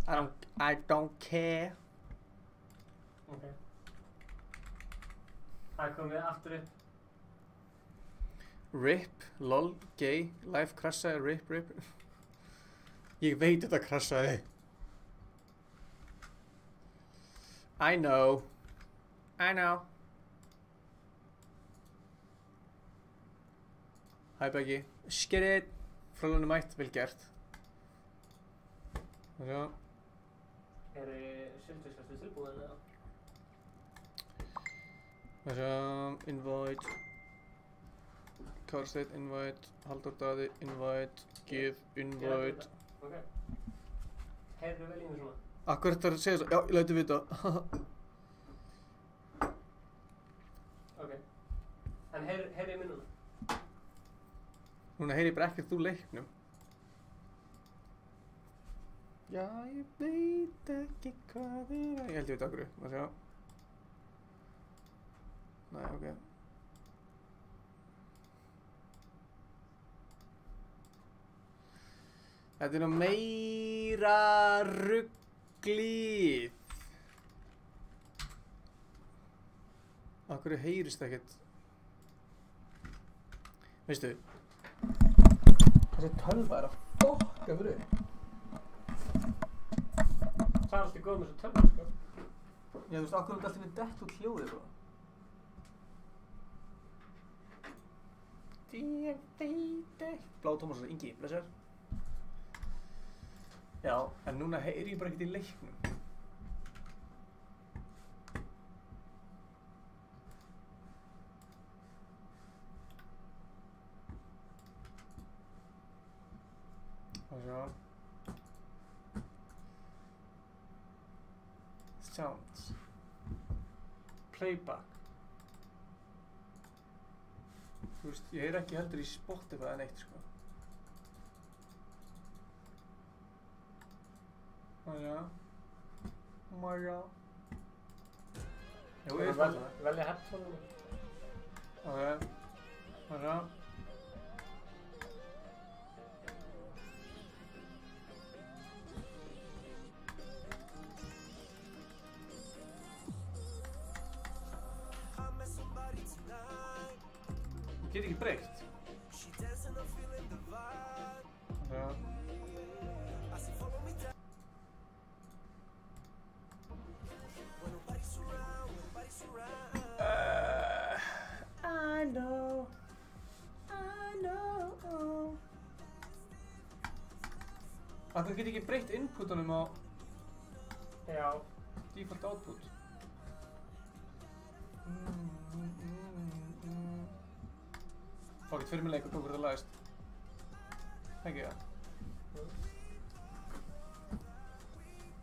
I don't care. Ok. Það komið aftur upp. RIP, lol, gay, life crashaði, RIP. Ég veit þetta crashaði. I know. Hi Beggi. Skirrið. Frölunum mætt, vel gert. Já. Sjöldvískastur tilbúin eða? Já, invite. Karlsteinn, invite. Halldór Daði, invite. Gif, invite. Ok. Heyrðu vel í mig svona? Akkur þetta að segja svo? Já, ég læti vita. Ok. En heyrðu í mig núna? Núna heyri ég bara ekkert úr leiknum. Já, ég veit ekki hvað Ég held ég veit okkur. Má sjá. Nei, ok. Þetta nú meira rugglið. Akkur heyrist ekkert. Veistu? Þessi tölva að fokka fyrir upp. Það alltaf góð með þessu tölvu, sko. Já, þú veist, akkur alltaf við dett út hljóðið, bro. Ég veit ekki. Blá Tómasar, Ingi, blessar. Já, en núna heyri ég bara ekkert í leiknum. Sjá. Sounds. Playback. Þú veist, ég heyri ekki heldur í Spotify eða neitt, sko. Sjá. Sjá. Jú, ég er Spotify. Velja headphone. Ok. Sjá. Ég get ekki breytt. Já. I know. Akkur get ekki breytt inputunum á Já. default output. Fákið fyrir mig leik og tókur þetta lagist. Ekki það.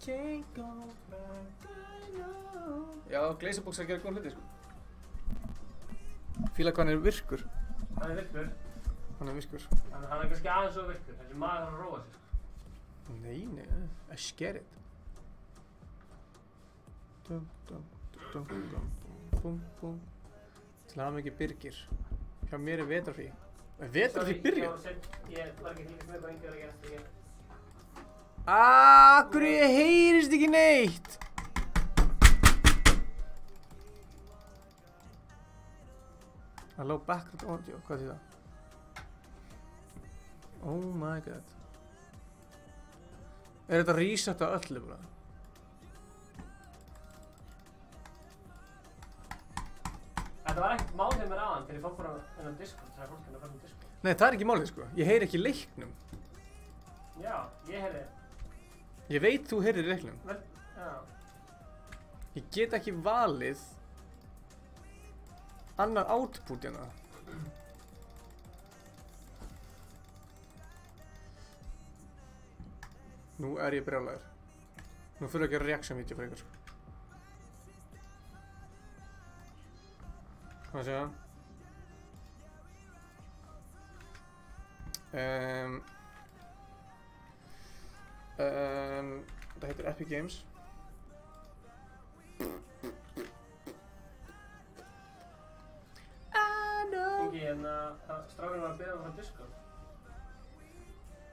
Can't go back, I know. Já, Glazerbox er að gera góð hluti, sko. Fíla hvað hann er virkur. Hann er virkur. Hann er virkur. Hann er kannski aðeins svo virkur. Þessi maður hann að róa sig, sko. Nei, I get it. Dum. Bum. Til að hafa mikið Birgir. Hjá mér er vetrarfrí. Vetrarfrí byrja? Ég var ekki fylgast með hvað Ingi var að gera þetta. Akkur ég heyrist ekki neitt. Hello, background audio, hvað er það? Oh my god. Er þetta resetta öllu bara? Þetta var ekkert mál hjá mér aðan þegar ég fór bara inn á Discord, það er fólk hérna að fara á Discord. Nei, það er ekki málið, sko. Ég heyri ekki í leiknum. Já, ég heyrði. Ég veit þú heyrir í leiknum. Vel, já. Ég get ekki valið annar output hérna. Nú er ég brjálæður. Nú fyrir að gera reaction video fyrir ykkur, sko. Hvað sé það? Það heitir Epic Games. Ingi, hérna, strákurinn var að byrja frá Discord.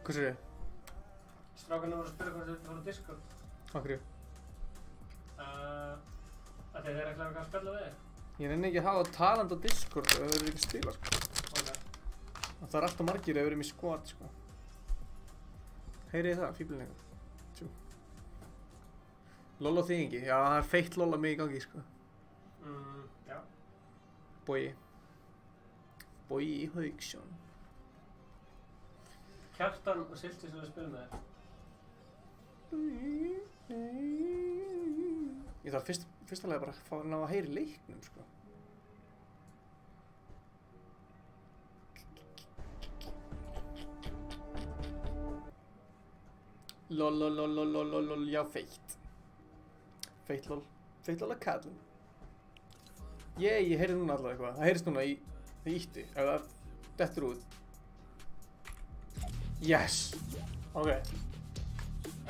Hvað sér ég? Strákarnir voru að spyrja hvort þau fóru á Discord. Okkur. Þeir eru ekki að spilla við þig. Ég nenni ekki að hafa talandi á Discord ef þau verður ekki að spila, sko. Ok. Og það er alltaf margir ef við erum í squad, sko. Heyrið það, fíblinningur. Tjú. LOL og þýðingi. Já, það er feitt LOL að mig í gangi, sko. Já. Bogi. Bogi Hauksson. Kjartan og Silti sem við spilum með þér. Ég þarf fyrstulega bara að fá að ná að heyri leiknum, sko. Lol, já, feitt. Feitt lol. Feitt lol að kallum. Ég heyrði núna alltaf eitthvað. Það heyrðist núna í ítti. Ef það dettur út. Yes! Ok.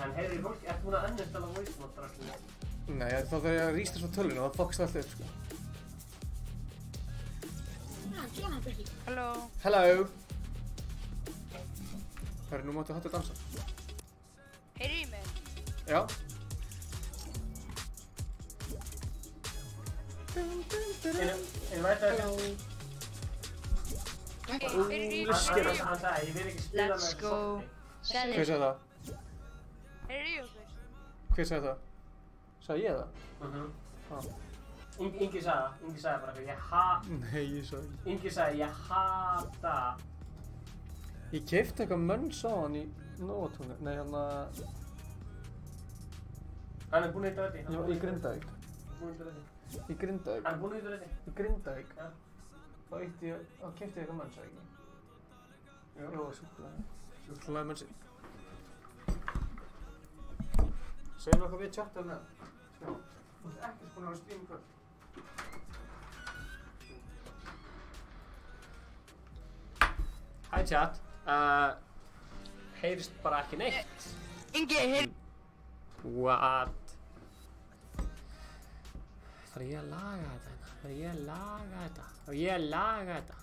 En heyrðu í fólki, ertu búin að uninstalla voice note drastlið? Nei, þá þarf ég að restart frá tölvunni og það fokkst alltaf upp, sko. Halló. Hello! Herri, nú máttu hættu að dansa. Heyrðu í mig? Já. Ég veit ekki. Heyrðu í Hann mig? sagði, ég vil ekki spila með Let's þessu go. sorti. Hver sagði það? Heyrðu í okkur? Hver sagði það? Sagði ég það? Ingi sagði bara eitthvað, Nei, ég sagði ekki. Ingi sagði, ég hata. Ég keypti eitthvað mönns á hann í Nóatúni. Nei, hann að... Hann er búinn að hitta þetta. Já, í Grindavík. Búinn að hitta þetta. Í Grindavík. Hann er búinn að hitta þetta. Í Grindavík. Já. Þá keypti ég eitthvað mönns, eða ekki? Jó, súkkulaði. Súkkulaði mönns. Segðu nokkuð við chatta með það. Sjá. Þú ert ekki búinn að vera að stríma kvöld. Hæ chat. Heyrist bara ekki neitt. Ingi, heyrðu. What? Þarf ég að laga þetta? Þarf ég að laga þetta?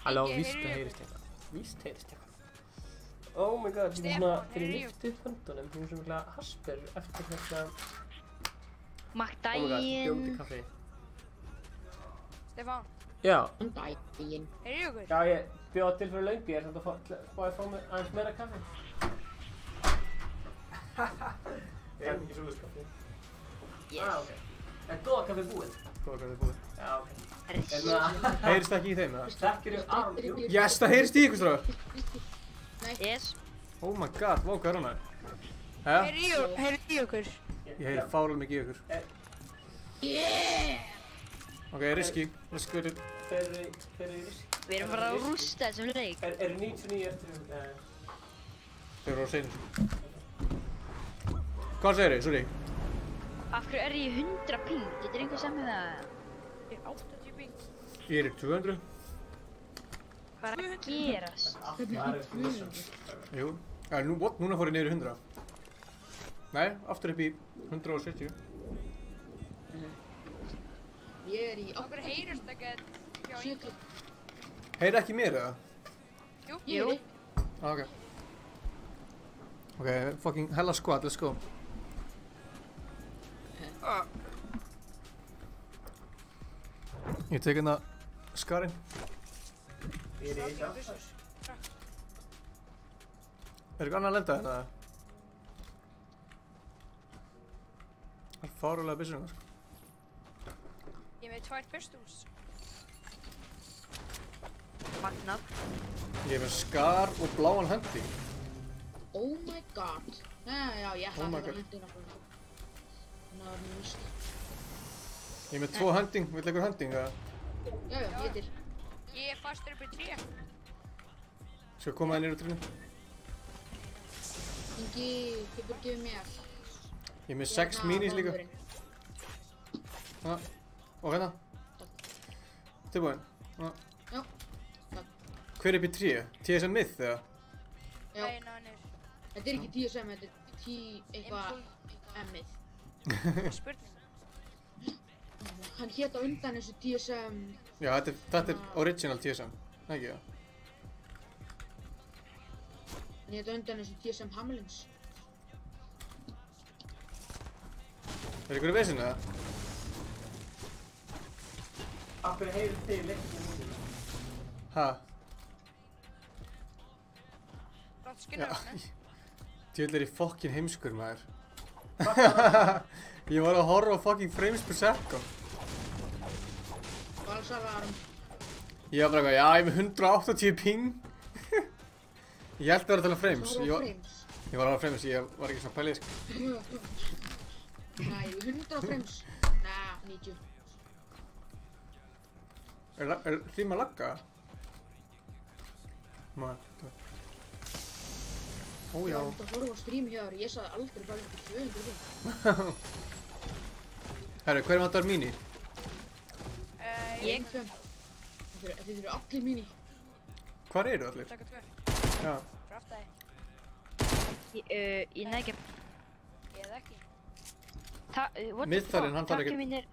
Halló, Ingi, víst heyrðu. að heyrist eitthvað. Víst heyrist eitthvað. Oh my god, ég er svona, þegar ég lyfti upp höndunum, ég er svona mikla hasper eftir hérna... Oh my god, bjóti Magdægin. kaffi. Stefán, Já. heyrðu í okkur? Já, ég bjóð til fyrir löngu, ég er svona að fá mér aðeins meira kaffi. Ég er ekki svoleiðis kaffi. Ok. En góða kaffi búið? Góða hvað þið búið. Já, ok. Yes. Heyrist ekki í þeim, eða? Þekkirðu Aron? Jú. Yes, það heyrist í ykkur stráðar! Yes. Oh my god, vá, hvað er hana? Heyrðu í okkur? Ég heyri fárlega mikið í ykkur. Ok, riski. Riski verið... Þeir eru Við erum bara að rústa þessum leik. Er 99 eftir... Þeir eru á seinum. Hvað segir þið? Sorry. Af hverju er ég 100 ping? Getur einhver sem með það? Ég er 80 ping. Ég er í 200. Hvað er að gerast? Það er svona. Jú. Núna fór ég niður í 100. Nei, aftur upp í 170. Ég er í Okkur heyrust ekkert hjá Ingi. Heyri ekki mér, eða? Jú. Ok. Ok, fucking hella squad, let's go. Ég tek hérna skarinn. Ég er í sjálf. Er eitthvað annað að lenda hérna? Það er fárulega byssur hérna, sko. Ég er með 2 pistols. Magnað. Ég er með skar og bláan hendi. Oh my god. Já, ég Oh ætla my að god. taka hendina frá það. Þannig að það er mjög Ég er með 2 hending, vill einhver hending, eða? Já, ég er til. Ég er fastur upp í 3. Skal ég koma það niður úr trínu? Ingi, þið búið gefið mér. Ég er með 6 minis líka. Og hérna. Tilbúinn. Já, takk. Hver er upp í 3? TSM Myth, eða? Já, Nei, nánir. þetta er ekki 10 sem, þetta er 10 eitthvað M-ið. Spurning. Hann hét á undan þessu TSM. Já, þetta er original TSM. Ekki það? Ég heit undan þessu TSM Hamlins. Er ykkur í vesinu eða? Af hverju heyrðu þið leiknum músík? Ha? Rátt skunnar hann. Djöfull er ég fokkin heimskur maður. Ég var að horfa á fucking frames per second. Valsalarm. Ég var bara eitthvað, já, ég er með 180 ping. Ég held að það var að tala um frames. Það voru frames. Ég var að tala um frames, ég var ekki svona pælið, sko. Nei, 100 frames. Nei, 90. Er hrím að lagga? Maður. Ó, já. Ég var út að horfa á stream hjá þér, ég sagði aldrei bara upp í 200 frames. Herru, hver vantar mini? Ég. Þetta eru allir mini. Hvar eru allir? Taka 2. Já. Kraftaði. Ég næg ekki. Eða ekki. Miðþarinn, hann þarf Takki ekkert- mínir.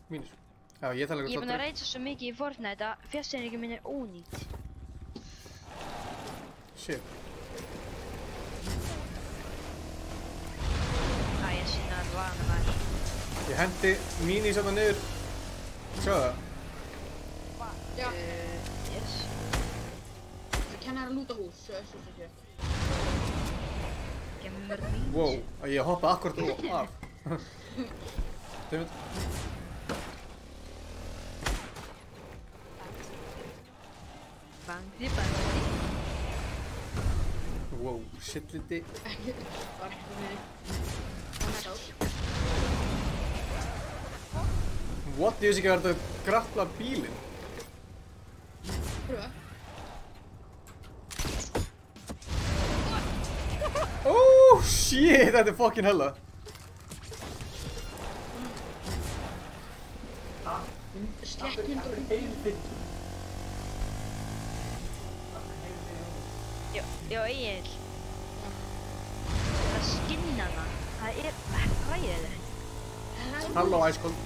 Mínus. Já, ég tala Ég er ekki búinn að reyta svo mikið í Fortnite að fjárstæðningin minn er ónýtt. Shit. Ég sinna að vana maður. Ég hendi mini svona niður. Sjáðu það? Já, Yes. það kennar að lúta hús, svo. Gemur mín. Wow, að ég hoppa akkurat af. David. Bangði. Wow, shit liti. Var ekki með þetta ás. What, ég veist ekki að verða að grappla bílinn. Pröfa. Oh shit, þetta er fucking hella. Slekk 100. Já, Egil. Það skinnana. Það er hræðilegt. Halló, Ice Cold.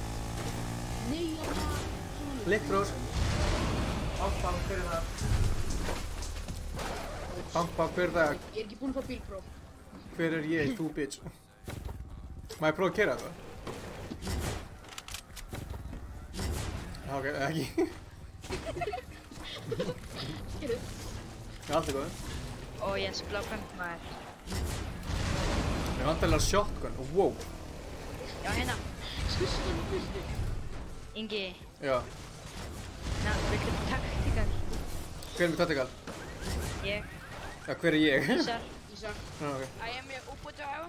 Nei, Likrós. Áfram, hver er það? Bampa, hver er það? Ég er ekki búinn að fá bílpróf. Hver er ég, þú bitch? Má ég prófa að keyra þetta? Ok, ekki. Gerðu. Allt er góð. Ó, ég er svo blákvæmt maður. Ég vantar að shotgun. Wow. Já, hérna. Skuskan og fyrstu. Ingi. Já. Viltu taktikal? Hver er með taktikal? Ég. Já, hver er ég? Ísar. Ísak. Já, ok. I am your uppbútu á.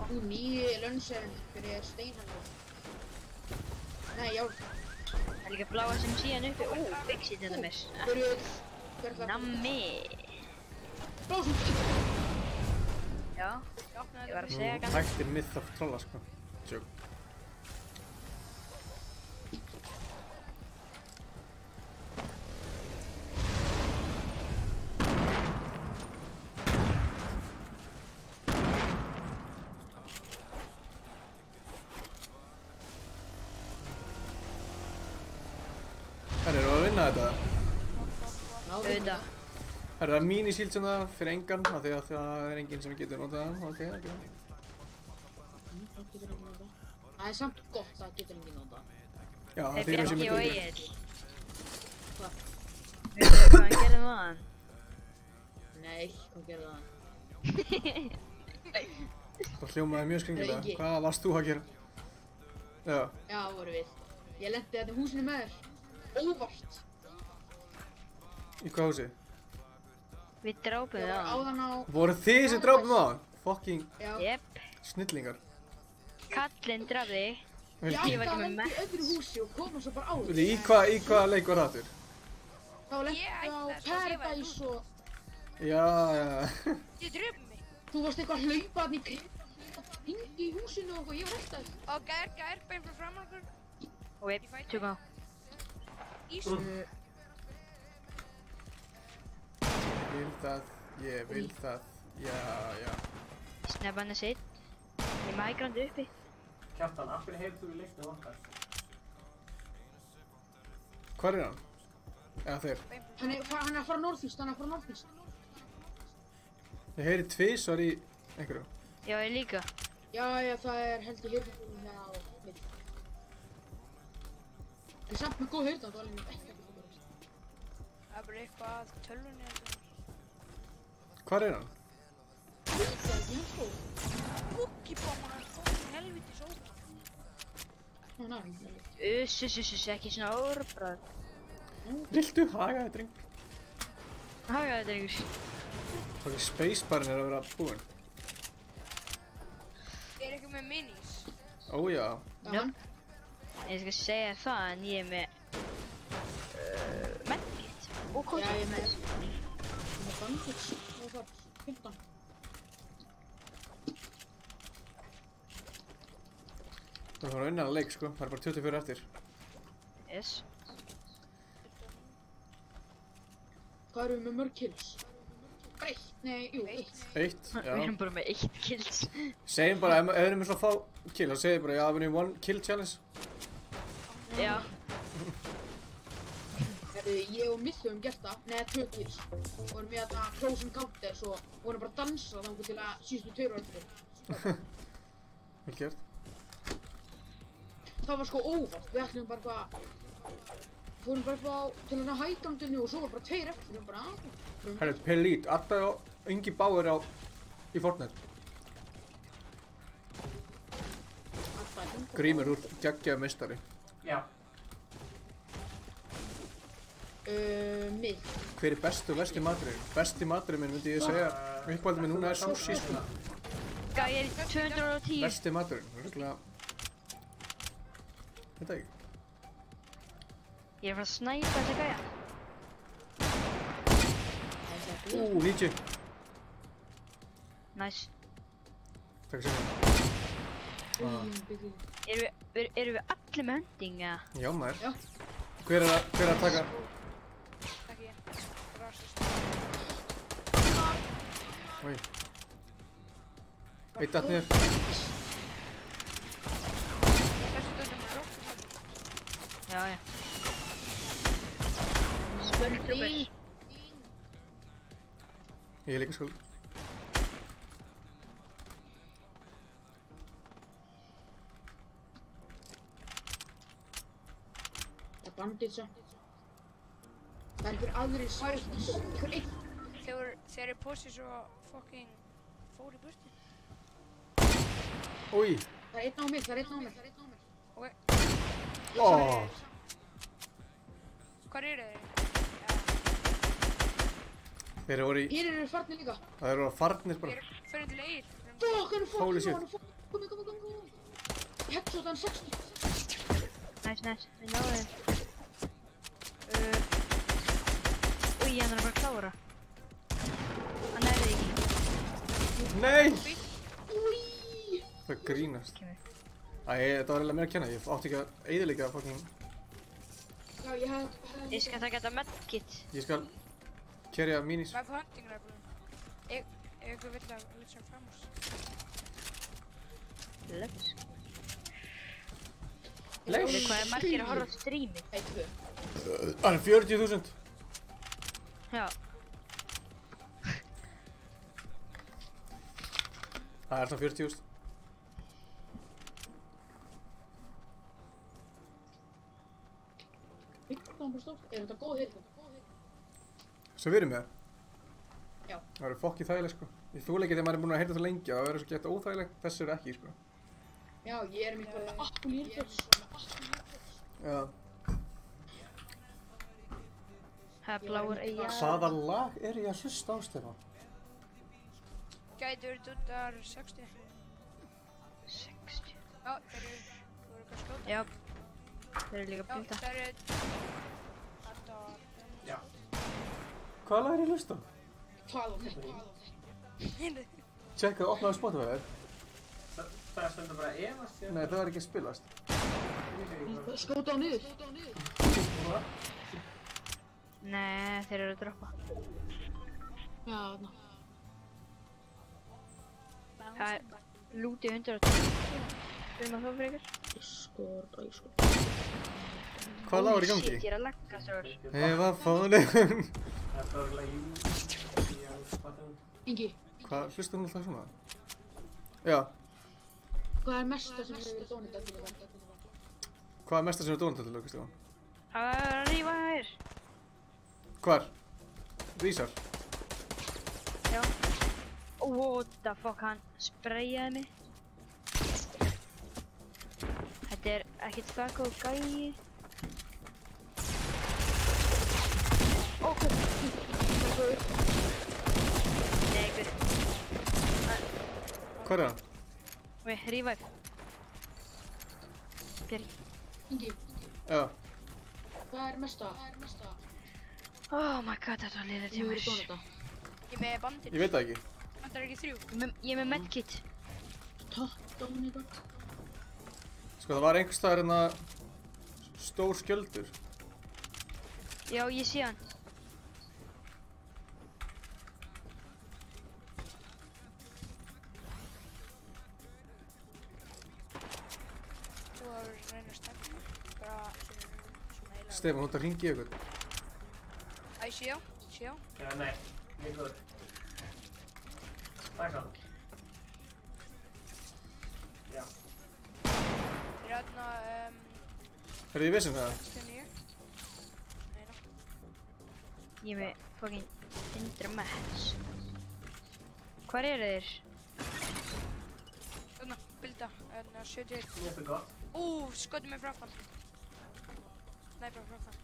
Þú nýi lönnsherinn fyrir steinhannar. Nei, já. Það er líka bláa sem síðan uppi. Fixið þetta mér. Hver er það? Nammi. Blásum. Já. Ég var að segja kannski. Hættir myth of trolla, sko. Tjók. Herri, erum við að vinna þetta? Auðvitað. Herri, það er mini-shield sem það fyrir engan, af því að það er enginn sem getur notað það. Ok. Það er samt gott að geta ekki nota. Já, það Þeir fyrir sem Bjarki og ekki. Egil. Hvað? Veitu hvað hann gerði maðan? Nei, hvað gerði það? Það hljómaði mjög skringilega. Engi. Hvað varst þú að gera? Já. Já, voru við. Ég lenti þetta í húsinu með þér. Óvart. Í hvað húsi? Við drápum Ég var það. áðan á... Voru þið sem drápum á hann? Fucking Já. Jepp. snillingar. Kallinn draf þig. Ég Ég var ætti ekki að með lenda í öðru húsi og koma svo bara á þig. Í hvað leik var það aftur? Þá lenti á Paradise og... Já. Þið dröfum mig. Þú varst eitthvað að hlaupa þarna í kring. Hringi í húsinu og ég var alltaf. Og gær, bein fyrir fram okkur. Og við tökum á. Ég vil það. Já. Snabban er sitt. Ég er mægrandi uppi. Kjartan, af hverju heyrðu þú í leiknum okkar? Hvar er hann? Eða þeir. Hann er að fara norðvíst, Ég heyri tvisvar í einhverju. Já, ég líka. Já, það er held ég heyrðum hjá mitt. En samt með góð heyrðan, það var alveg ekki að það. Það er bara eitthvað að tölvunni eða eitthvað. Hvar er hann? Það er ekki hann sko. Búkibomma, hann er fókin helviti sóta. Hann er ekki. Ekki svona órbræð. Viltu hagaði, dreng? Hagaði, drengur. Hvað spacebarinn er að vera búinn? Er eitthvað með minis? Ó já. Já. Ég skal segja það, en ég er með... medkit. Og hvað? Já, ég er með bandits og það 15. Það var innan að leik, sko. Það er bara 24 eftir. Yes. Hvað erum við með mörg kills? Eitt, nei, jú, eitt. Eitt, já. Við erum bara með 1 kills. Segjum bara, ef við erum með svona fá kill, þá segjum bara, já, við erum 1 kill challenge. Já. Ég og Mitt höfum gert það, neða 2 kills. Vorum við að close encounters og vorum bara að dansa þannig til að síðustu 2 og eftir. Vel gert. Það var sko óvart, við ætlum bara eitthvað, fórum bara eitthvað til hérna hægandinu og svo var bara 2 eftir, við bara Herru, Pelít, Adda og Ingi Bauer í Fortnite. Grímur úr geggjaðu meistari. Já. Mitt. Hver er bestu og versti maturinn? Besti maturinn minn myndi ég segja, uppáldið minn núna er sushi, sko. Já, ég er í 210. Besti maturinn, röglega... Þetta ekki. Ég er að fara að snæpa þetta gæja. 90. Nice. Takk sér. Erum við allir með hunting, eða? Já, maður. Já. Hver er að taka? Ekki ég. Rasist. Oi. Eitt datt niður. Þessu döndum er rótt. Já, já. Spöldubur. Ég er líka skuld. Það er banditsa. Það er einhver aðrir sætis, einhver einn. Þegar ég posti svo fucking fór í burti. Úi. Það er einn á mér, Ok. Ó. Hvar eru þeir? Þeir eru í... Hér eru farnir líka. Það eru að farnir bara. Fyrir til Egil. Fokk, hann er Holy farnir shit. á hann. Komi. Headshot hann 60. Nice. Við náðum þeim. Úi, hann er að fara að klára. Hann er ekki. Nei! Úi. Það grínast. Kemur. Æ, þetta var eiginlega mér að kenna. Ég átti ekki að eyðileggja fucking... Já, ég hef... Ég skal taka þetta medkit. Ég skal kerja minis. Maður får hunting rifle. Ef ykkur vill að lýsa fram úr. Let's go. Leys. Veitu hvað er margir að horfa á streamið? Eitt, 2. Það er 40.000. Já. Það er svona 40.000. Er þetta góð heyrðan? Svo við erum með það. Já. Það eru fokkið þægileg, sko. Ég þúlega ekki þegar maður er búinn að heyrða það lengi að það verður svo gett óþægileg. Þessu eru ekki, sko. Já, ég er mér bara appul í earbuds. Já. Það er bláur eiga. Hvaða lag er ég að hlusta á, Stefán? Gæti verið dundar 60. 60. Já, þeir eru eitthvað skjóta. Já. Þeir eru líka að Já, bylta. þeir eru... Þetta... Já. Hvaða lag er ég að hlusta á? Hvað á þetta? Tjekka að opnaðu Spotify. Það stendur bara efast. Nei, það er ekki að spilast. Skjóta á niður. Nei, þeir eru að droppa. Já, þarna. Það er lúti 100. Fyrir maður þá fyrir ykkur? Skor. Hvað lag var í gangi? Shit, ég er að lagga stróður. Ef að fónum. Það er bara Ingi, Hvað, hlustar hún alltaf svona? Já, hvað er mesta sem hefur verið dónitað til það? hvað er mesta sem er dónatall til Stefán? Það er að rífa þér. Hvar? Vísar? Já. What the fuck, hann sprayjaði mig. Þetta er ekkert það góð gæi. Ok. Nei, guð. Hvar er hann? Við, revive. Björn. Ingi, Já, hvað er mesta Oh my god, þetta var liðið sem til hefur mér. verið dónitað? Ég með bandin. ég veit það ekki. Vantar ekki 3. Ég er með medkit. Topp dónitað? Sko það var einhvers staðar hérna stór skjöldur. Já, ég sé hann. Þú hefur reynið að stefna. Bara svona eiginlega. Stefán, þú ert að hringi í ykkur. Æ, sé á. Já, nei, mjög góður. Takk hann. Já. Ég er hérna, Er þið í vissum það? stefni ég. Nei, ná. Ég er með fucking 100 mets. Hvar eru þeir? Þarna, bilda. Hérna, 71. Mjög fyrir gott. Skotum mig frá aftan. Snæpar frá aftan.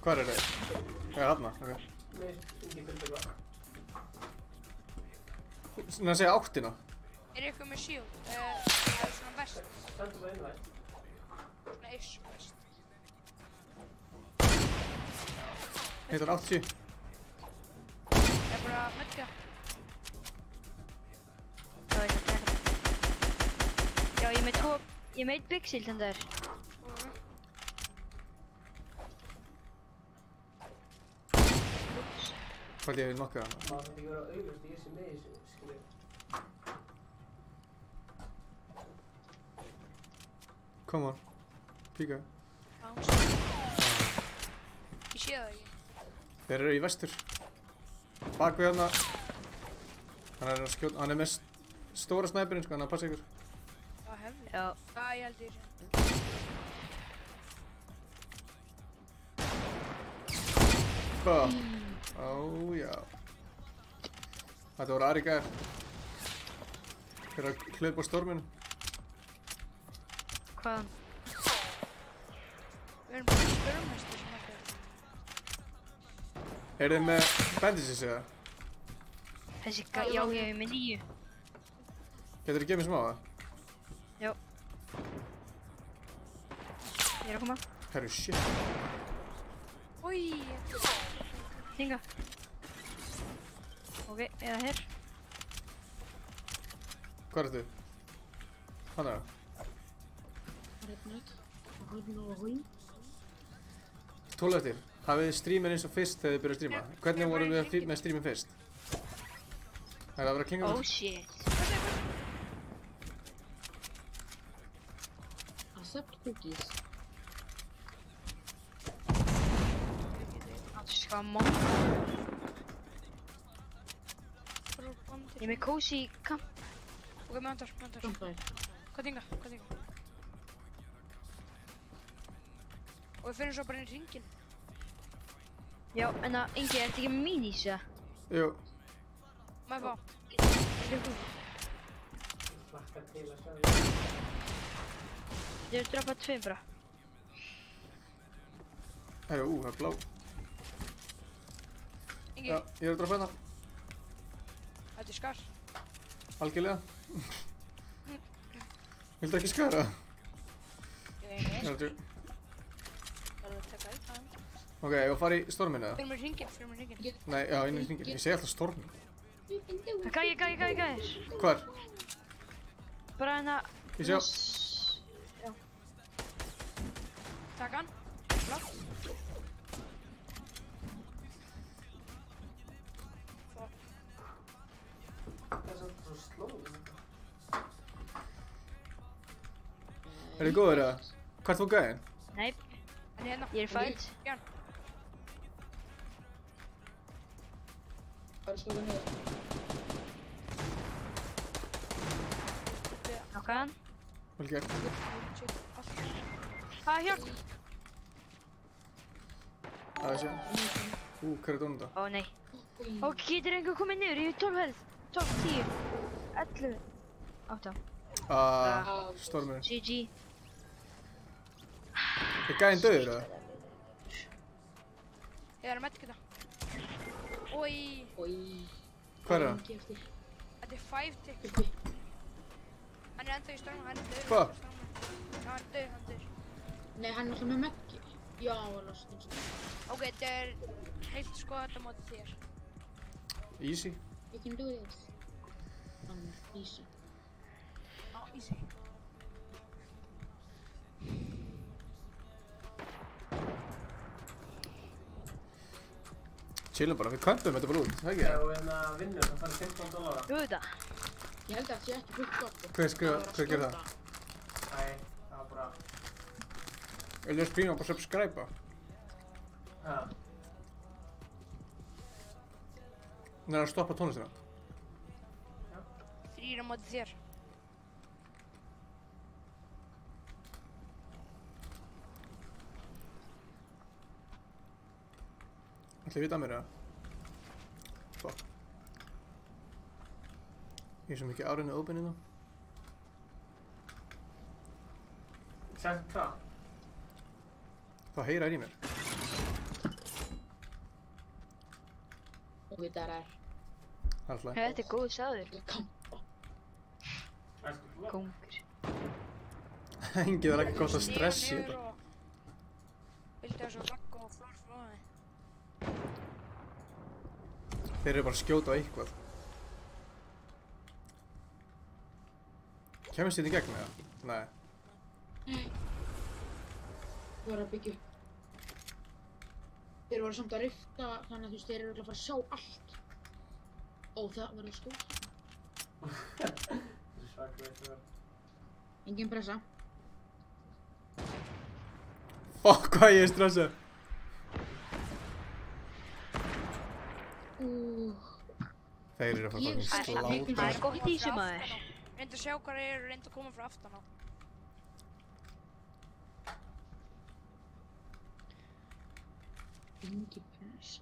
Hvar er þeir? Já, þarna, ok. Mér ekki fyrir gott. Svona að segja áttina. Er eitthvað með shield? Eða svona vest? Stendur bara innvægt. Svona ish vest. Heitar 80. Ég er bara að medka. Það er eitthvað að Já, ég er með tvo... Ég er með 1 big shield hann þar. Hvað ég vil nokka hana? Má þetta ekki vera auðvist í þessi með þessu, skilur. Come on. Píka. Bounce. Ég sé það ekki. Þeir eru í vestur. Bak við hana. Hann er að skjóta, hann er með stóra snæpirinn sko, hann er að passa ykkur. Það hefði. Já. Ég held ég sé. Bá. Ó, já. Þetta voru aðri gæðir. Þeir eru að hlaupa á storminu. Hvaðan? Við erum bara skörmestur sem ekki. Eru þið með bandages eða? Þessi gæ... Já, ég er með 9. Getur þið gefið mér smá það? Já. Ég er að koma. Herru, shit. Új. Hinga. Ok, eða hér. Hvað er þetta? Hann er það. Tól eftir. Hafið þið streamin eins og fyrst þegar þið byrjuðu að streama? Hvernig vorum við með streamin fyrst? Er það að vera að klinga Oh mér? shit. Accept cookies. Hann skal monk. Ég er með cozy camp. Ok, með andar. Kampæð. Hvað dinga? Og við finnum svo bara inn í hringinn. Já, en það, Ingi, er þetta ekki með minis, eða? Jú. Má ég fá? Slakka til að sjá því. Þið eru droppað 2 bara. Herru, það er blá. Ingi, Já, ég er að droppa hérna. þetta er skar. Algjörlega. Viltu ekki skara? Ég veit ekki. Það er að Það er að taka upp það. Ok, ég var að fara í storminu eða? Fyrir mér hringinn. Nei, já, inn í hringin. Ég segi alltaf stormin. Gæðir. Hvar? Bara hérna... Ég sjá. Já. Takk hann. Flott. Það er svo slóð. Er þið góður eða? Hvert þú gæðin? Nei, Hann er hérna. ég er fætt. Björn. Það er skoðað niður. Nokkaðan. Vel gert. Shit, allt. Hjálp. Aðeins já. Hver er dónum þetta? Ó nei. Ó, getur einhver komið niður? Ég er 12 helð. 12, 10, 11, 8. Stormur. GG. Er gæðin döður eða? Ég er að medkita. Oi, Oj. Hver er hann? Ekki eftir. þetta er 5 tick. Uppi. Hann er ennþá í stormu, hann er döður. Hvað? Já, hann er döður, hann er döður. Nei, hann er alltaf með Maggi. Já, lost eins og það. Ok, þetta er heilt sko þetta móti þér. Easy. You can do this. Easy. Já, easy. Chillum bara, við kömpum þetta bara út, það ekki? Ef þú vinnur þá færðu $15. Jú þetta. Ég held að það sé ekki fullt gott. Hver gerir það? Nei, það var bara... Vil ég spríma og bara subscribe-a? Já. Nei, að stoppa tónlistina. 3 á móti þér. Ætli ég vita að mér eða? Fuck. Ég er svo mikið áriðinu open hérna. Sætt hvað? Það heyra í mér. Og þetta er Halflega. Þetta er góð sáður. kampa. Æsku flott. Kongur. Engið er ekki gott að stressi Stíga þetta. niður og vildi það svo ragga og flór flóði. Þeir eru bara að skjóta á eitthvað. Kemist þið í gegn eða? Nei. Þú var að byggja upp. Þeir voru samt að rifta, þannig að þú veist, þeir eru örugglega að fara að sjá allt. Ó, það var að skjóta. Þetta er svaklega eitthvað. Engin pressa. Fuck, hvað ég er stressað. Þeir eru að fara að Ég- sláta. Það er gott í þessu maður. Reyndu að sjá hvað þeir eru, reyndu að koma frá aftan á. Engin pressa.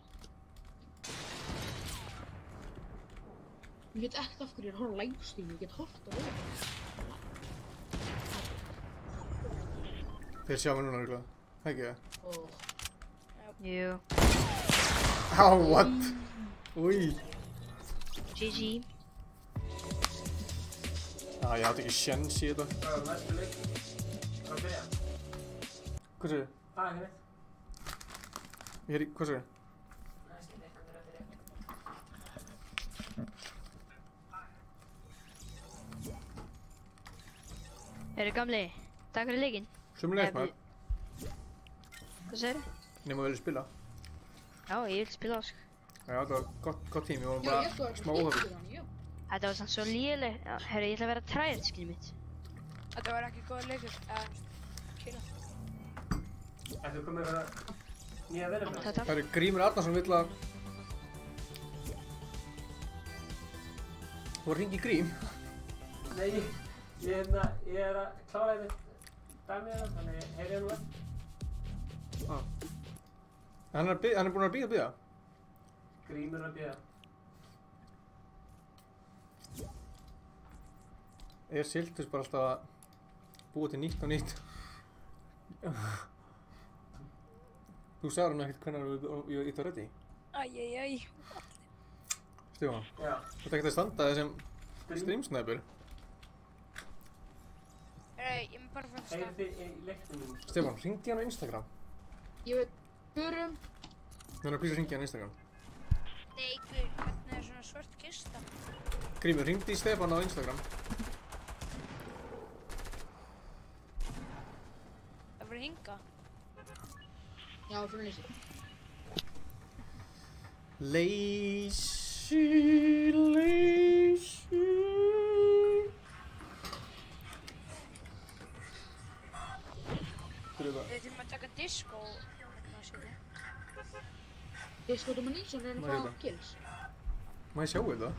Ég veit ekkert af hverju ég er að horfa á livestream, ég get horft á það. Þeir sjá mig núna örugglega. Ekki það? Og Jú. Á, what? Új. GG. Ég átti ekki sjens í þetta. Hvað er næstu leik? Hvað byrja? Hvað sér? Það er ekki neitt. Ég er í, hvað sér? Næstu leik, hvað er að byrja? Eru gamli, takk fyrir leikinn. Sumulegis maður. Hvað segir þið? Nefnum að vilja spila. Já, ég vil spila sko. Já, þetta var gott tím, við vorum já, ég bara ætti að smá vera óhöfði. hann, já. Þetta var samt svo léleg. Herru, ég ætla að vera træðið, skiljið mitt. Þetta var ekki góð leikur, kýla. Ættu komið eitthvað nýja vinna með? Þetta. Það eru Grímur Arnarsson vill að... Þú var að hringa í Grím? Nei, ég er að klára einmitt dæmið hérna, þannig heyri nú eftir. Hann er búinn að bíða. Grímur að bíða. Er Siltus bara alltaf að búa til nýtt og nýtt? Þú sagði hann ekkert hvernig ég var ready? Æjæjæj. Stefán, Já. þú ert ekkert að standa þessum streamsnæpur? Ég mun bara að fara að Heyrið stað. þið í leiknum? Stefán, hringdi hann á Instagram? Ég veit, förum. Þannig að plýsa hringdi hann á Instagram. Nei, guð, hvernig er svona svört kista? Grímur, hringdi í Stefán á Instagram. Það fyrir hinga. Já, förum lýsi. Lazy. Disco City. Disco Domination er að Maður fá þetta. kills. Má ég sjá þetta?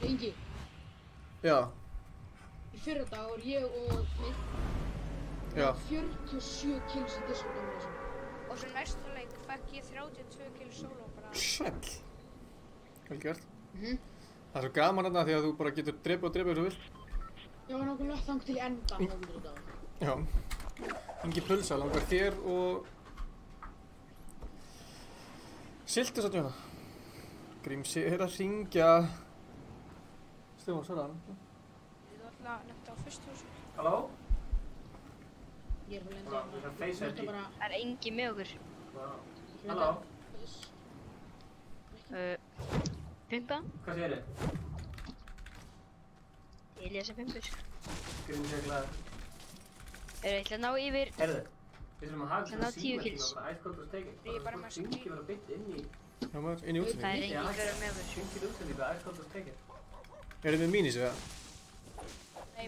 Ingi, Já, í fyrra dag var ég og mitt já. 47 kills í Disco Domination. Og svo næsta leik fekk ég 32 kill solo bara. Sæll. Vel gert. Mhm. Það er svo gaman þarna því að þú bara getur drepið og drepið eins og vilt. Ég var nákvæmlega þang til í endan á viðri dag. Já. Ingi Pulsa langar þér og... Siltu svo tjóna. Grímsi er að hringja. Stefán, svara hann. Þú ætla að lenda á fyrstu húsi. Halló? Ég er að lenda Já, það er face ID. Þetta bara... Það er engin með okkur. Halló? Pumpa? Hvað segir þið? Ég lesa pumpur. Grímur sér glæður. Ég ætla að ná yfir... Heyrðu, við þurfum að hafa Það ná 10 kills. bara æskótt og steikir. Ég er bara með Hringi vera bytt inn í... Já maður, inn í Það útsendingu. er engin fyrir með okkur. Hringir útsendingu að æskótt og steikir. Er þið með mínis eða?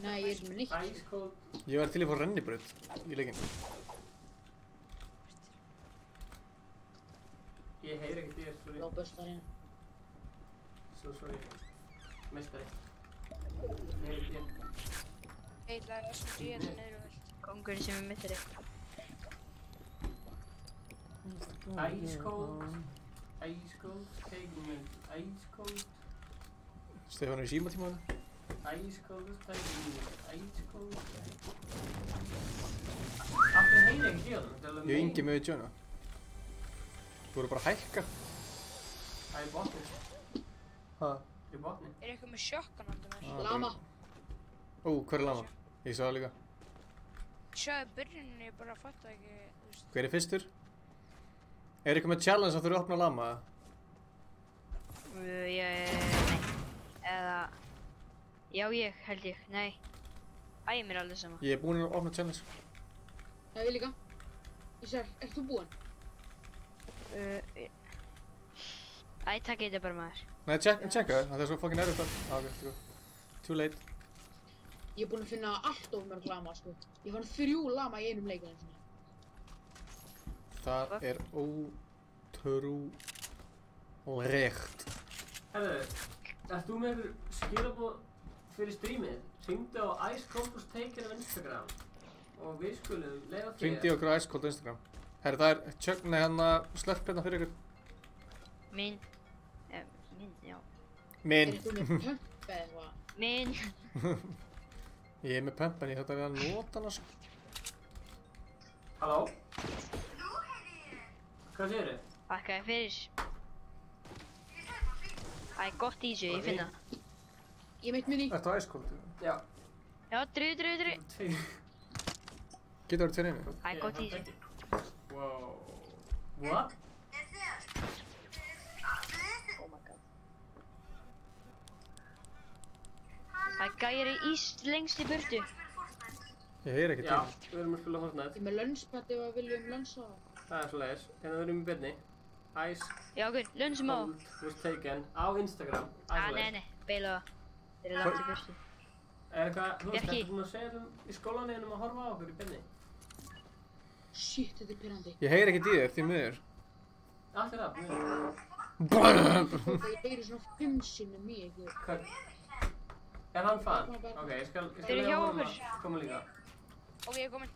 Nei, ég er með nýtt. Æskótt... Ég var til að fá rennibraut í leikinn. Ég heyr ekkert í þér, sorry. Já, böstarinn. Sorry. Meistari. Ég heyr ekki í þér. Ég ætla að SMG þetta niður og vilt. Kongurinn sem er mittari. Æskótt. Æskótt, taking it. Æskótt. Stefán er í símatímaðinu. Æskótt, taking it. Æskótt. Af hverju heyr ekkert í honum? Ég er Ingi með Jóna. Þú voru bara að hækka. Það er botni. Ha? Það er botni. Er eitthvað með sjokkan andur mér? Lama. Ó, hver er lama? Ég sá það líka. Sjáðu byrjunni, ég bara fatt ekki, þú veist. Hver er fyrstur? Er eitthvað með challenge að þú eru að opna lama? Nei. Eða... Já, ég held ég. Nei. Æ, mér er alveg sama. Ég er búinn að opna challenge. Það er ég líka. Ísar, ert þú búinn? Æ, takk þetta bara maður. Nei, tjekka það. Það er svo fucking erfitt að... Ah, ok, too late. Ég er búinn að finna allt of mörg lama, sko. Ég fann 3 lama í einum leik einu sinni. Það er ótrúlegt. Herðu, ert þú með skilaboð fyrir strímið? Hringdu á Ice Cold Taken á Instagram og við skulum leiða þér. Hringdi okkur á Ice Cold Instagram. Herru, það er tjögn hérna slörp hérna fyrir ykkur. Minn, já. Minn. Er þú með pump eða eitthvað? Minn. Ég er með pump en ég þetta við að nota hana sko. Halló? Hvað segir þið? Þakka þér fyrir. Æ, gott í þessu, ég finn það. Ég meitt minni. Ertu á Ice Cold? Já. Já, dröðu. Getur verið tveir einu? Æ, gott í þessu. Wow. What? Oh my god. Æ, gæri íst lengst í burtu. Ég heyr ekki Já, til. við erum að spila Fortnite. Ég er með lönspad ef við viljum lönsa það. Það er svo leiðis. Hérna við erum í byrni. Ice Já, okkur, lönsum á. Cold was taken á Instagram. Nei, beila það. Þeir eru langt í burtu. Er eitthvað, þú veist, Bjarki. þetta búin að segja þeim í skólanum að horfa á okkur í byrni? Shit, þetta er pirrandi. Ég heyr ekki í þér, því miður. Allt er það, mjög. Ég heyri svona 5 sinnum í ykkur. Hvað? Er hann fan? Ok, ég skal Þeir eru leyfa hjá honum okkur. að koma líka. Ok, ég er kominn.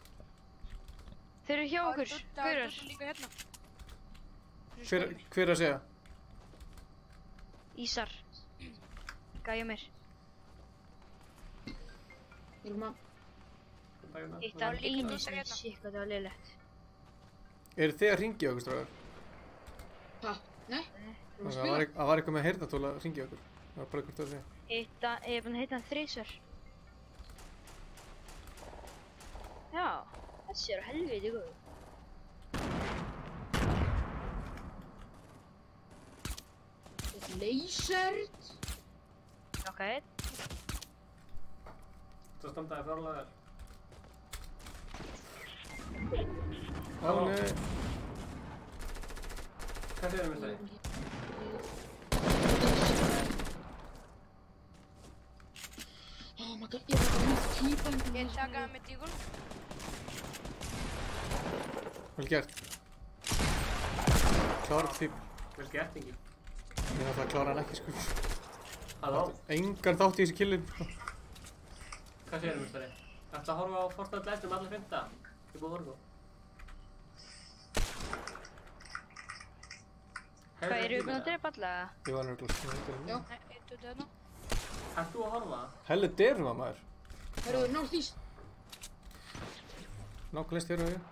Þeir eru hjá okkur, Gaurar. gaurar. Líka hérna. Hver að segja? Ísar. Gæja mér. Ég er maður. Eitt af línu Gaurar sem hérna. sé hvað það var liðlegt. Eru þið að hringja okkur stráðar? Hæ? Nei? Erum við að Það spila? var eitthvað með heyrnartól að hringja okkur. Það var bara eitthvað að segja. Ég er búinn að heita hann þrisvar. Já, þessi er helviti góð. Leysert. Ok, Það standaði fárlega vel. Ó nei. Hvað segir þið með það? Oh my god, ég var bara með típa. Ég taka það með dígul. Vel gert. Klára því. Vel gert, Ingi. Ég ætla að klára hann ekki, sko. Halló? Engan þátt í þessi killin. Hvað segirðu, mustari? Ætla að horfa á Fortnite Live um alla 5. Ég búið að horfa á. Hvað, eru við búin að drepa alla? Ég var nörgulega. Já. Nei, eitt út þarna. Ert þú að horfa? Hellu derum að maður. Herru, northeast. Nákvæmlega styrir á ég.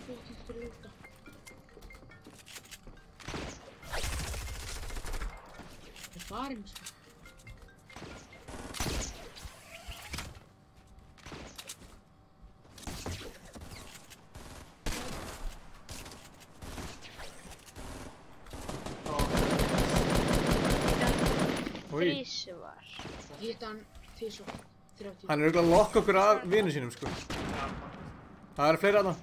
Fótið fyrir lúta. Það er farinn, sko. Oj. Þrísvar. Ég hitt hann tvisvar. 30. Hann er auðvitað að lokka okkur af vinnu sínum, sko. Það eru fleiri aðna.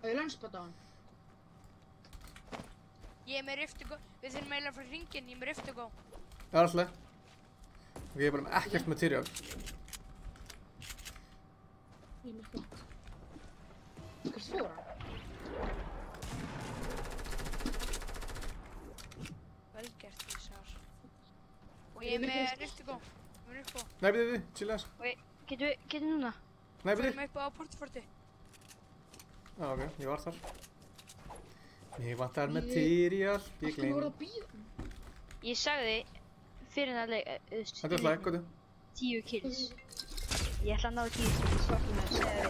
Það er landsbata á hann. Ég er með riftugó. Við þurfum eiginlega að fara hringinn, ég er með riftugó. Það er alltaf. Og ég er bara með ekkert materiál. Ég er með flott. Hvert fór hann? Vel gert því sár. Og ég er með riftugó. Við erum upp á. Nei, byrju, chilla þess. Getum núna? Nei, Við byrju. erum upp á portforti. Já, ok, ég var þar. Mér vantar materiál. Ég Af hverju gleym. voru það að bíða? Ég sagði fyrir að leika, Þetta er slag, góðu. 10 kills. Ég ætla að ná 10 kills. Svakkum að segja við.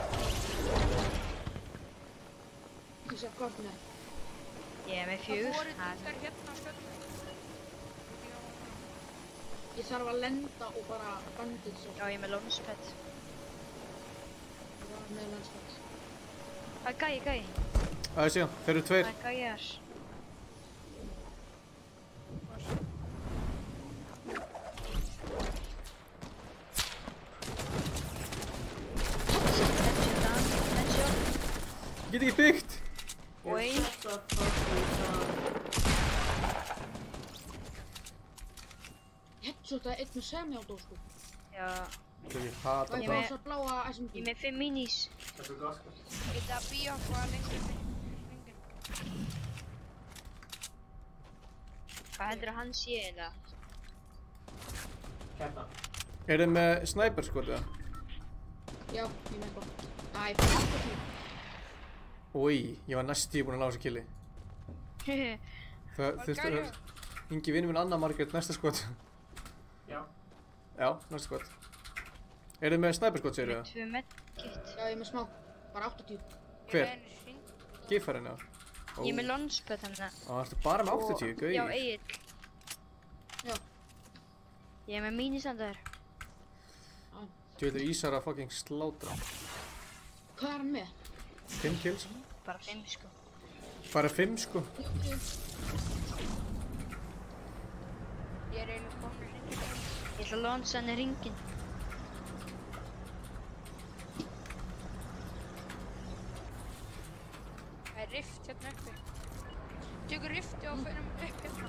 Ég sé hvort með. Ég er með Það 4. voru dundar hérna á skjöldu. Ég þarf að lenda og bara bandið svo. Já, ég er með launchpad. Ég var með landsbata. Það er gæi. Það er síðan, þeir eru tveir. Það er gæjar. Headshot. Ég get ekki byggt. Oi. Headshota einn með semi-auto, sko. Já, Ég hata Og ég Ég það. fá þess að bláa ég er SMG. með 5 minis. Þetta er gott, sko. Geta að býja okkur að lengja hringinn. Hvað heldur að hann sé eiginlega? Hérna. Er þið með sniper skot eða? Já, ég með eitthvað. Æ, ég fór 80. Úi, ég var næstíð búinn að ná þessu killi. Það þurfti að vera Ingi vinur minn Anna Margrét næsta skot. Já. Já, næsta skot. Er þið með sniper skot, segir þið? 2 medkit. Já, ég með smá. Bara 80. Hver? Ég er með hring. Giffarinn, já. Ég er með launchpad hann. Ó, ertu bara með 80, gauð? Já, Egil. Já. Ég er með mínisandar. Þú veitur Ísar að fucking slátra. Hvað er hann með? 5 kills. Bara 5 sko. Bara 5 sko. Ég er eiginlega komin í hringinn. Ég ætla að launcha hann í hringinn. Það er rift hérna uppi. Tökur rifti og fyrir upp hérna.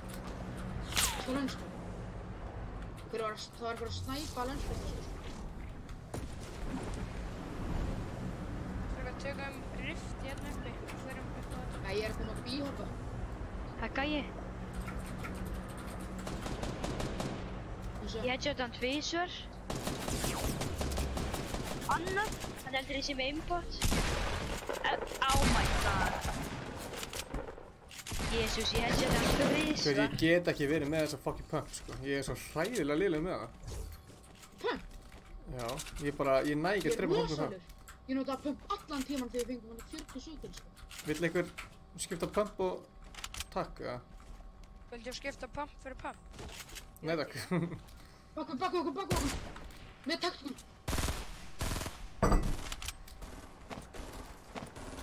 Sko landsbata. Það var eitthvað að snæpa landsbata, sko. Fyrir að tökum rift hérna uppi. Fyrir upp á þetta. Nei, ég er komið að bíhoppa. Það er gæi. Ég headshot hann 2 svar. Anna, hann heldur þessi með aimbot. Oh my god. Jésús, ég headshot hann 2 Gauð, svar. ég get ekki verið með þessa fucking pump sko. Ég er svo hræðilega liðlega með það. Pump? Já, ég næ ekki að drepa fólk með það. rosalur. Ég notaði pump allan tíman þegar við fengum hann 47 til, sko. Vill einhver skipta pump og takk, eða? Vildu að skipta pump fyrir pump? Nei takk. Bakku okkur. Með taktikun.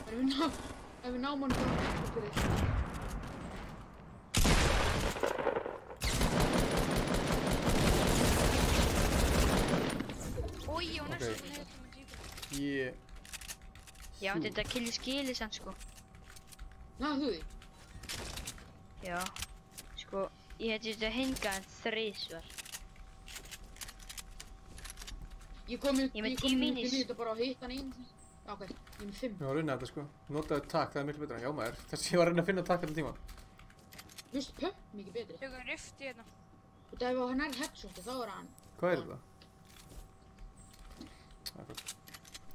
Ef við náum hann bara ekki til þig. Ói, ég var Ok. næstum með þetta með tíku. Ég... Já, þetta killi skili sann sko. Náðu þú því? Já. Sko, ég headshot að hinga hann 3 svar. Ég kom Ég er með upp 10 í minis. þetta bara að hitta hann einu sinni. Já, ok, ég er með 5. Ég var að reyna þetta sko. Notaðu takk, það er miklu betra. Já maður, þess ég var að reyna að finna takk allir tíma. Þú veist, pöpp mikið betri. Tökum rift hérna. Og ef hann er headshoti, þá er hann... Hvað er þetta?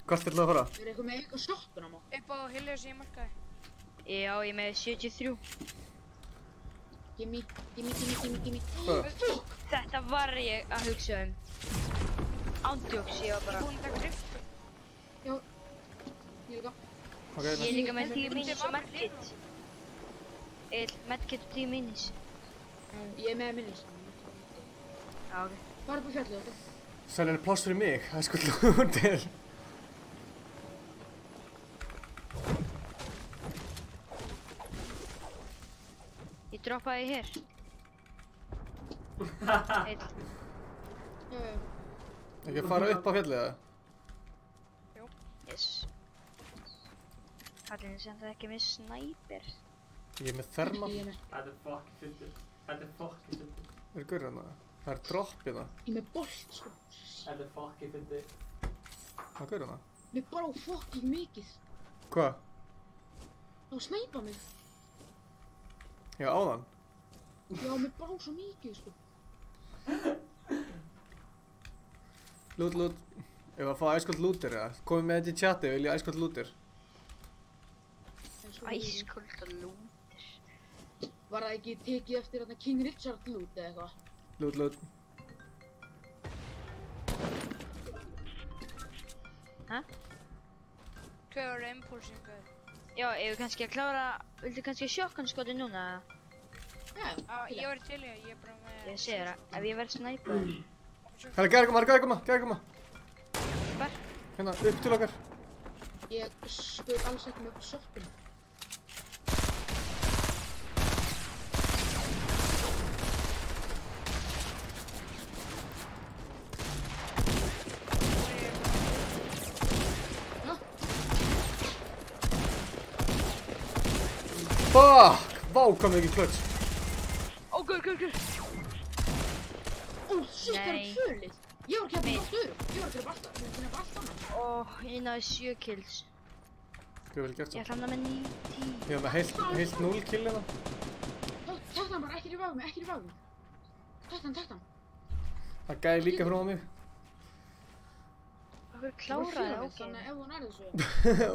Hvert ætlaðu að fara? Er eitthvað með eitthvað shotgun á má? Upp á Helios ég markaði. Já, ég er með 73. Gimme. Hvað? Fuck! Þetta var ég að hugsa um. Ándjóks, ég var Ég bara... er búinn að taka rift. Já. Ég líka. Ok, Ég er líka með 10 Bíddu, minis og mamma, medkit. Medkit og 10 minis. Ég er með minnis. Já, ok. Bara upp á fjallið þetta. Sælega er pláss fyrir mig, það er sko lútil. Ég droppaði hér. Einn. Já. Ekki að fara upp á fjallið það? Yes. Kallinn sem það ekki með snæper. Ég er með thermal. Ég er með... Þetta er fucking fyndið. Þetta er fucking fyndið. Er gaur hérna? Það er dropp hérna. Ég er með bolt, sko. Þetta er fucking fyndið. Hvað gaur hérna? Mér bara á fucking mikið. Hvað? Það var snæpa mig. Já, áðan. Já, mér bara á svo mikið, sko. Lút. Ef að fá æskolt lútir eða? Komið með þetta í chati, vil ég æskolt lútir. Æskold og lútir. Var það ekki tekið eftir þarna King Richard loot eða eitthvað? Lút. Hæ? 2 ára impulsingaði. Já, ef við kannski að klára... Vildu kannski shotgun-skoti núna? Já, Ég var til í það, ég er bara með... Ég segi þér ef ég verð snæper. Hérna, gæði koma. Hvar? Hérna, upp til okkar. ég spöð alls ekki með shotgun. Fuck! Vá, hvað mikið klöts. Ó, gaur. Ó, shit, það Nei. er tvölið. Ég var ekki að byrja allt öðrum. Ég var að gera allt annars. Ó, ég náði 7 kills. Hvað vel gert Ég svo? ætla hann með 9-10. Ég var með heilt 0 kill hérna. Takk hann bara, ekki rífa mig, ekki rífa mig. Takk hann. Það gæði líka frá mig. Okkur kláraði, ok. Þannig að ef hún er þessu.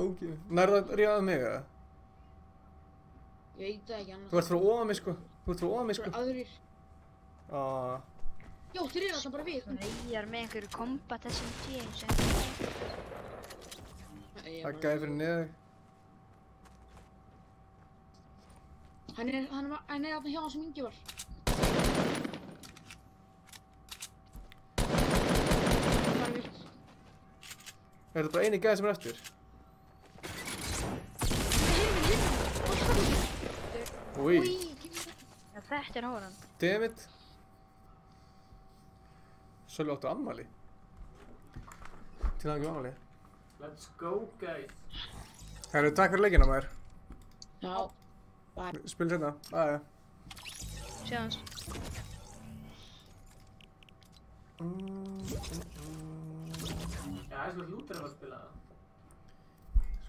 Ok. Nærðu að rífaði mig eða? Ég veit það ekki annars. Þú ert frá ofan mig sko. Það eru aðrir. Ah. Já, þeir eru alltaf bara við. Reyjar með einhverju combat SMG eins og Það gæði fyrir neðu. Hann er þarna hjá hann sem Ingi var. Bara vilt. Er þetta bara eini gæði sem er eftir? Úi. Já, þetta er hóran. Dammit. Sölvi áttu ammali. Til það ekki ammali. Let's go, guys. Herru, takk fyrir leikina maður. Já. Bara. Spilum sérna. Aðja. Sjáumst. Já, ég sko lútur að spila það.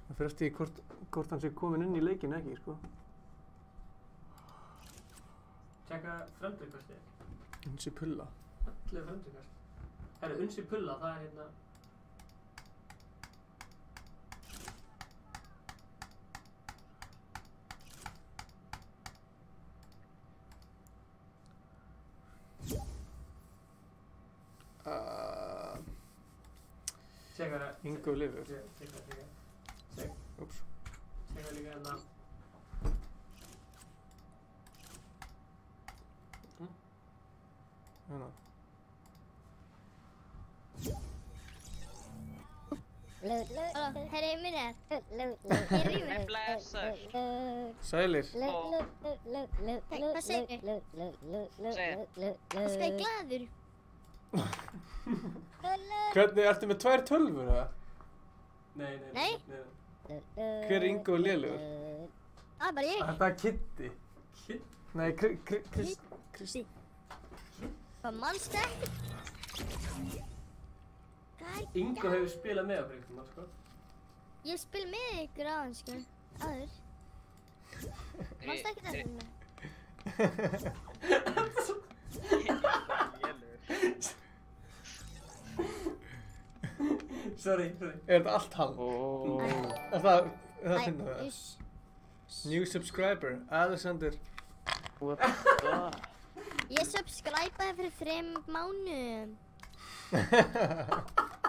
Það fyrir eftir hvort hann sé komin inn í leikin ekki, sko. Tjekka fremdurkastið. Unsi pulla. Allir fremdurkast. Herru, unsi pulla, það er hérna... Tjekka... Ingo lifur. Tjekka. Úps. Tjekka líka hérna... Hérna. Herri, minni ég rífur. Blessar. Sælir. Hvað segir þú? Hvað skal ég glaður? Hvernig, ertu með 2 tölvur eða? Nei. Hver er Ingo lélugur? Það er bara ég. Þetta er Kitty. Nei, Kristi. Hvað mannstu ekki? Ingo hefur spilað með okkur einhvern veginn, sko. Ég spil með ykkur áðan, sko. Áður. Manstu ekki þetta? Sorry. Er þetta allt hann? Er það finnur það? Uss. New subscriber, Alexander. What the fuck? Ég subscribeaði fyrir 3 mánuðum.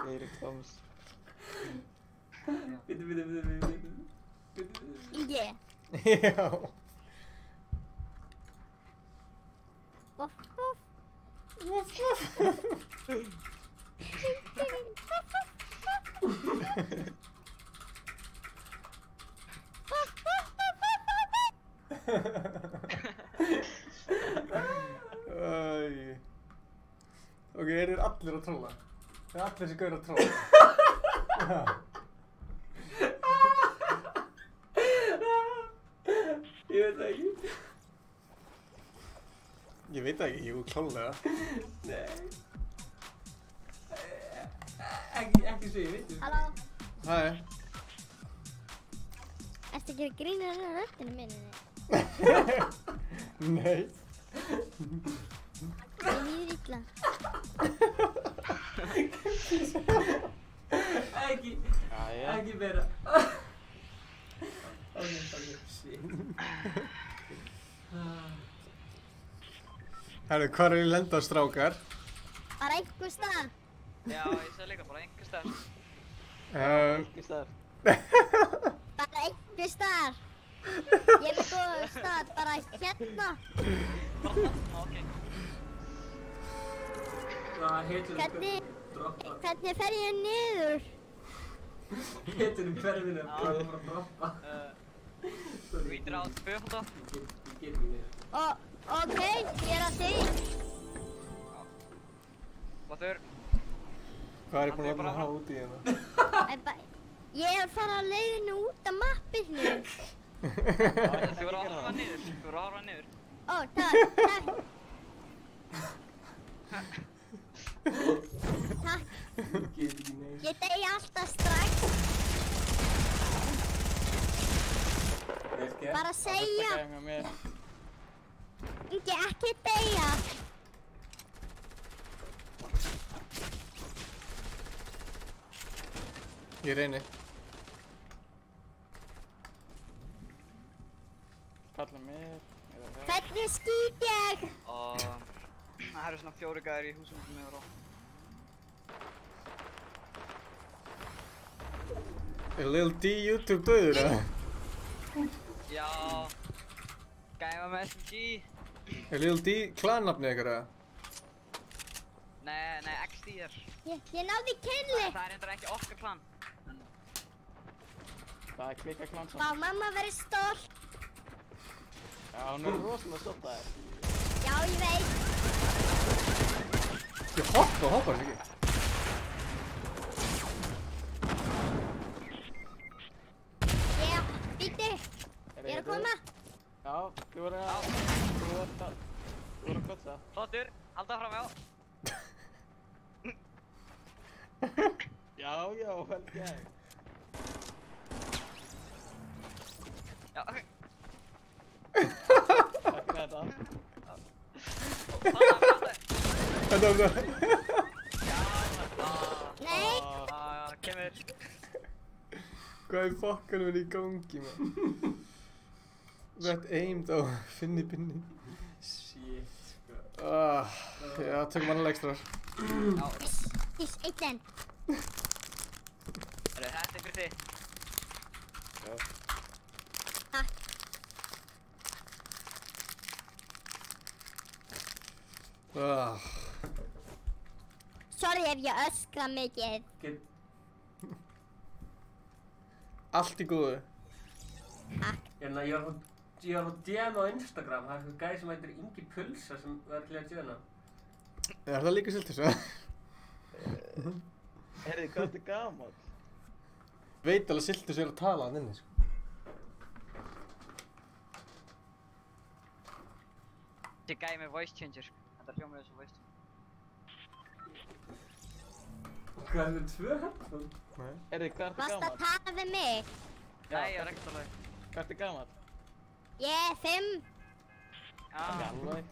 Eirik Thomas. Bitu. Ingi. Já. Voff. Æ. Ok, eru allir að trolla? Er allir þessi gaur að trolla? Ég veit það ekki. Ég veit það ekki, jú, klálega. Nei. Ekki svo ég veit. Halló. Hæ. Ertu að gera grín af röddinu minni? Nei. Ég líður illa. Ekki meira. Ok, shit. Herru, hvar er ég lenda strákar? Bara einhver stað. Já, ég sagði líka bara einhver stað. Ekki staðar. Bara einhver stað. Ég er með góða stað, bara hérna. Ok. Hvernig fer ég niður? Getur um hverfinu að bara droppa. Þú ítir á 2 Ég get ekki meira. Ok, ég er að því. Hvað Hvað er ég búinn að láta hafa út í hérna? Ég er að fara að leiðinu út af mappinu. Þú verður að horfa niður. Ó, takk. Takk. Get ekki meira. Ég degi alltaf strax. Bara segja. Ekki deyja. Ég reyni. Kalla mig. Hvernig skýt ég? Og það eru svona 4 gæðir í húsum sem hefur á. Er Lil D YouTube döður, eða? Já. Gæma með SMG. Er Lil D klannafni ykkur, eða? Nei, XD er. Ég náði kynli. Það er reyndar ekki okkar klan. Það er klikka klansan. Má mamma verið stolt. Já, hún er rosalega stolt að þér. Já, ég veit. Ég hoppar ekki. Bíddu. Ég er að koma. Já, þú voru að kotsa. Flottur, halda fram, já. Já, vel gæð. Já, ok. Takk með þetta. Þetta. Nei. Kemur. Hvað er fokkanum er í gangi, mann? Rætt aimed á Finni Binni. Shit, sko. Já, tökum annan ekstrar. Ís, einn. Þetta er fyrir þig. Já. Takk. Sorry ef ég öskra mikið. Allt í góðu. Takk. Ég var að DM á Instagram, það er eitthvað gæði sem heitir Ingi Pulsa sem var til að djöna. Er það líka siltis, eða? Herri, hvað er þetta gaman? Veit alveg siltis er að tala hann inni, sko. Þessi gæði með voice changer, sko. Þetta hljómar þessu voice changer. Hvað er þið 2 headphone? Nei. Hvað ertu Varst að gamall? tala við mig? Nei, ég er ekkert alveg. Hvað ertu gamall? Ég er 5. Ekki alveg.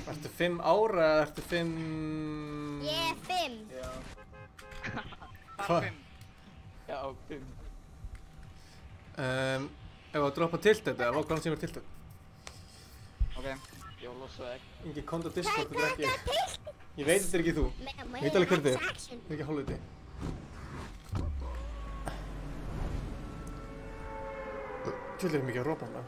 Ertu 5 ára eða ertu 5... Ég er 5. Já. Hvað? Já, 5. Ef að droppa tilted eða hvað sem er tilted? Ok, jólasveg. Ingi, komdu á Discord, þetta er Hvað ekki... til? Ég veit þetta er ekki þú. Ég veit alveg hver þetta er. Þetta er ekki hálfviti. Tjóðlega er mikið að rópa hana.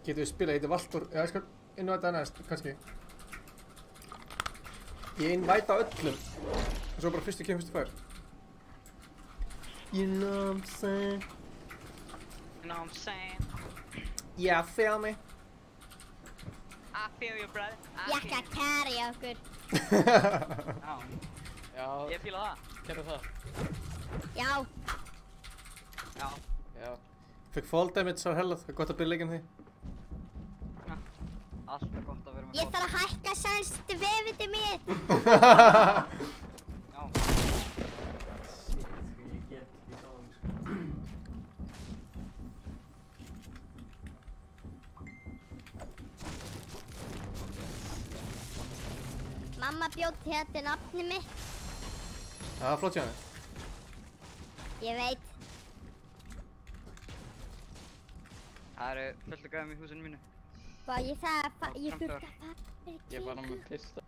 Getum við spilað, ég heiti Valtor. Já, ég skal innvæta næst, kannski. Ég innvæta öllum. Og svo bara fyrstu kemur fyrstu fær. You know what I'm saying? You know what I'm saying? Yeah, feel me. I feel you, brother. Ég ætla að carry okkur. Já. Já. Ég fíla það. Gerðu það. Já. Já. Já. Fikk fall damage á hellað, það er gott að byrja leikinn því. Alltaf gott að vera með Ég þarf að hækka sensitivity mitt. Já. Ég get ekki sáðan, sko. Mamma bjóð þetta nafni mitt. Það er flott hjá henni. Ég veit. Það eru fullt af gæðum í húsinu mínu. Hvað ég þarf að ég þurft að fara fyrir Ég er bara kringum. með pista.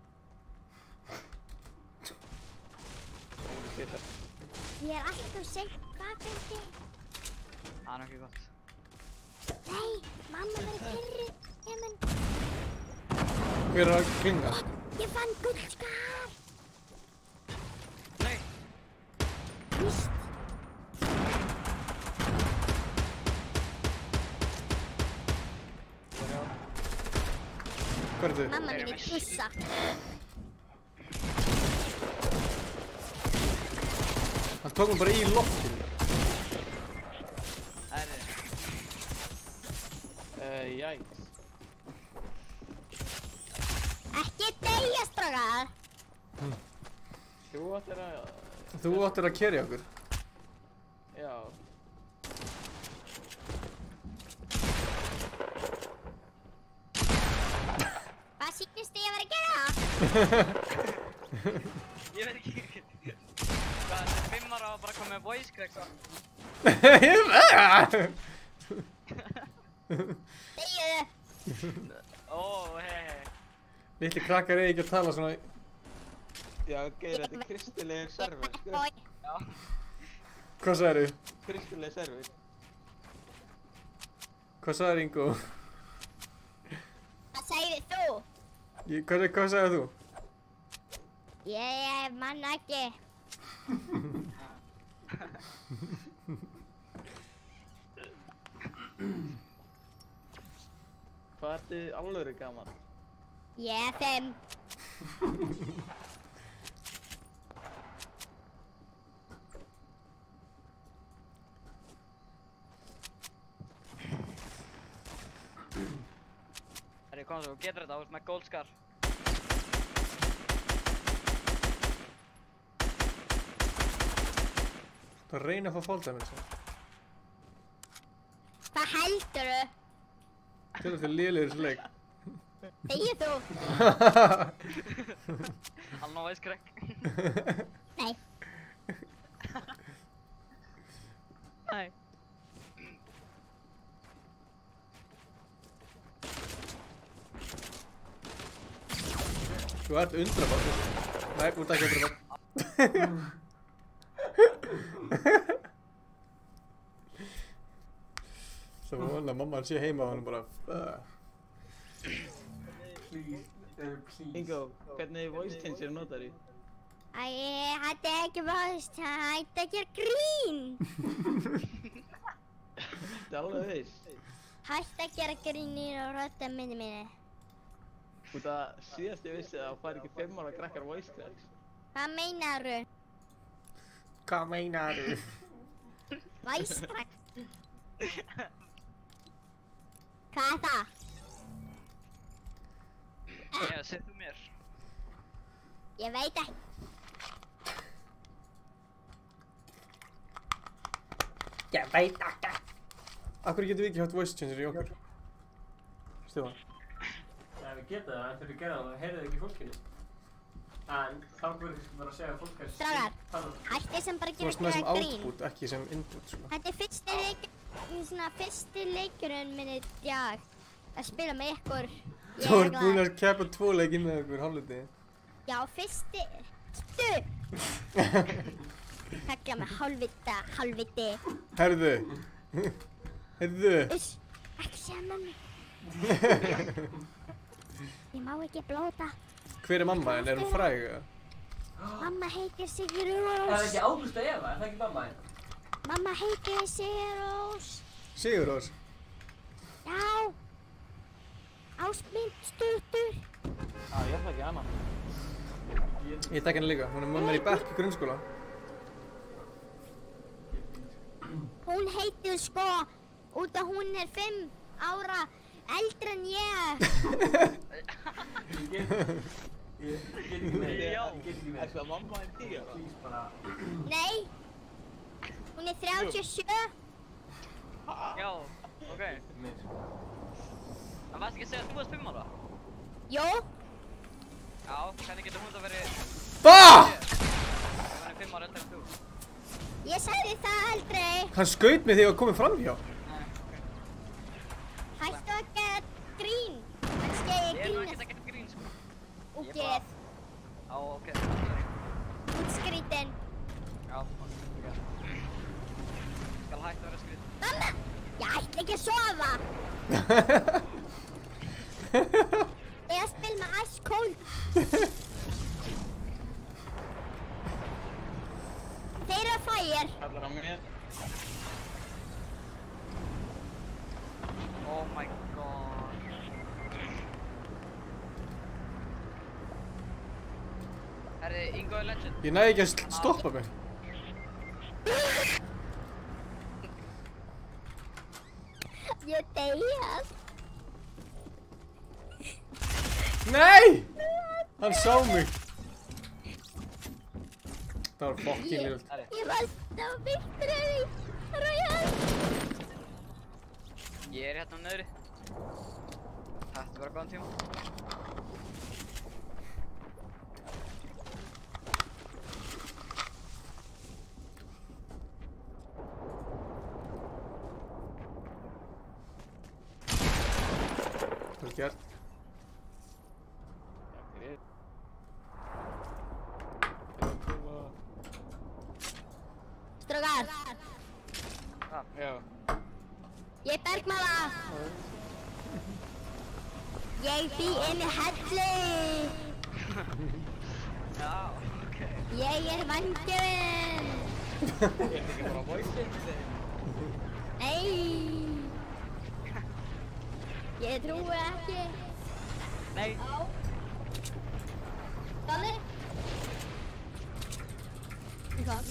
Ég er alltaf seint bakandi. Það er ekki gott. Nei, mamma verður kyrri. Jemen. Hver er að klinga? Ég fann gullskar. Nei! Víst. Hver er þau? Mamma mín er gussa. Hann tók mig bara í loftinu. Það er... Jæks. Ekki deyja, strákar. Þú ættir að... Þú áttir að kerja okkur. Já. Hvað sýnist þið að vera að gera? Ég veit ekki. Hvað, þessi 5 ára var bara komið með voice crack svo? Deyju. Ó, hei. Litli krakkar eigi ekki að tala svona. Já, Geir, þetta er kristilegur server, sko. Já. Hvað sagðir þú? Kristilegur server. Hvað sagðir Ingo? Hvað segir þú? Hvað sagðir þú? Ég man ekki. Hvað ertu alvöru gaman? Ég er 5. Herri, kom svo, þú getur þetta, þú ert með gold scar. Það reyna að fá fall damage. Hvað heldurðu? Til þetta er lélegir þessu leik. Deyju þú? Hann á voice crack. Nei. Nei. Þú ert undrabarn. Nei, þú ert ekki undrabarn. Svo vona að mamma hann sé heima og hann bara... Ingo, hvernig voice changer notar þú? Æ, þetta er ekki voist. Hætti að gera grín. Þetta er alveg viss. Hætti að gera grín í rödda minni. Út að síðast ég vissi að það fær ekki 5 ára krakkar voice cracks. Hvað meinaru? Hvað meinaru? Væstræk. Hvað er það? Já, segð þú mér. Ég veit ekki. Ég veit ekki. Akkur getum við ekki haft voice changer í okkur? Stefán. Nei, við getum það, en þegar við gerum það, heyrðu ekki fólkinu. En þá verður við bara að segja að fólk er... Strákar, hættið sem bara Þú gerir varst með sem grín. output, ekki sem input, svona. Þetta er fyrsti leikurinn minn í dag að spila með ykkur. Þú ert búinn að keppa 2 leiki með okkur, hálfviti. Já, fyrsti... Stu! Kalla mig hálfviti. Herðu. Herðu. Uss, ekki segja mömmu. Ég má ekki blóta. Hver er mamma þín? Er hún fræg? Mamma heitir Er það Sigurrós. ekki Ágústa Eva? Er það ekki mamma þín? Mamma heitir Sigurrós. Sigurrós. Já. Ástmynd stuttur. Já, ég ætla ekki hana. Ég tek henni líka. Hún er mamma í bekk í grunnskóla. Hún heitir sko út að hún er 5 ára eldri en ég. Ég get ekki með. Já. Ég get ekki með. Er það mamma en 10 ára? Please bara... Nei. Hún er 37. Já, ok. En varst ekki að segja að þú varst 5 ára? Jó. Já, hvernig getur hún það verið... BAH! Ef hann er 5 ára eldri en þú? Ég sagði það aldrei. Hann skaut mig þegar ég var kominn framhjá. Hættu að gera grín. Kannski ég Ég er nú grínast ekkert að gera grín, sko. og ég geð Já, ok. útskrítin. Já, ok. Skal hægt að vera skrið. Mamma, ég ætla ekki að sofa. Ég er að spila með Ice Cold. Þeir eru fæir. Kallar á mér. Oh my god. Herri, Ingo er legend. Ég næði ekki að stoppa mig. Ég deyja. Nei! Hann sá mig. Það var fucking liðult. Ég var alltaf victory. Royal. Ég er hérna nöðri. Þetta er bara góðan tíma. Vel gert. Strákar, Já. ég er bergmála. Ég bý inn í helli. Já, ok. Ég er vangefinn. Er þetta ekki bara voice changer? Nei. Ég trúi ekki. Nei. Dalli? Hvað?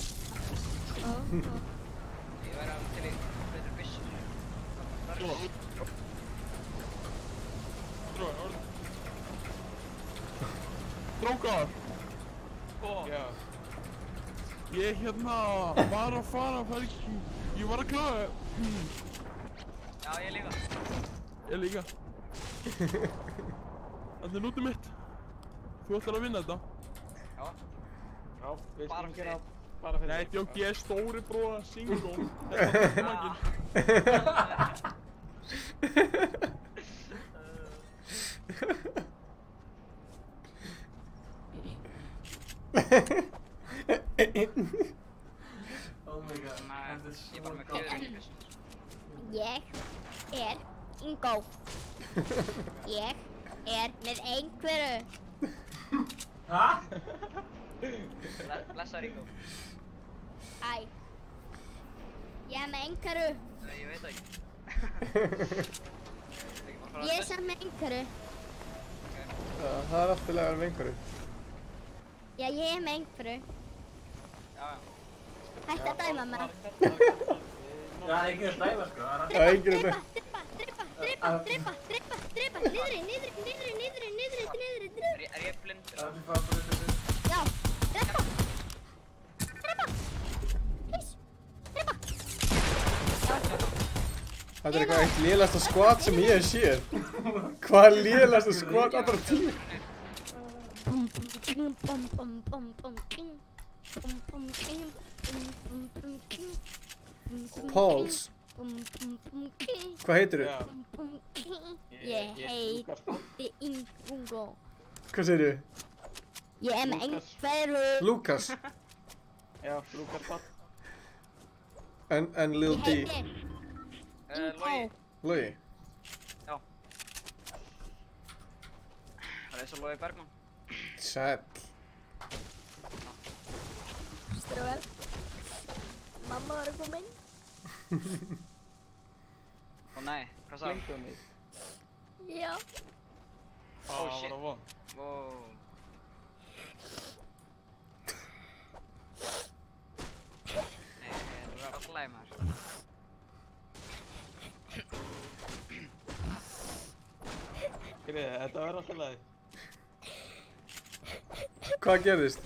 Ég væri að til í betri byssu. Strákar! Já. Ég var að fara, ég var að klára. Já, ég líka. Ég líka. Þetta er nútið mitt. Þú ætlar að vinna þetta. Já. Já, við Bara skulum gera fyrir. bara fyrir. Nei, djók, ég er stóri bróða Singo. Þetta er makkinn. Oh my god. Nei, Þetta er ég er bara með svo gleðið í byssu. Ég er Ingo. Ég er með einhverju. Hæ? Blessaður Ingo. Æ. Ég er með einhverju. Nei, ég veit það ekki. Ég er samt með einhverju. Já, það er alltaf lega með einhverju. Já, ég er með einhverju. Já, já. Hættu að dæma mig. Það er ekki að dæma sko. Það er enginn að Drippa. Drepa, niðri. Er ég blindur? Já, drepa. Please, drepa. Þetta er eitthvað eitt lélegasta skot sem ég hef séð. Hvað er lélegasta skot allra tíma? Pauls. Hvað heitir þú? Ég heiti Ingo. Hvað segirðu? Ég er með einhverju. Lukas. Já, Lukas Ball. En Lil D. Ég heiti Logi. Logi. Já. Það er eins og Logi Bergmann. Sæll. Stráðar. Mamma var að koma inn. Ó nei, hvað sagði? Lengdu mig. Já. Oh Það shit. var von. Wow. Nei, það var alltaf læg maður. Greið, þetta var alltaf lagi. Hvað gerðist?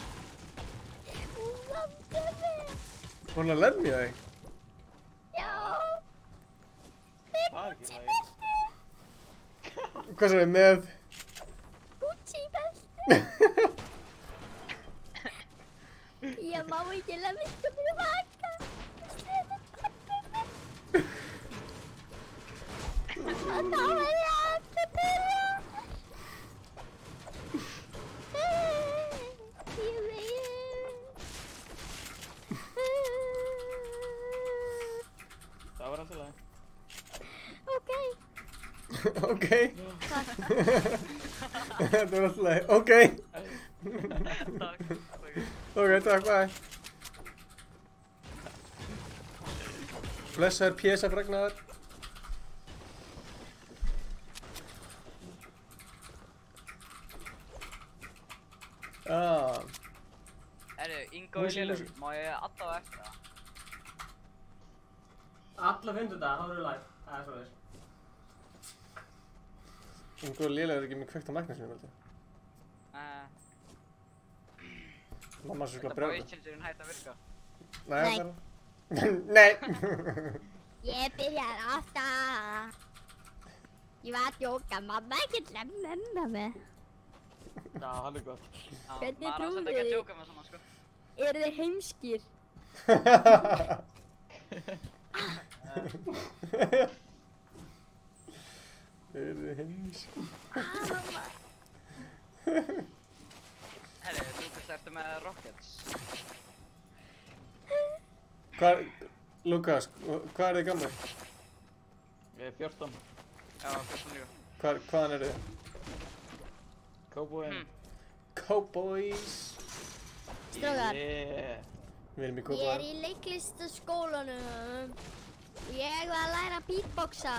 Hún lamdi mig. Hún að lemja þig? Já. Það er ekki lagi. Hvað sagði með? Gucci belti. Ég má ekki lemja mig tilbaka. Og þá var ég aftur byrja. Ég veit. Það var alltaf lagi. Ok. Ok. Þetta var alltaf leið. Ok. Takk. Ok, takk, bye. Blessaður PSF Ragnar. Herru, Ingo í lélur, má ég alltaf eftir það? Alla fyndu þetta, þá verður live. Það er svo þess. Ingo lélega er ekki með kveikt á mækna sinni, veldi. Mamma svo skilja brjóða. Þetta voice-changerinn hætti að virka. Nei. Nei. Nei. Ég byrjar alltaf. Ég var að djóka, mamma ekki lemma mig. Já, hann er gott. Já, Hvernig maður á trúið samt ekki að þið? djóka með svona, sko. Eru þið heimskir? Eru þið heims? Herru, Lukas, ertu með Rockets? Hvað, Lukas, hvað er þið gamli? Ég er 14. Já, hvernig líka? Hvaðan eru þið? Cowboy. Cowboys. Strákar. Yeah. Við erum í Ég er Cowboy. í leiklistaskólanum. Ég var að læra að beatboxa.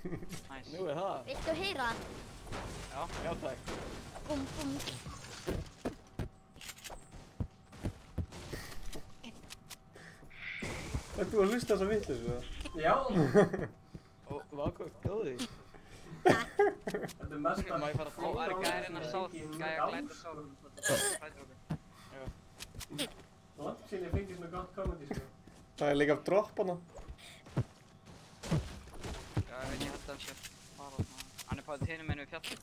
Nice. Nú er það. Viltu heyra? Já. Já, takk. Búm, búm. Ert þú að hlusta þessa vitleysu eða? Já. Og hvað góði? Þetta er mesta. Má ég fara að Ó, það er gæðirinn að sátt, gæði að glæta sátt. Hættur okkur. Langt síðan ég fengi svona gott komedi, sko. Það er líka af droppana. Já, ég veit, ég held að hann sé að fara svona. Hann er báðið hinum einu við fjallið.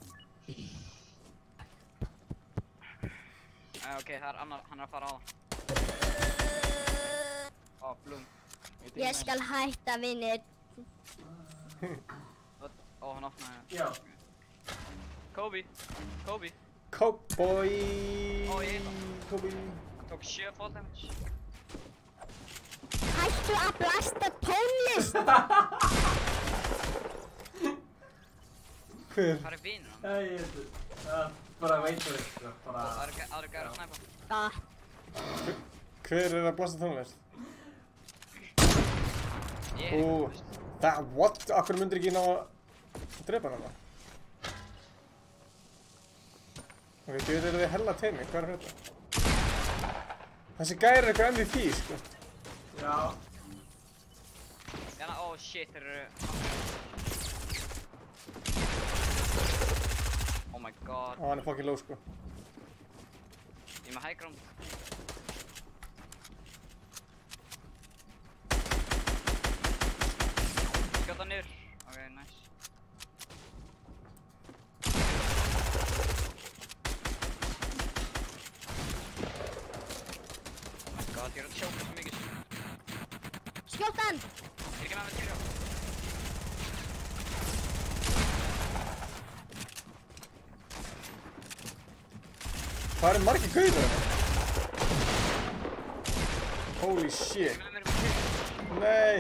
Ok, það er annar, hann er að fara á það. Ó, Blum. Ég skal hætta, vinir. Ó, hann opnaði það. Já. Kobe. Kobe. Cowboy. Ó, ég heita. Cowboy. Hann tók 7 fall damage. Hættu að blasta tónlist! Hver? Hvað er vinur hann? Nei, ég veit það. Bara veit þú þig, sko. Bara... Aðri gæðir að snæpa. Gott. Hver er að blasta tónlist? Ég er Ó, ekki, það, what? Akkur myndir ekki ná að drepa hana? Ok, þau eru þið hella teimi, hvað er þetta? Þessi gæri er eitthvað MVP, sko. Já. Jana, ó shit, þeir eru... my god. Og hann er fucking low sko. Ég er með high ground. Skjóta niður. Ok, nice. Oh my god, ég er að sjóka svo mikið. Skjóta hann! Ég er ekki með týrjá. Hvað er margir gauðar? Holy shit. Nei.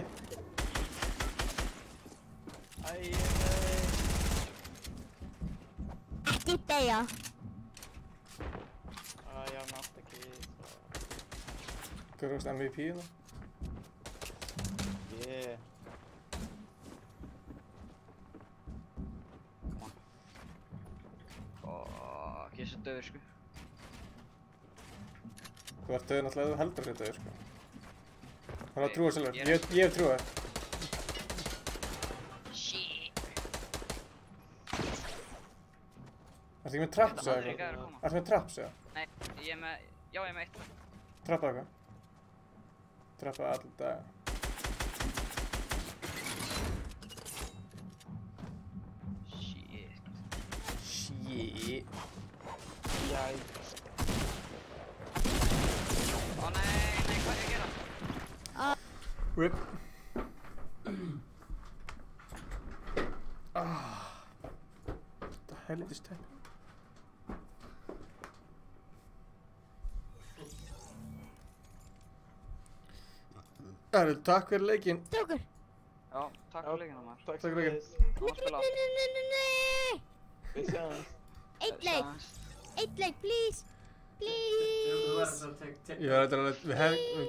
Ekki deyja. Ég nátt ekki. Hver varst MVP hérna? Yeah. Ég er svo döður sko. Þú ert döður náttúrulega ef þú heldur þér döður sko. Það er að trúa sjálfur. Ég hef trúað þér. Shit. Ertu ekki með traps eða Aldrei eitthvað? gæður að koma. Ertu með traps eða? Nei, ég er með, já ég er með eitt. Trappa eitthvað? Trappa allir daga. Shit. Shit. Jæks. Ó nei, hvað er ég að gera? RIP. Þetta helvitis teppi. Takk fyrir leikinn. Strákur. Já, takk fyrir leikina maður. Takk fyrir leikinn. Má spila. Nei. Við sjáumst. Eitt leik, please. Please. Já, þetta er alveg, við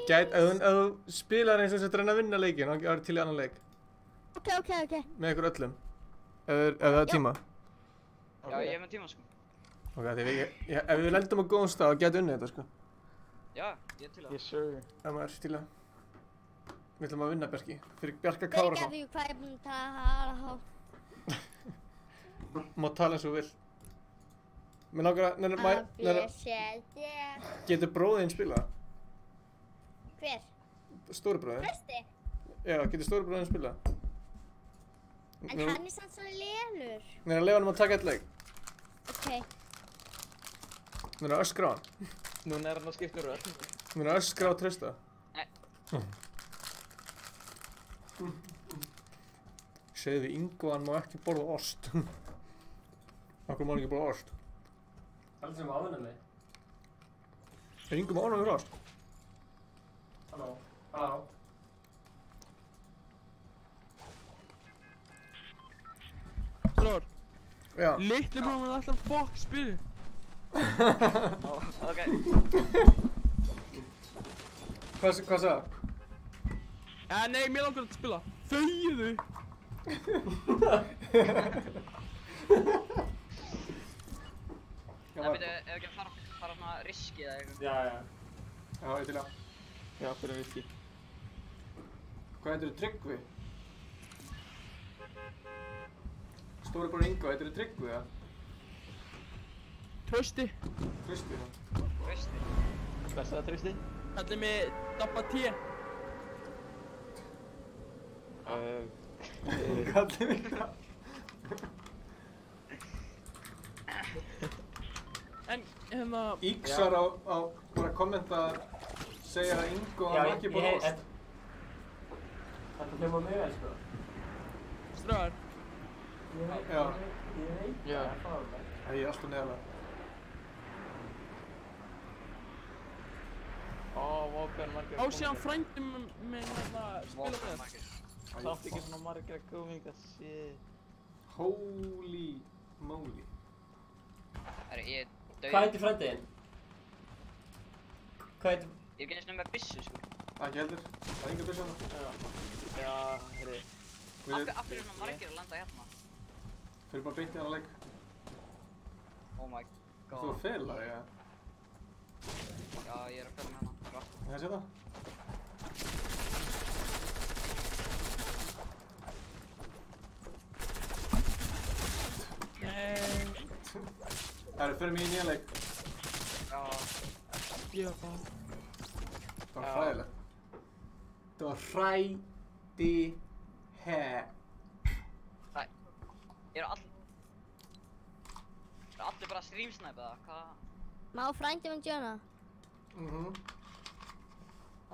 gæt, ef þú spilar eins og þess að reyna að vinna leikinn, þá er til í annan leik. Ok. Með ykkur öllum. Ef það er tíma. Já, ég er með tíma sko. Ok, ef við lendum á góðum stað, þá getum við unnið þetta sko. Já, ég er til það. Yes sir. Ef maður er til að. Við ætlum að vinna Bjarki. Fyrir Bjarka Kárason. Fyrirgefðu hvað ég er búinn að tala hátt. Má tala eins og þú vill. Mér langar að, getur bróðinn spilað? Hver? Stóri bróðinn? Trausti? Já, getur stóri bróðinn spilað? En hann er samt svo lélur. Mér er að leifa hann að taka eitt leik. Ok. Mér er að öskra á hann. Núna er hann að skipta röð. Mér er að öskra á Trausta. Nei. Segðu við Ingo að hann má ekki borða ost. Akkur má hann ekki borða ost. Allir sem ávinna mig. Er Ingo með ánægur ost? Halló. Strór, Já. litli bróðum er alltaf fokk spyrir. Ok. Hvað sagði það? Nei, mér langar að spila. Þegiðu! Það byrju, ef ekki að fara svona riski eða eitthvað. Já, ég til að. Já, fyrir riski. Hvað heitir þið Tryggvi? Stóri bróðinn Ingo, heitir þið Tryggvi, eða? Trausti. Trausti, já. Trausti. Blessaða Trausti. Kallir mig Dabba T. Kallir mig það. En, hérna... Íksar á bara að kommenta að segja að Ingo hann ekki borða ost. Þetta hljóma mig vel, sko. Stráðar. Ég veit Já. Já. Ég er alltaf neðalega. Vókar margir. Á síðan frændi minn hérna spila með. Samt ekki svona margir góðmingar, shit. Holy moly. Herri, ég er döður. Hvað heitir frændið þinn? Hvað heitir... Ég er ekki einu sinni með byssu, sko. Ekki heldur. Það er enga byssu hana. Já, herri. Af hverju er svona margir að landa hérna? Fyrir bara beint í hana leik. Oh my god. Þú er fela, já. Já, ég er að fela með hana. Bra. Ég sé það. Nei. Það eru fyrir mig í nýja leik. Já. Já. Það var hræðilegt. Það var hræði Eru allir bara streamsnæp eða hvað? Má frændi minn joina?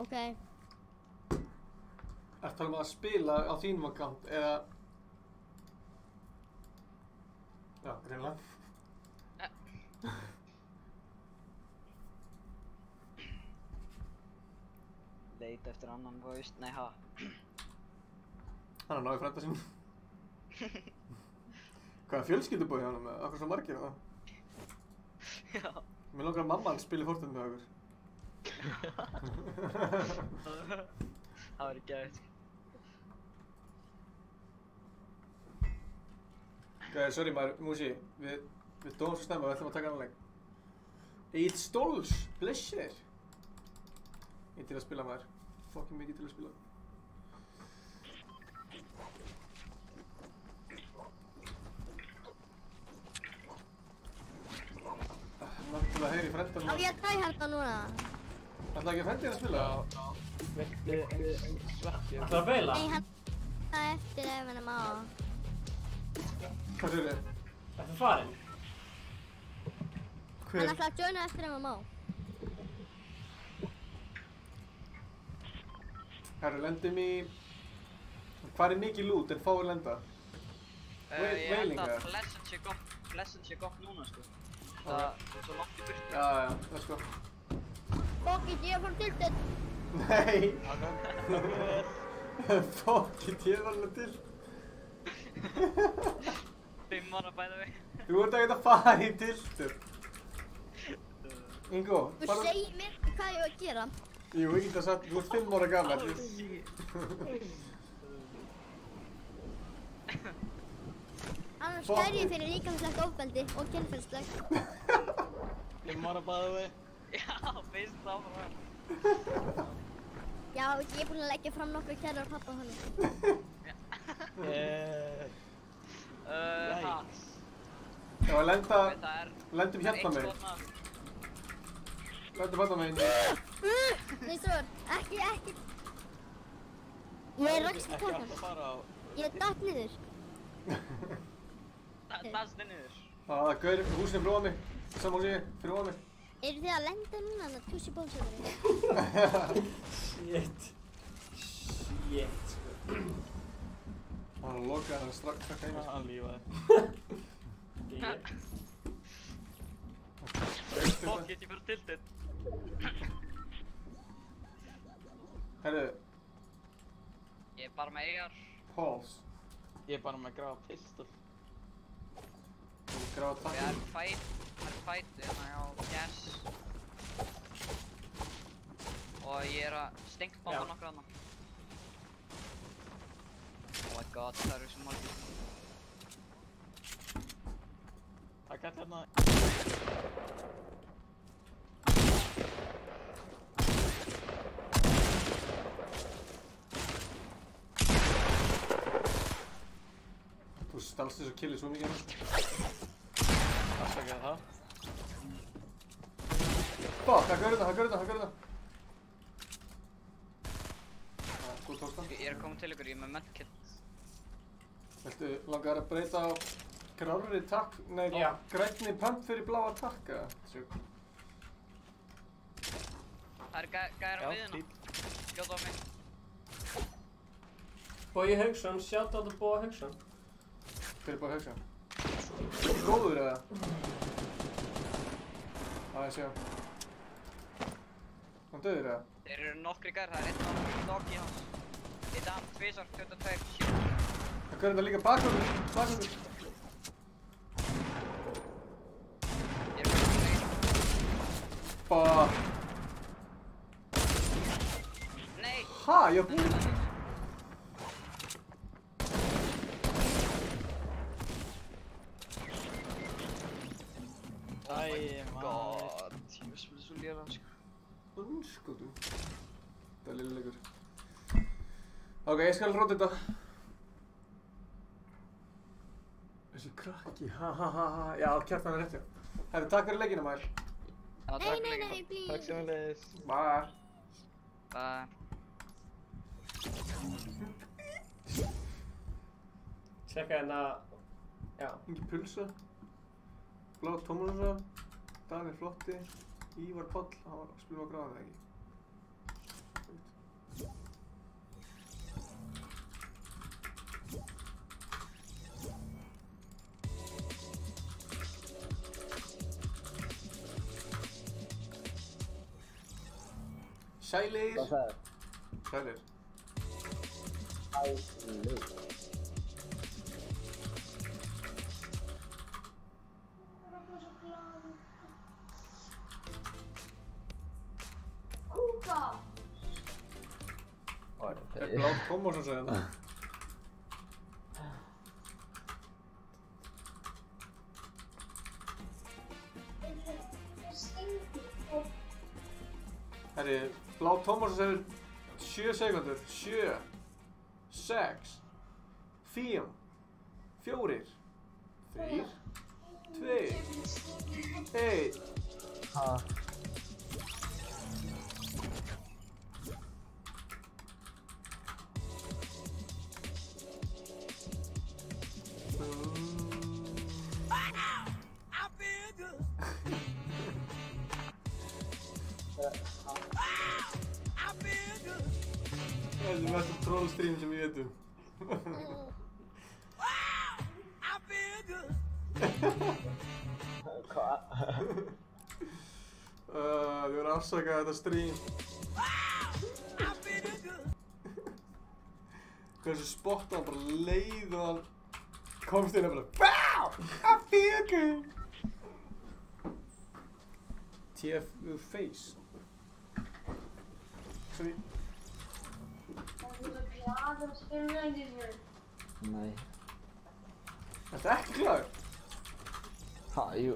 Ok. Ertu talað um að spila á þínum account eða... Já, greinlega. Leita eftir annan voice, nei ha. Hann náði frænda sínum. Hvaða fjölskyldubói hann með? Akkur svo margir það? Já. Mér langar að mamma hann spili Fortnite með okkur. Það væri geðvægt. Gæði, sorry maður, Músi. Við dóum svo snemma, við ætlum að taka annan leik. Egil Stóls, blessir. Ég til að spila maður. Fucking mikið til að spila. Náttúrulega að heyri frændan. Á ég að tæ hérna núna? Ætlaði ekki að frendi að spila? Viltu svekkja? Það er beila? Nei, hann það eftir ef hann má. Hvað séu þið? Þetta er farinn? Hann ætlaði að joina eftir ef hann má. Herru, lendum í... Hvað er mikið lút en fáir lenda? Ég held að Pleasant sé gott núna sko. Það er svo langt í burtu. Já, let's go. Fuck it, ég er frá tilted. Nei! Fuck it, ég er alveg til. 5 ára by the way. Þú ert ekki að fara í tiltur. Ingo, Þú segir mér hvað ég á að gera. Jú, ég get að sagt, þú ert 5 ára gammal. Annars skæri ég fyrir líkamslegt ofbeldi og kynferðislegt. 5 ára by the way. Já, fyrst þá frá. Já, ég er búinn að leggja fram nokkru kærar pappa hann. Yikes. Já, lendum hérna megin. Lendum hérna megin. Nei, stróðar, ekki. Ég er rakst í Ekki kakkan. alltaf fara á... Ég datt niður. Dansni niður. Það er gaur, húsinu fyrir ofan mig. Saman húsi, fyrir ofan mig. Eru þið að lenda núna að tussi bónsöðurinn? Shit, sko. Hann lokaði hann strax að heima. Hann lífaði. Fuck it, ég fyrir tilted. Herru. Ég er bara með eigar. Pause. Ég er bara með að grafa pistol. Grafa Það takk. er fight hérna hjá Yes. Og ég er að stinkbomba nokkru hana. Oh my god, það eru svo margir. Það gæti hérna... Þú stalst þessu killi svo mikið. Afsakaði það. Fuck, hann gaur þetta. Þú tókst það. Ég er að koma til ykkur, ég er með medkit. Viltu langar að breyta á grárri takk, nei, grænni pump fyrir bláa takka? Það eru gæðir á miðuna. Skjóta á mig. Bogi Hauksson, shout out to Bogi Hauksson. Hver er Bogi Hauksson? Góður eða? Ég sé hann. Hann döður eða? Þeir eru nokkri gæðir, það er einn doggy hans. Eitt af 2, 22, 7. Það gaur þetta líka bakhundur. Ég er með mig. Fuck. Nei! Ha, ég var búinn. God, ég veist hvað svo léra hann sko. Unskotu. Það er lilla leikur. Ok, ég skal róta þetta. Þessi krakki, ha. Já, Kjartan er rétt hjá. Herru, takk fyrir leikina, Mæl. Já, takk Nei, fyrir nei, please. Takk sömuleiðis. Bye. Bye. Tjekka hérna, já. Ingi Pulsa. Blá Tómasarsa. Daniel Flotti. Ívar Páll. Hann var að spila á gráðan, eða ekki? Sælir. Hvað sagði? Sælir. Sælir. Kúka! Er Blá Tómasson segja það? Herri, Blá Tómasson segir 7 sekundur. 7, 6, 5, 4, 3, 2, 1. Ha. Það er mesta trollstream sem ég veit um. Hvað? Þið verður að afsaka þetta stream. Hversu spotta hann bara leið og hann komst inn og bara BÁ! I feel good! TF with face. Sorry. Nei. Ertu ekki klár? Ha, jú,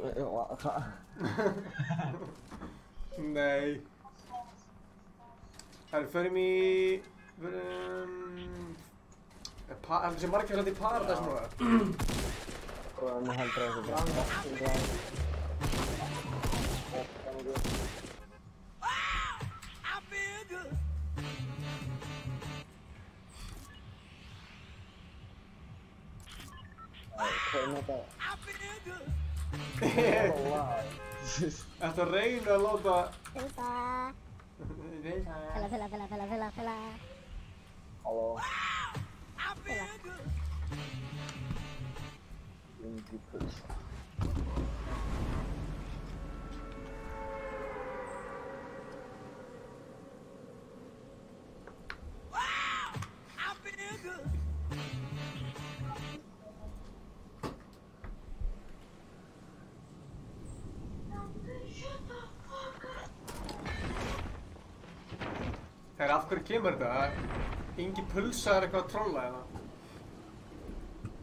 hvað? Nei. Herru, förum í... Það sé margir hlætt í Paradise núna. Og nú heldur það ekki bra. Hvað er þetta? Ertu að reyna að láta... Pulsa. Fela. Halló. Fela. Ingi Pulsa. Herra, af hverju kemur þetta? Ingi Pulsa er eitthvað að trolla hérna.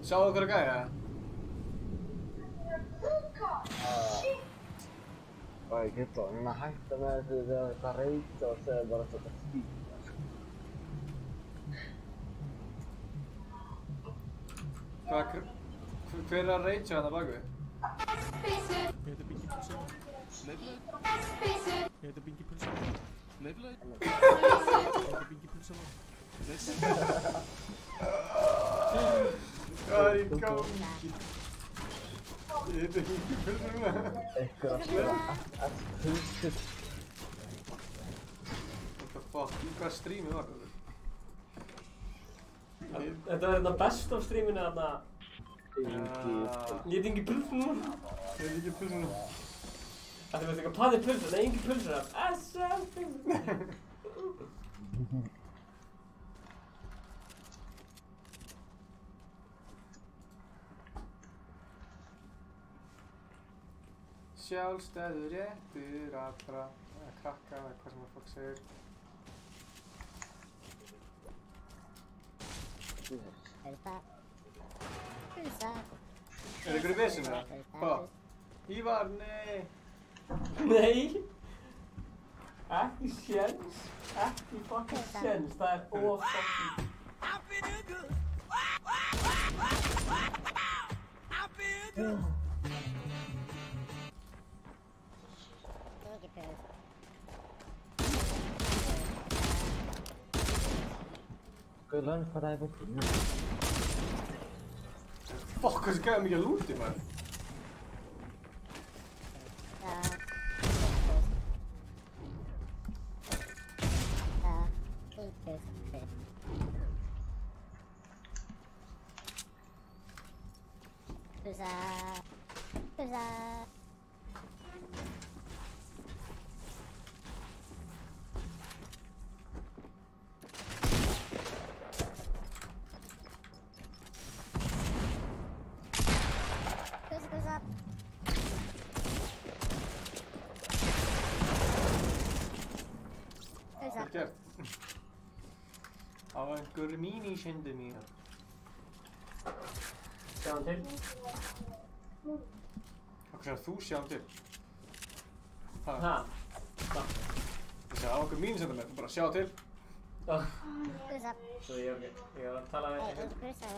Sjáðu hverju gæja? Og ég get það, en að hætta með þessu þegar þetta reyta og segja bara þetta slíta, sko. Hver er að reyta hérna baku? Ég heiti Bingi Pulsa. Leiflega. Ég heiti Bingi Pulsa. Leiflega. Ég heiti Bingi Pulsa. Leiflega. Hvað er í gangi? Ég heiti Bingi Pulsa núna. Eitthvað að spila pulsur. What the fuck? Í hvað streami var þetta? Þetta var hérna best of streaminu þarna. Ég heiti Ingi Pulsa núna. Ég heiti Ingi Pulsa núna. Þetta veit eitthvað, hvað er pulsa? Nei, Ingi Pulsa. SL. Sjálfstæður réttur allra. Eða krakka, eða hvað sem að fólk segir. Pulsa. Er ykkur í vesinu það? Hvað? Ívar, nei. Nei. Ekki séns. Ekki fucking séns. Það er of fucking... Good learn hvað það búið. Fuck, hvað sem gæði mikið að lúti, maður. Vel gert. Það var einhver mínísendi mína. Sjá hann til. Hvað er þú sjá hann til? Ha? Ég segi á einhver mínísendi mér, bara sjá til. Svo ég var að tala við einhvern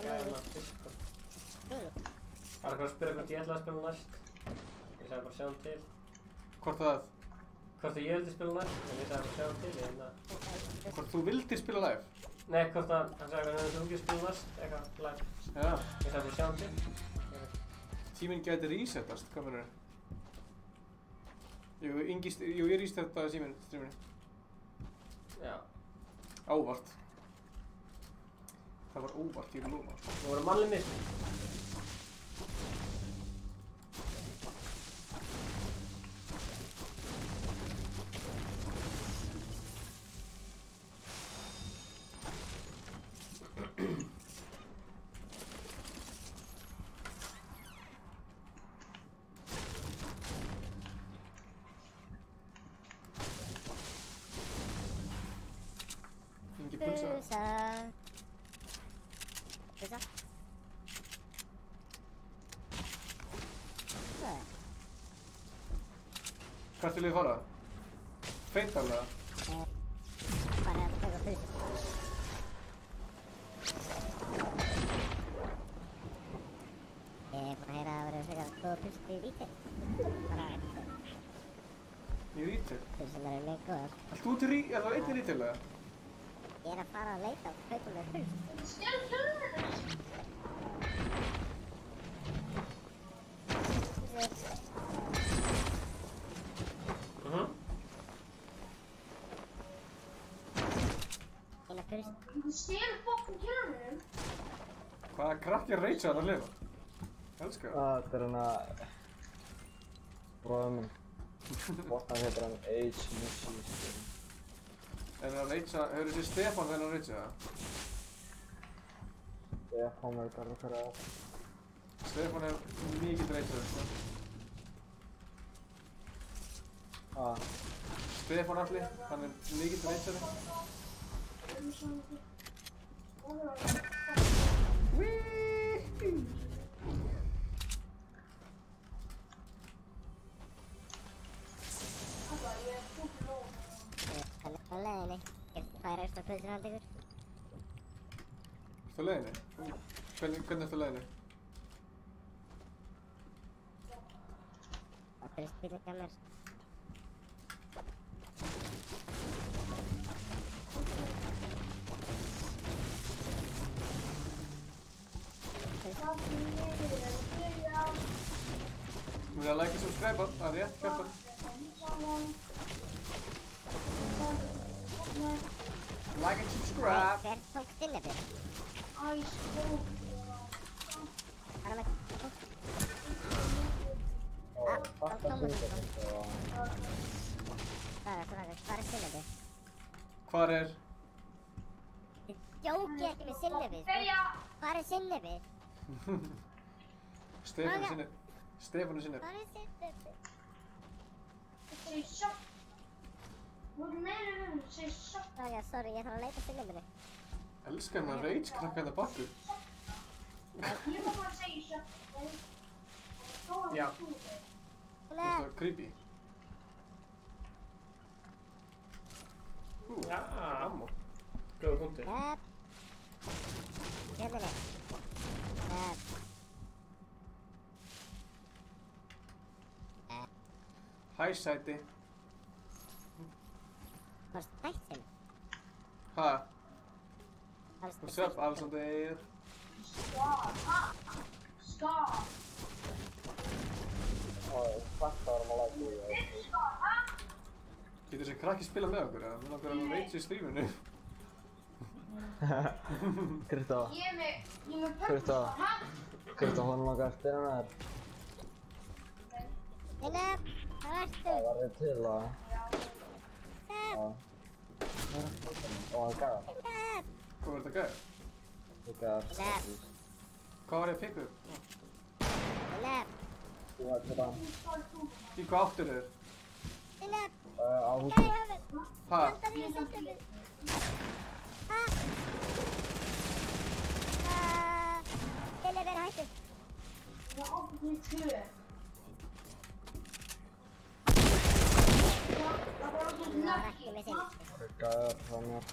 gæðina fyrst. Það var eitthvað að spyrja hvort ég ætlaði að spila næst. Ég sagði bara sjá hann til. Hvort það? Hvort ég vildi spila næst, en ég sagði bara sjá hann til. Hvort þú vildir spila live? Nei, hvort að hann sagði að hann hefði ekki spila næst, eitthvað live. Já. Ég sagði bara sjá hann til. Tíminn gæti resetast, hvað mennur? Jú, ég resetaði streaminu. Já. Óvart. Það var óvart, ég vil lofa. Það voru mannleg mistök. Hvert vil þið fara? Feitarlega? Bara að taka pulsu. Ég er búinn að heyra að það verður frekar góða pulsu í retail. Bara Í retail? pulsunar eru mjög góðar. Er það einn í retail eða? Ég er að fara að leita og kaupa mér pulsu. Eina pulsu. Þú stelur fokkin kjörnum. Hvaða krakkir reitsa það að lifa? Elskar það. Þetta er hana... bróður minn. Bottan heitir hann H-Mushy. En það reitsa, hefur þessi Stefán þegar hann reitsa það? Stefán veit alveg hver það er. Stefán er mikill reitsaður, sko. Stefán Alli, hann er mikill reitsaður. Hann er á leiðinni. Hvað er eftir pulsur haldið ykkur? Ertu á leiðinni? Hvernig ertu á leiðinni? Það pulsur bílinn hjá mér. Við að like og subscribe, það er rétt, kæmpa. Like and subscribe. Hver tók stillefið? Hann er með tók. Tók Tómas. Hvað er stillefið? Hvar er? Þið djókið ekki með stillefið. Hvað er stillefið? Stefán er sinni. Stefán er sinni. Hvað er stillefið? Segir shop. Voru meira segir shop. Já, sorry, ég þarf að leita stillefinu. Elskar maður reitskrakka þetta bakku. Ég var bara að segja shop. Já. Það er creepy. Já. Ammo. Góða punktur. Hérna er. Hæ sæti. Varstu þættin? Ha? What's up, Alexander? Stop! Þetta varum að læta í það. Getur þessi krakki spila með okkur, eða? Mér langar að hann veit sér strífinu. Krita. Ég er með pökk. Krita, hún langar eftir hana þér. Philip, hvað ertu? Það var þið til að... Já. Og hann gæða. Hvað var þetta gæða? Þú gæða. Hvað var ég að pikka upp? Philip. Þú var til hann. Í hvað áttur þér? Philip. Á húsum. Gæði höfuð. Ha? Vantar því samtöfið. Ha? Philip hættur. Það er opnið 2. Það var okkur nakki. Gæðar frá mér.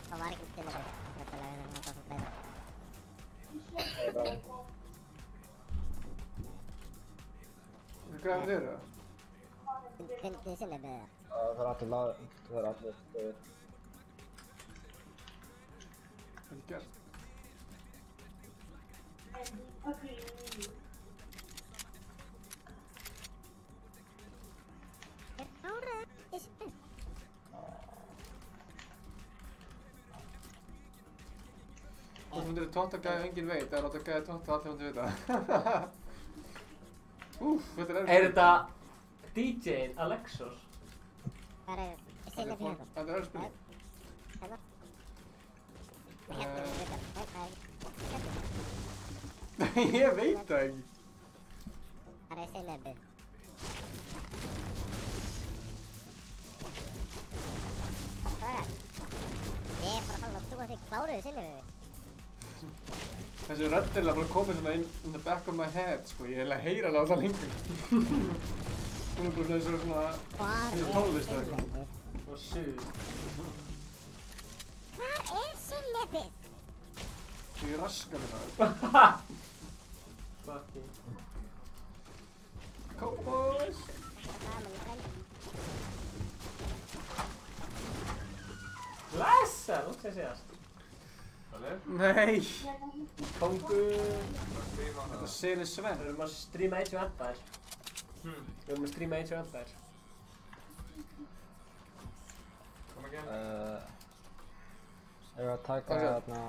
Það var ekki Philip. Þetta er að það svo fleira. Hvað er þér það? Til Philip eða? Það er allir lag... Það er allir stöður. Hvað er gert? Ára, þessi. Þú myndir tóta gæði enginn veit, eða láta gæði tóta allir myndi vita. Þetta er erfitt. Er þetta DJ-in Alexos? Það er Philip hérna. Þetta er erfitt spurning. Hérna. Hérna við þetta. Ég veit það ekki. Það er Philip. Hvað er það? Ég er bara að fara að trúa þig kláruðu Philip. Þessi rödd er bara komið svona in the back of my head, sko. Ég er að heyra það á það lengur. Hún er bara svona tónlist eða eitthvað. Og suð. Hvað er Philipið? Ég raskar það. Fucking. Cowboys! Blessa, þú skal segast. Nei! Kongur. Þetta séri Sven. Við erum að streama Age of Empires. Við erum að streama Age of Empires. Ég var að taka þarna...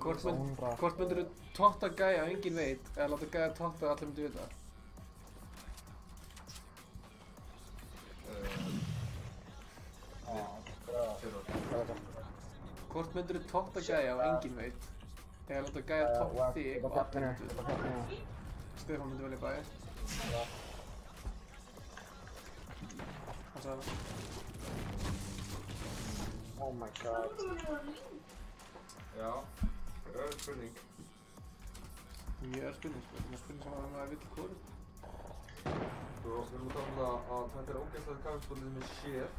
Hvort myndir þú tóta gæja og enginn veit, eða láta gæja tóta og allir myndi vita? Hvort myndir þú tóta gæja og enginn veit, eða láta gæja tóta þig og allir myndi vita? Stefán myndi velja bæja. Hvað sagði það? Oh my god. Já, það er spurning. Mjög spurning, sko. Það er spurning sem að maður vill hvoru. Við erum að tala að þetta er ógeðslega kaffispólið sem er sér.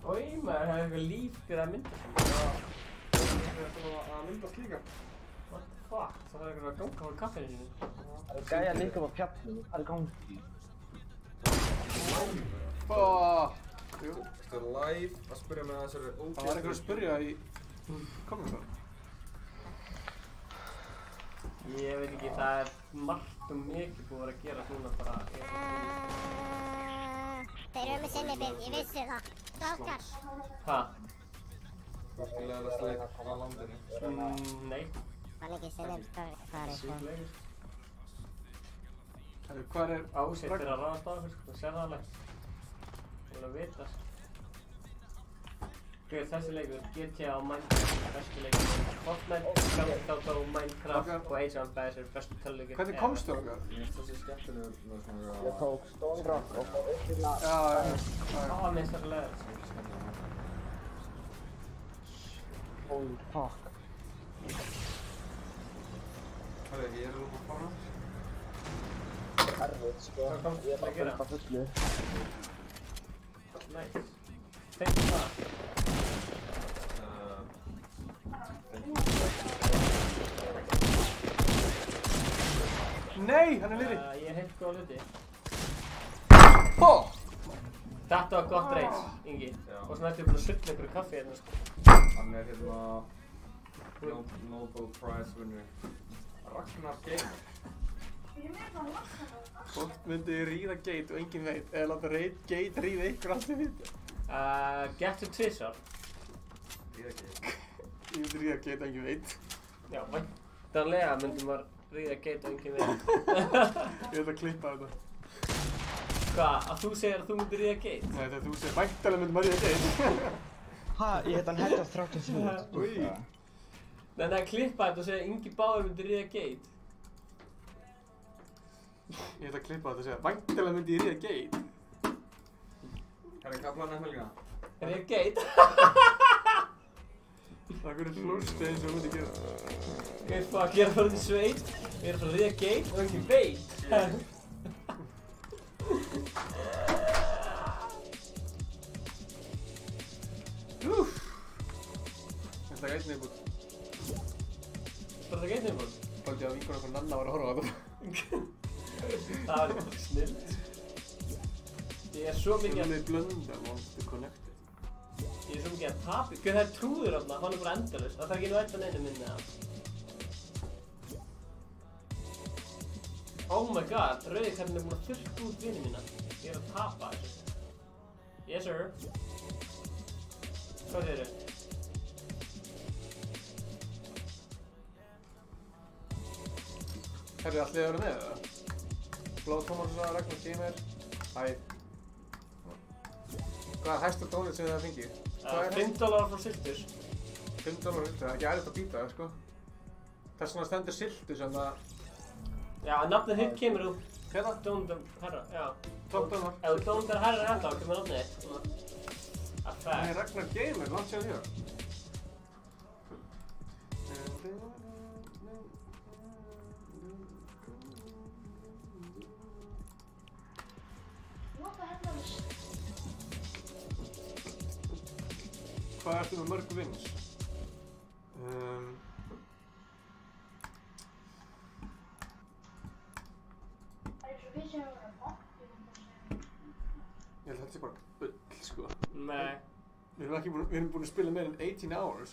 Oj, maður hefði eitthvað líf fyrir að mynda sig. Já, það er svona að myndast líka. What the fuck? Það er eitthvað að ganga á kaffinu sinu. Það er gæja líka á fjallinu. Það er gangi. Jú. Það er live að spyrja með þessari ógeðslega... Það var einhver að spyrja í kommentar. Ég veit ekki, það er margt og mikið búið að gera núna bara... Þeir eru með Philipið, ég vissi það. Strákar. Hva? Þú skiljaði það sleik á landinu. Nei. Var ekki Philip farið sko. Hvað er... Ásett fyrir að ráðast á okkur sko, það sér það alveg. Þú vil að vita sko. Þessi leikur, GTA og Minecraft er bestu leikur. Fortnite, Gauntlet og Minecraft og Age of Empires eru bestu töluleikir. Hvernig komstu okkar? Ég finnst þessi skemmtilegur með svona... Ég tók Stone Rock og fór upp hérna. Já, minnst það er leiður. Holy fuck. Það er ekki, ég er alveg að fara. Erfitt sko. Ég er bara fullt af fullu. Nice. Fengt það. Nei, hann er liðri. Ég er heilt góð hluti. Þetta var gott reis, Ingi. Og svona ertu búin að sulla ykkur kaffi hérna, sko. Hann hérna Nobel Prize winner Ragnar Gamer. Fólk myndi ríða Gate og enginn veit, eða láta Gate ríða ykkur allir viti. Getur tvisvar. Ríða Gate. Ég myndi ríða Gate og enginn veit. Já, væntanlega myndi maður ríða Gate og enginn veit. Ég ætla að klippa þetta. Hvað? Að þú segir að þú myndir ríða Gate? Nei, þegar þú segir væntanlega myndi maður ríða Gate. Ha, ég heit hann Hedda 33. Nei, að klippa þetta og segja að Ingi Báður myndi ríða Gate. Ég ætla að klippa þetta og segja væntanlega myndi ég ríða Gate. Hvað er kaplan helgina? Ríða Gate? Það er hlust eins og myndi gera. Ég er að fara út í sveit, ég er að fara að ríða Gate og enginn veit. Úff. Ég ætla að gæta nefnbútt. Bara það gæti nefnbútt? Báldi að vingur okkur Nanna var að horfa á þetta. Það var eitthvað snill. Ég er svo mikið að... Sölvi Blöndal, Monster Connected. Ég er svo mikið að tapi. Hvað það er trúður þarna, hann er bara endalaust. Það þarf ekki nú eitthvað neina minni að. Oh my god, rauði kallinn er búinn að þurrka út vini mína. Ég er að tapa þessu. Yes sir. Hvað segir þau? Herri, allir að vera með það? Blóð Tómasson, Ragnar Gamer. Hæ. Hvað er hæsta dónið sem þið það fengið? $5 frá Siltus. $5 frá Siltus, það er ekki erfitt að býta það, sko. Þess vegna stendur Siltus en það... Já, nafnið hitt kemur þú. Hérna? Dóndar herra, já. Dóndar. Ef þú dóndar herra enda, þá kemur nafnið hitt. Nei, Ragnar Gamer, langt sér hér. Hvað ertu með mörg vins? Ég held að þetta sé bara bull, sko. Nei. Við erum búin að spila meira en 18 hours.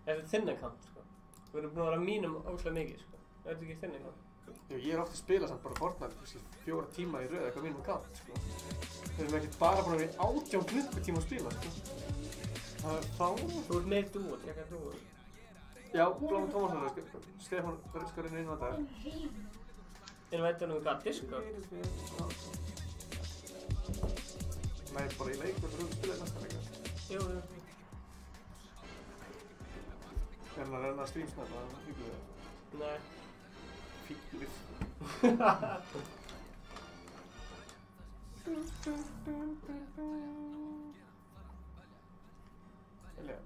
Þetta er þinn account, sko. Við erum búin að vera mínum óslega mikið, sko. Þetta er ekki þinn account. Ég er ofta að spila samt bara Fortnite, kannski 4 tíma í röð eitthvað mínum account, sko. Við erum ekki bara búin að vera í 18 klukkutíma að spila, sko. Það er þá... Þú ert með dúo, tjekka dúo. Já, Blóð Tómasson, Stefán Rökskarinn innvætaður. Innvætaður um hvað, Discord? Nei, bara í leik, við erum að spila í næsta leika. Jú. Er hann að renna streamsnappa, það er fíglið? Nei. Fíglið.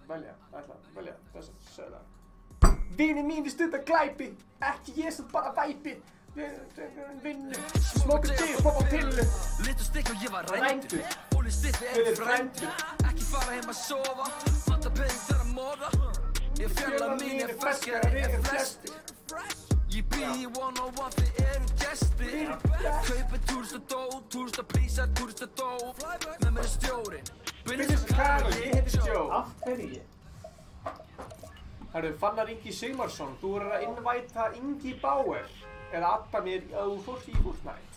Velja, þessa, sögða. Vini mín, við stundar glæpi, ekki ég sem bara væpi. Vinnu, smóka dig, poppa pillu. Litt og stikk og ég var rændur. Óli stippi er frændur. Ekki fara heim að sofa, fatta pening þegar að móða. Ég fjalla mín er ferskari en flestir. Ég býð í 101, þið eru gestir. Kaupið túrista prísar, túrista dó. Með mér er stjórinn, Business Kari, ég heiti Joe. Af hverju? Herru, Fannar Ingi Sigmarsson, þú verður að innvæta Ingi Bauer. Eða adda mér á Fortnite.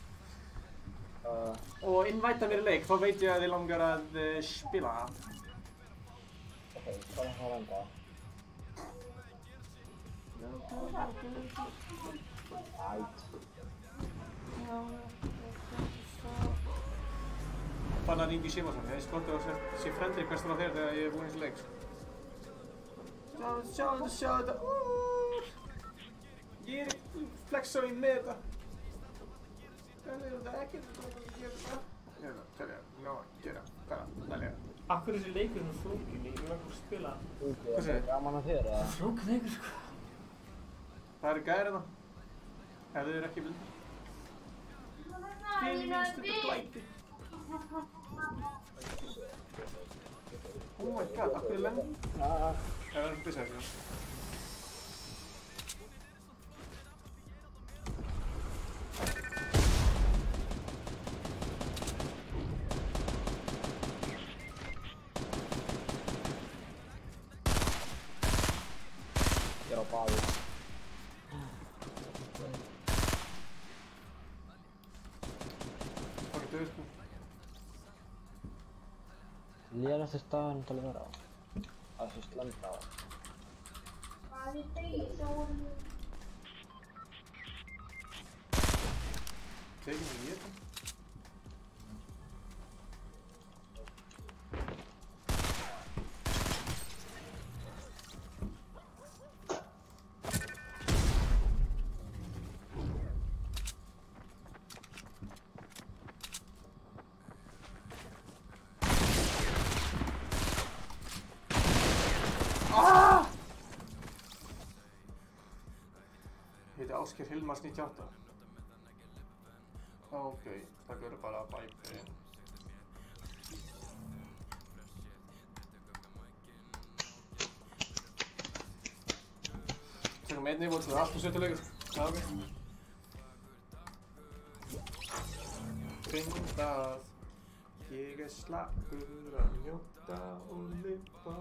Og innvæta mér í leik, þá veit ég að þið langar að spila. Ok, hvað er það langa? Æt. Fannar Ingi Sigmarsson, ég skorti að sé friendly requestur á þér þegar ég er búinn í þessu leik. Sjá þetta. Ég er flexa í með þetta. Það er ekki að gera það. Af hverju þessi leikur er svona flókin? Ég vil langar að spila. Hvað segir? Gaman að þér, eða? Flókin leikur, sko. Það eru gæðir hérna. Ef þið eru ekki vildi. Vini mín stundar glæpi. Oh my god, af hverju lenn? Það er ekki byrjað þessu. Lélegasti staðurinn til að vera á. Það er svo landa á. Hvað er þeir þá? Tekið mig í þetta. Ásgeir Hilmars 98. Ok, það görur bara bæpinn. Tökum einni í það er alltaf 70 leikur. Já, ok. Finn það, ég slakur að njóta og lifa.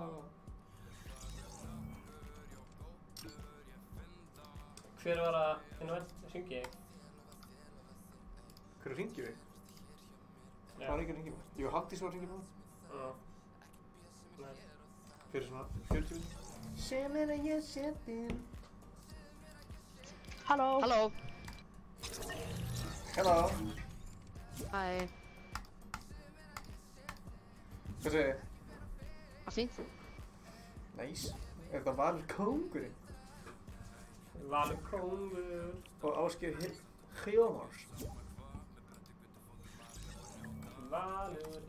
Hver var að hringi ég? Hver hringi við? Það var ekki að hringi mig. Ég var Hafdís var að hringi mig. Já. Nei. Fyrir svona 40 minnum. Sem að ég setinn. Halló. Halló. Halló. Hæ. Hvað segir þið? Það fínt. Næs. Er þetta Valur kóngurinn? Valur kóngur. Og Ásgeir Hilmars. Valur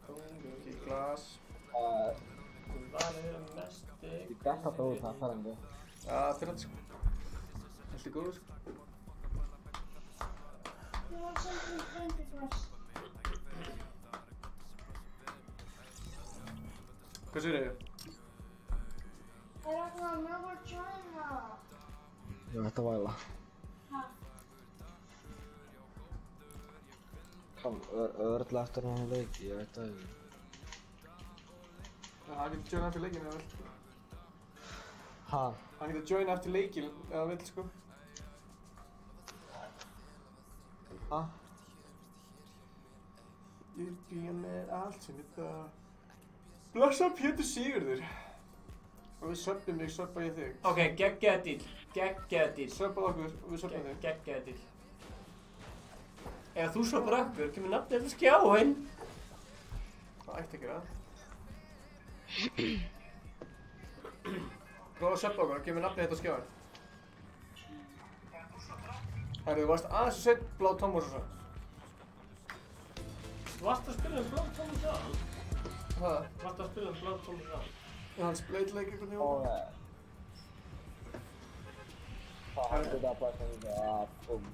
kóngur. Í glas. Valur mesti. Ég gæti alltaf út það færandi. Já, fyrir sko. Allt er góður sko. Ég var sendið frendikvast. Hvað segir þið? Er eitthvað mjög að joina? Ég veit að væla. Kom, öðrulega eftir hann leiki, ég veit að ekki. Hann getur joina eftir leikinn eða vill. Ha? Hann getur joina eftir leikinn eða vill sko. Ha? Ég býja með allt sem þetta. Blessa Pétur Sigurður. Og við söppum þig, söppa ég þig. Ok, geggjaða díl. Geggjaða díl. Söppað okkur og við söppum þig. Geggjaða díl. Ef þú söppar okkur, kemur nafnið eftir skjáinn. Það ætti að gera það. Prófa að söppa okkur og kemur nafnið eftir skjáinn. Herru, þú varst aðeins að setja Blá Tómas og svo. Þú varst að spila Blá Tómas á hann? Hvað? Varst að spila Blá Tómas á hann? Já, hann spleitleik einhvern veginn. Það hætti það bara sem að búm.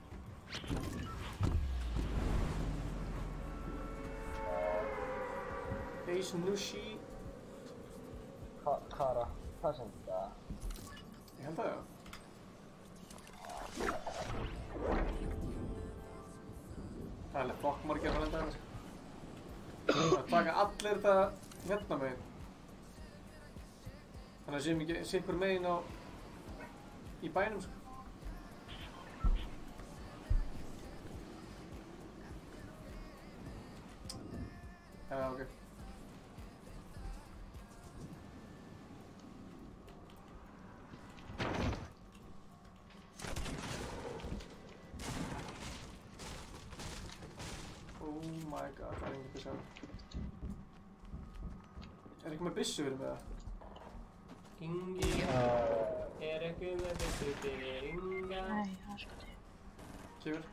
Ace Nushi. Kara, hvað sem þetta? Ég held það, já. Það er alveg fokkmargir að lenda hérna. Það taka allir þetta hérna meginn. Þannig að séum ekki sikkur meginn á í bænum sko. Já, ok. Oh my god, það er engin byssu. Er ekki með byssu fyrir mig það? Ingi er ekki með byssu fyrir Inga. Nei, það er sko til. Kifur.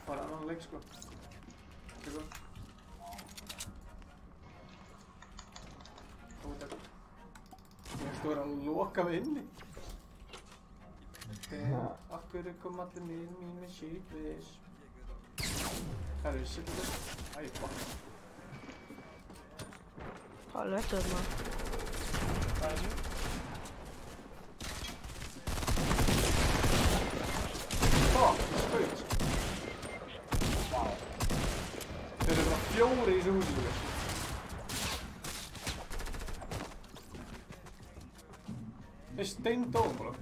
Fara annan leik sko. Kifur. Ég ætti að vera að loka mig inni. Af hverju kom allir mín með síðvis? Herru, setjum þessu. Æ, fuck. Hvað er þetta þarna? Hvað er þetta? Fuck, það skaut. Þeir eru bara 4 í þessu húsi líka. Þeir steindóðum bara.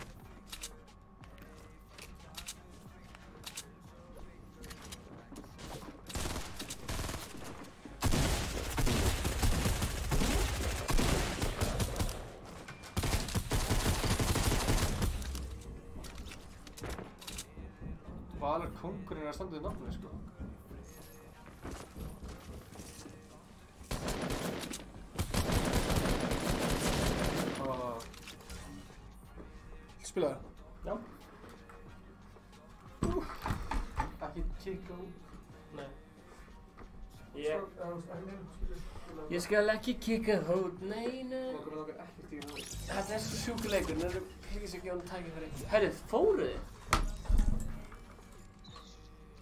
kóngurinn að standa í nafninu, sko. Spila það? Já. Ekki kikka út. Nei. Ég skal ekki kikka út, nei. Okkur ekki stíka út. Þetta er svo sjúkuleikur, það eru please ekki án tækifæri. Herrið, fóruð þið?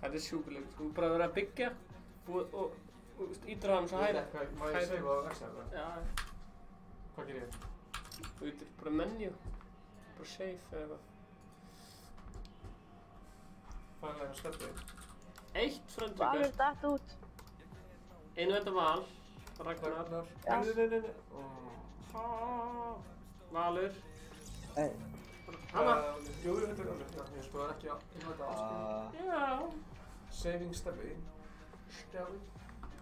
Þetta er sjúkuleikur, þú bara verið að byggja og ítur hann svo hæra. Má ég seifa á X eða? Já. Hvað gerir ég? Þú ítur bara menu, bara save eða eitthvað. Faglega sveppi. 1 fröndvíkur. Valur datt út. Einu þetta Val, Ragnar. Nei. Valur. Hey. Hanna. Jú, þetta er alveg. Ég sko ekki að innvæta afskipið. Já. Saving steppi. Stjáði.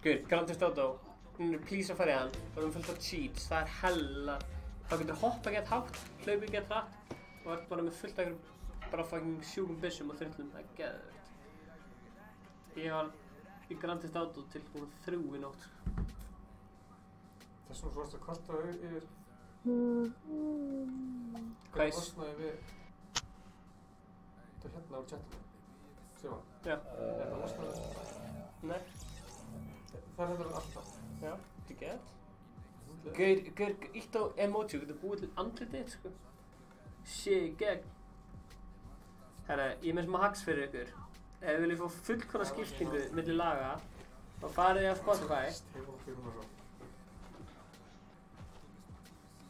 Guð, Grand Theft Auto. Please að fara í hann. Það er fullt af cheats, það er hella. Þá getur hoppa gett hátt, hlaupið gett hratt og ert bara með fullt af bara fucking sjúkum byssum og þyrlum. Það er geðveikt. Ég var í Grand Theft Auto til búin 3 í nótt. Þessum svo varst að kvarta yfir. Hvað losnaði við þetta hérna úr chatinu? Sjóma? Já. Þetta losnaði? Nei. Það er þetta alltaf? Já, þetta er gett. Gaur, ítt á emoji, þú getur búið til andlitið þitt, sko. Shit, gegn. Herra, ég er með smá hacks fyrir ykkur. Ef þið viljið fá fullkona skiptingu milli laga, þá farið þið á Spotify.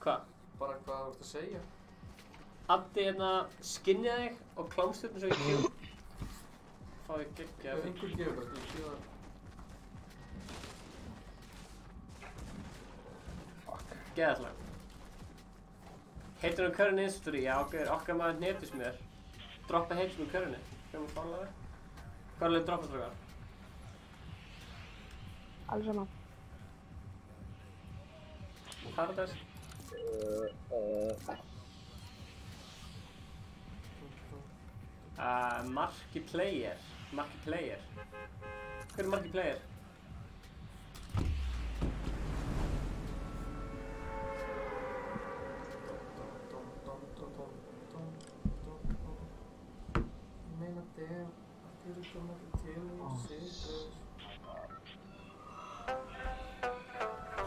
Hvað? Bara hvað þú ert að segja. Addi hérna skinnið þig og klámstjórnum svo í kjú. Fáðu geggja. Einhver gefur þetta, ég sé það. Geðallag. Heitir hann Current History? Já, okkar maður Netusmjör. Droppa heitum í Current. Hvernig fálega það? Hvað er leiðið droppa strókar? Alls saman. Hvað er þetta? Marki Player. Hver er Marki Player?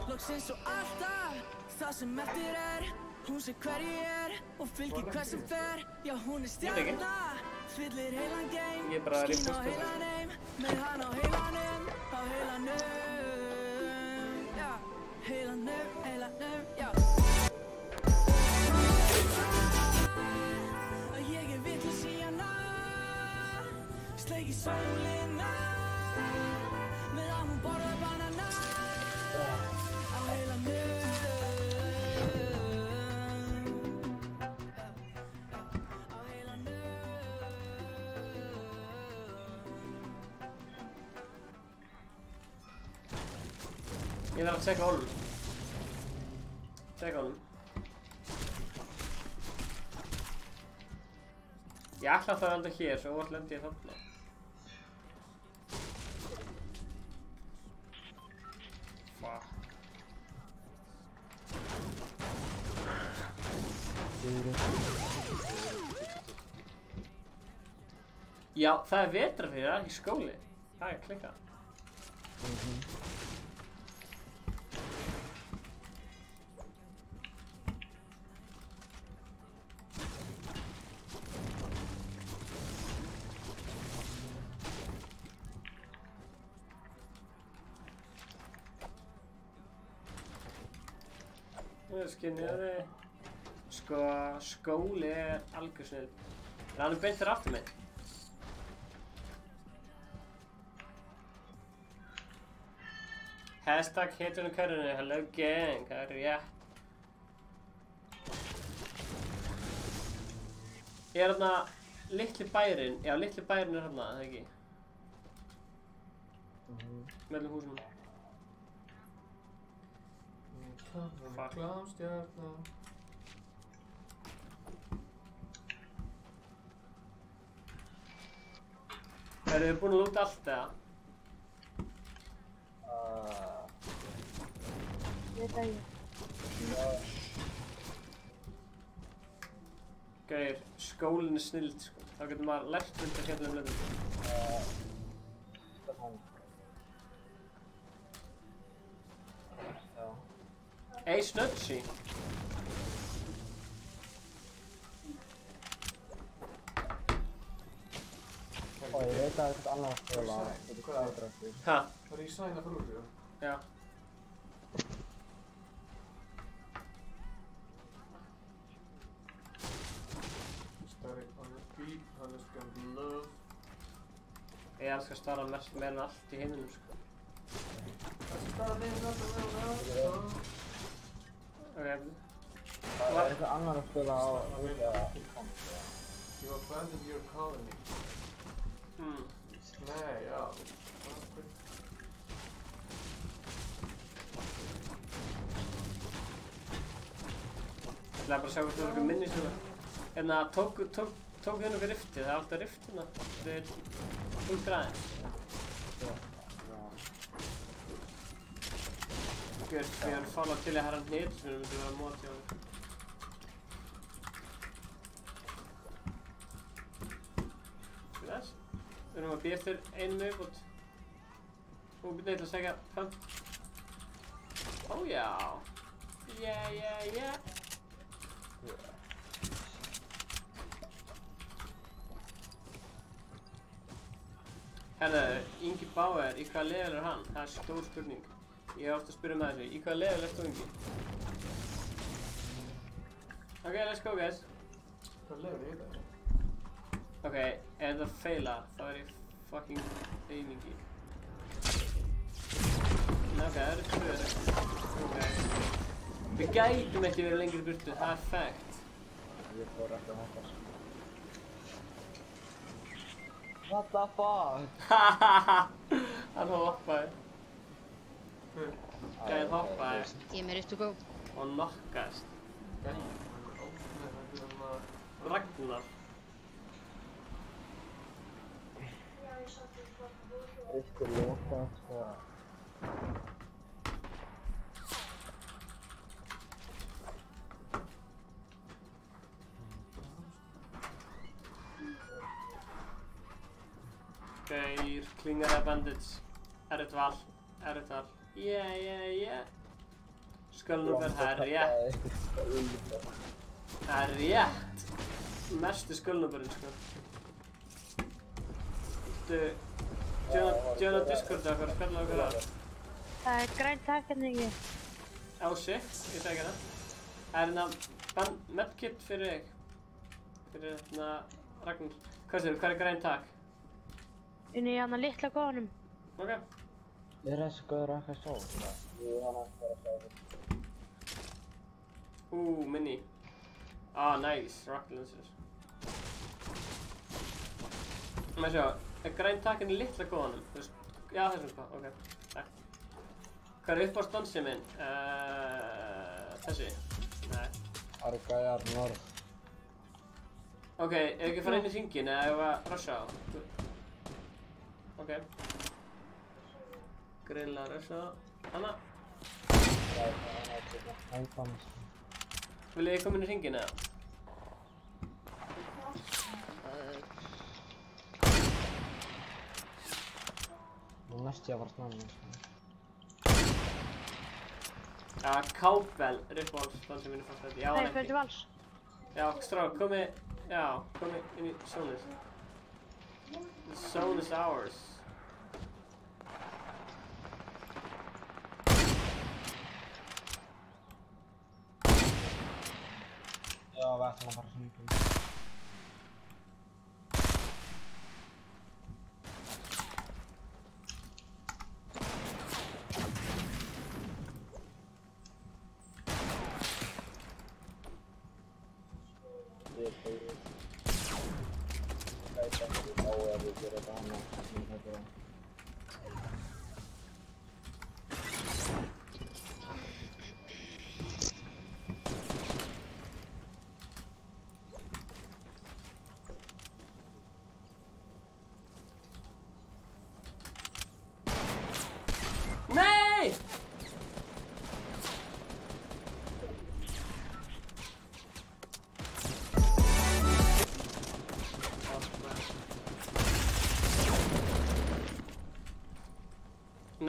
Loksins og alltaf, það sem eftir hún sem hver ég og fylgir hver sem fer. Já, hún stjarna, fyllir heilan geim, skín á heilanum, með hann á heilanum, já, heilanum, já. Ég vitlaus í hana, sleik í sólina, með að hún borðar banana, á heilanum. Ég þarf að tjekka honum. Ég ætla alltaf að landa hér, svo hvort lendi ég þarna. Fuck. Já, það er vetrarfríða í skóli. Það er klikkað. Skinnið sko, skóli er algjör snill. En hann er beint fyrir aftur mig. Hashtag hitunum körunni, hello gang, það er rétt. Er þarna litli bærinn? Já, litli bærinn er þarna, það ekki? Mellum húsum. Klámstjarna. Eru þið búin að lúta allt eða? Ég veit ekki. Gauir, skólinn er snilld sko. Þá getur maður lært fullt að skemmtilegum hlutum. Hey, Snudgy. Og ég veit að eitthvað annað að spila. Ha? Það í sæna fyrir úr? Já. Staring on the beat, hann gonna love. Ég elskar að stara mest meira en allt í heiminum sko. Okay. Það eitthvað annar að spila á You abandoned your colony. Nei, já. Ég ætlaði bara að sjá hvort það var eitthvað minni svona. Hérna, tók hérna okkur riftið, það er alltaf rift hérna. Það er 5 græðins. Ég er fála til að herra hnit sem myndi vera móti á mér. Þess. Við erum að býja eftir einu viðbót. Og byrja eitthvað að segja pump. Ó já. Yeah. Herðu, Ingi Bauer, í hvaða level er hann? Það er stór spurning. Ég hef ofta að spyrja með þessu. Í hvaða level ert þú, Ingi? Ok, let's go guys. Hvað level er það? Ok, ef það feilar, þá er ég fucking einingi. Ok, það eru 2. Ok. Við gætum ekki verið lengri burtu, það er fact. Ég fór ekki að hoppa. What the fuck? Hann hoppaði. Gæðin hoppaði. Ég er með rift to go. Og nokkaðist. Ragnar. Riftur lokað, sko. Gauir, klingaða bandits. Erfitt val. Yeah. Skölnúfer, það er rétt. Það er rétt. Mestu skölnúferinn, sko. Joina Discord okkar, spilla okkur að. Það er grænt takk hérna ekki. Á shit, ég segi hérna. Það er hérna medkit fyrir þig. Fyrir hérna Ragnar. Hvað séu, hvað er grænt takk? Inni í hana litla góðanum. Ok. Er þessi góður ekki að sjá? Jú, hann er að sjá þetta. Mini. Ah, nice. Rocket lancers. Maður sjá, er grænt takkin í litla góðanum? Já, þessum sko, ok. Takk. Hvað er uppáhaldsdansið minn? Þessi? Nei. Það eru gæjar norð. Ok, ef ekki fara inn í hringin eða ef að rusha á? Ok. Grilla rusha. Hanna. Viljið þið koma inn í hringin eða? Nú næst ég að fara snáðum. Já, Kábel er uppáhaldsdansið mínu fannst þetta. Já, Nei, fyrir vals. Já, strák, komi inn í sjónið. The zone is ours. Já, við ætlum að fara hringum.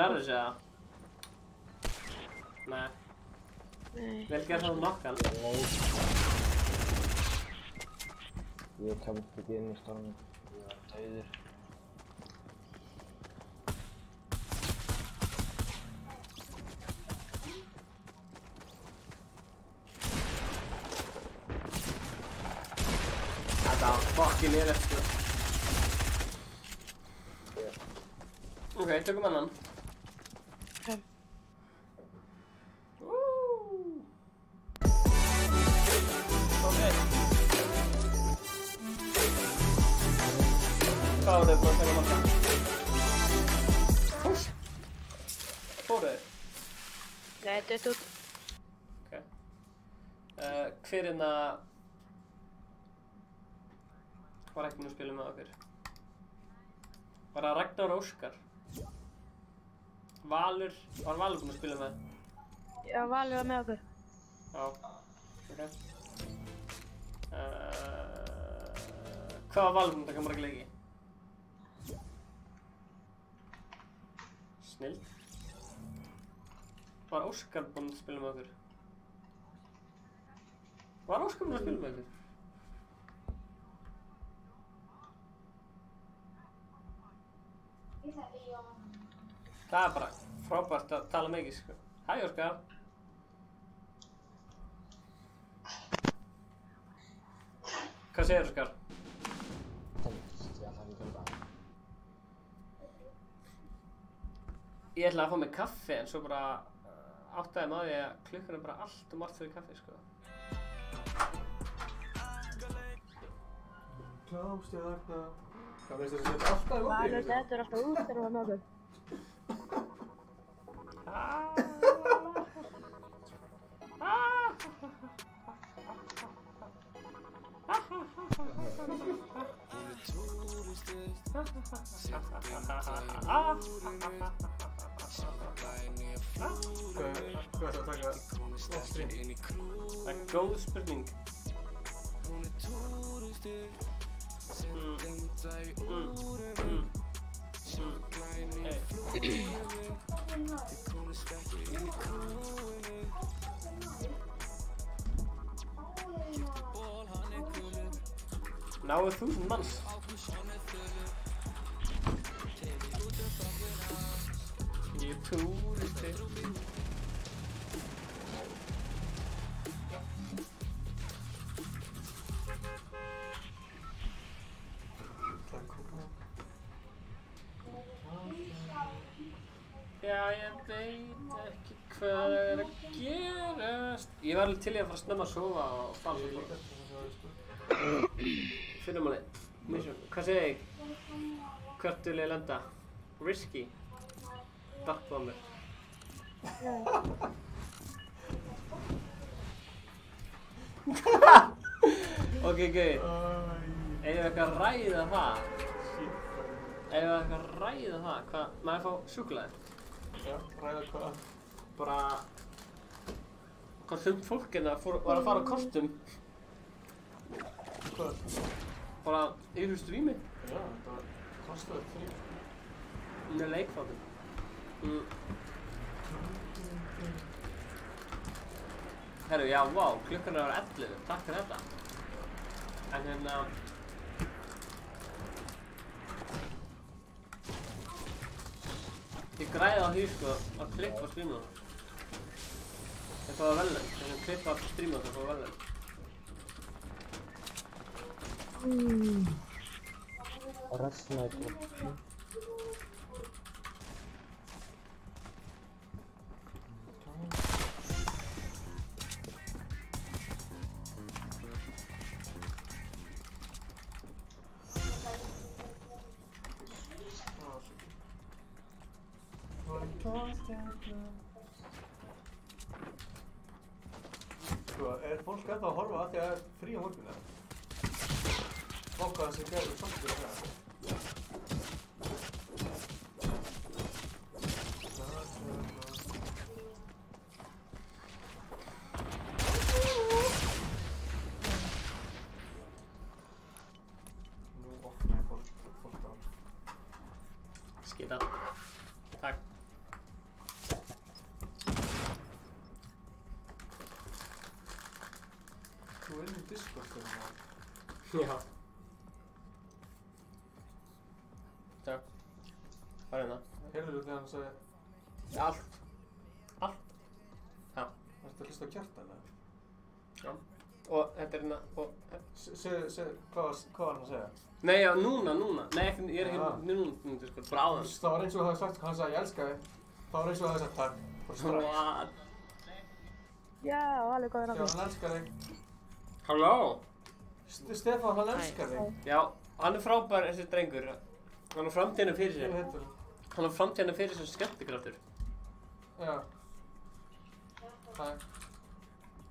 nærðu sig það? Nei. Nei. Vel gert að nokka hann. Ég kemst ekki inn í storminn. Ég var dauður. Þetta var fucking lélegt sko. Ok, tökum annan. Hvað var þau búin að taka marga? Hús! Fóru þau? Nei, dött út. Ok. Hver hérna var ekki búinn að spila með okkur? Var það Ragnar Óskar? Valur, var Valur búinn að spila með? Já, Valur var með okkur. Já, ok. Hvað var Valur búinn að taka marga leiki? Snill. Var Óskar búinn að spila með okkur? Var Óskar búinn að spila með okkur? Það er bara frábært að tala mikið sko. Hæ Óskar. Hvað segir Óskar? Ég ætlaði að fá mig kaffi en svo bara áttaði mig á því að klukkan er bara allt margt fyrir kaffi sko. Klást ég þarna. Hvað veist þú að setja alltaf í lobby? Valur dettur alltaf út þegar hann var með okkur. Hvað er það að taka stream? Það er góð spurning. Náðu 1000 manns. Ég er túristi. Já, ég veit ekki hvað er að gerast. Ég var alveg til í að fara að snemma að sofa og fara svo líka. Fyrrumáli, hvað segir ég? Hvert vil ég lenda? Risky? Dark Bomber? Ok, gauð. Eigum við eitthvað að ræða það? Hvað? Maður fá súkkulaði? Já, ræða hvað? Bara hvað sumt fólk hérna var að fara á kostum. Hvað? Bara yfir streami. Já, þetta kostaði frí. Með leikfátum. Herru, já, vá, klukkan er að vera 11, takk fyrir þetta. En hérna ég græði á því sko að klippa streamuna. Það fóða velun, þannig að klippa streamuna það fóða velun. Restsniper. Sko, er fólk ennþá að horfa að því að það er frí á morgun eða? Fólk að þessi gerður samt fyrir það. Nú opnaði fólk á. Skita. Takk. voru inn í Discord þegar maður. Já. Takk. Hvað er hérna? Heyrðuðu þegar hann sagði... Allt. Allt. Já. Ertu að hlusta á Kjartan, eða? Já. Og þetta er hérna, og... Segðu, hvað var hann að segja? Nei, já, núna. Nei, ekki, ég er ekki núna, sko, bara áðan. Það var eins og þú hafði sagt, hann sagði ég elska þig. Það var eins og þú hafði sagt takk. Bara strax. What? Já, alveg góður Já, hann elskar þig. Halló? Stefán, hann elskar þig. Já, hann er frábær þessi drengur. Hann á framtíðina fyrir sér. Hann á framtíðina fyrir sér skemmtikraftur. Já. Takk.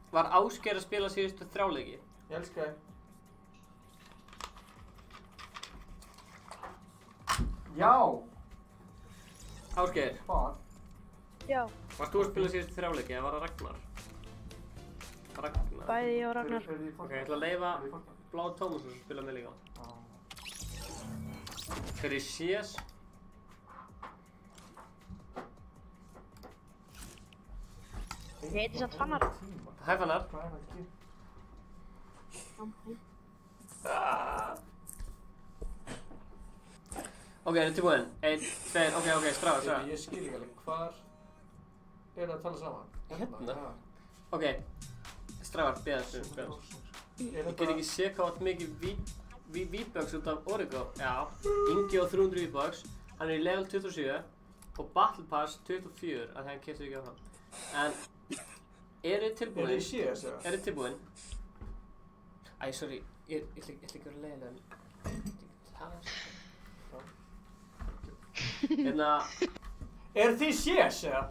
Var Ásgeir að spila síðustu 3 leiki? Ég elska þig. Já! Ásgeir. Hvað? Já. Varst þú að spila síðustu 3 leiki eða var það Ragnar? Ragnar. Bæði ég og Ragnar. Ok, ég ætla að leyfa Blá Tómasson að spila með líka. Hver er CS? Ég heiti samt Fannar. Hæ Fannar. Ok, er þið tilbúin? 1, 2, ok, stráðar. Ég skil ekki alveg, hvar er það að tala saman? Hérna? Ok, stráðar, beðast. Ég get ekki sé hvað átt mikið V-Bucks út af Origo. Já, Ingi á 300 V-Bucks, hann er í level 27 og Battle Pass 24 að hann keypti ekki á hann. En, eru þið tilbúin? Eru þið CS, eða? Eru þið tilbúin? Æ, sorry, ég ætla ekki að vera leiðilega. Hérna... Er þið CS, eða?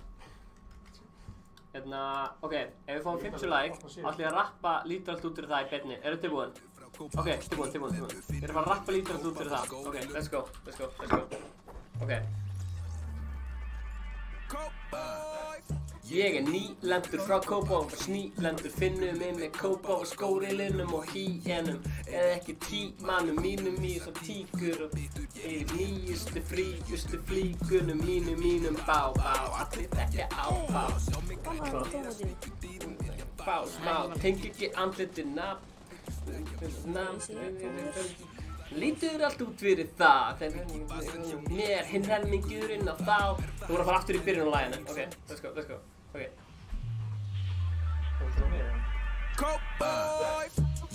Hérna, ok, ef við fáum 50 like, ætlum ég að rappa lítur allt út fyrir það í beinni. Eru þið tilbúin? Ok, tilbúin. Ég er að fara að rappa lítur allt út fyrir það. Ok, let's go. Ok. Ég er nýlendur frá Kópavog, snílendur finnum mig með Kópavog skórilinum og hýjenum. Eða ekki tímanum mínum í svo tíkur og í nýjustu fríustu flíkunum mínum bá, allir þekkja á bá. Bá, smá, tengi ekki andlitið nafn. Lítur allt út fyrir það, mér hinn helmingurinn á þá. Þú voru að fara aftur í byrjun á laginu. Ok, let's go. Ok.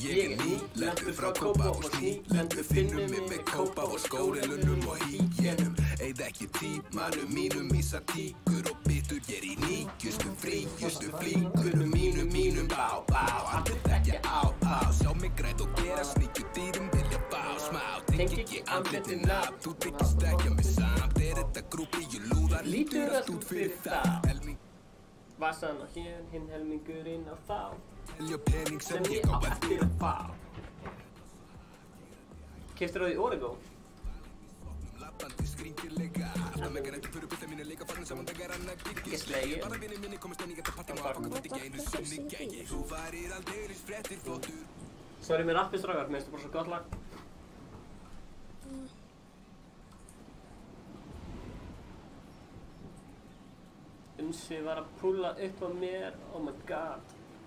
Ég er nýlendur frá Kópavog, snílendur finnum mig með Kópavog skórilunum og hýjenum. Eða ekki tímanum mínum í satíkur og bitur ég er í nýjustu fríustu flíkunum mínum bá, allir þekkja á. Sjá mig græt og gera sníkju dýrum vilja bá smá. Tengi ekki andlitið nafn, þú tyggist ekki að mig samt. Er þetta grúpi, ég lúða, lítur allt út fyrir það. Vassan á hér, hinn helmingurinn á þá. Sem ég á eftir að fá. Keyptir þú því Origo? Ekki slegið. Sorry með rappið strákar, mér finnst það bara svo gott lag. Unsi var að púla upp á mér, oh my god.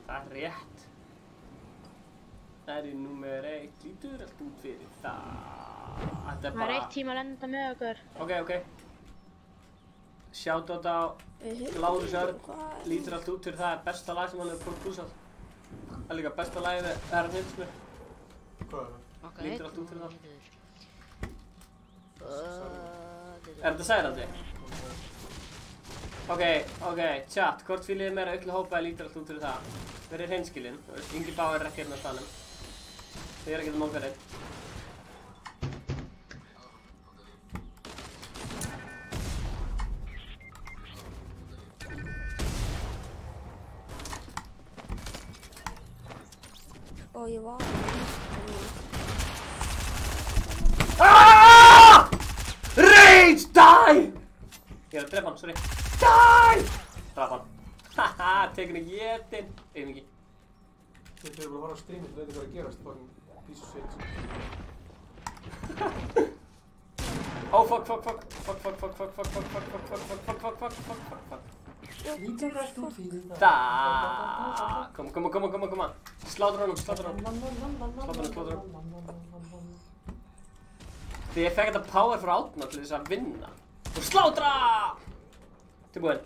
Það er rétt. Það er í númer 1, lítur allt út fyrir það. Þetta er bara... Það er 1 tíma að lenda með okkur. Ok. Shoutout á Lárus Örn, lítur allt út fyrir það er besta lag sem hann hefur púsað. Það er líka besta lagið með Herran Hildsmir. Hvað er það? Lítur allt út fyrir það. Er þetta særandi? Ok, chat, hvort fylgir meira auklu hópa lítur allt út fyrir það? Verið hreinskilinn, Ingi Báir er ekki hérna á staðnum. Þið er ekkert mókarinn. Og ég var... Rage, die! Ég er að drepa hann, sorry. Die! Draf hann. Haha, tekin ekki getinn. Eigum ekki. Þetta er bara að horfa á streamið, þú veit hvað að gerast, fucking piece of shit. Oh, fuck. Lítur rætt út fyrir það. Það. Koma. Slátur honum. Slátur hann. Því ég fekk þetta power frá Átna til þess að vinna. Og slátra! Tilbúinn.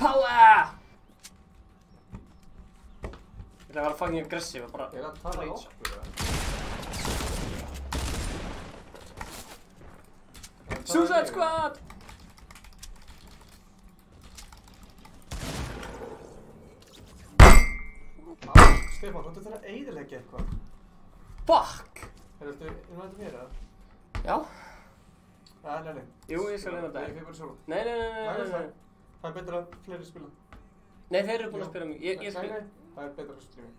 Power! Ég ætla að vera fucking aggressive og bara... Ég er að tala okkur, Suicide Squad! Stefán, þú þarf að eyðileggja eitthvað. Fuck! Ertu innvænt mér, eða? Já. Nei. Jú, ég skal reyna þetta. Ég fyrir bara sjálf. Nei. Það er betra að fleiri spila. Nei, þeir eru búin að spila mig. Ég spila. Nei, það er betra að streama.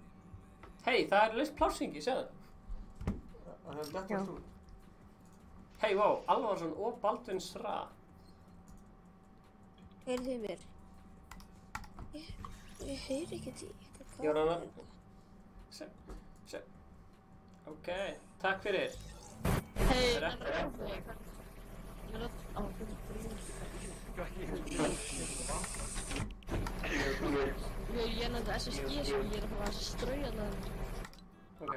Hei, það er laust plássingi, segðu. Það er dætt út. Hei, vá, Alvarsson og Baldvin Sra. Heyrðu þið mér? Ég heyri ekkert í ykkur. Ég var að... Ok, takk fyrir. Hei, ég er náttúrulega SSG sko, ég er að fara að strauja það. Ok,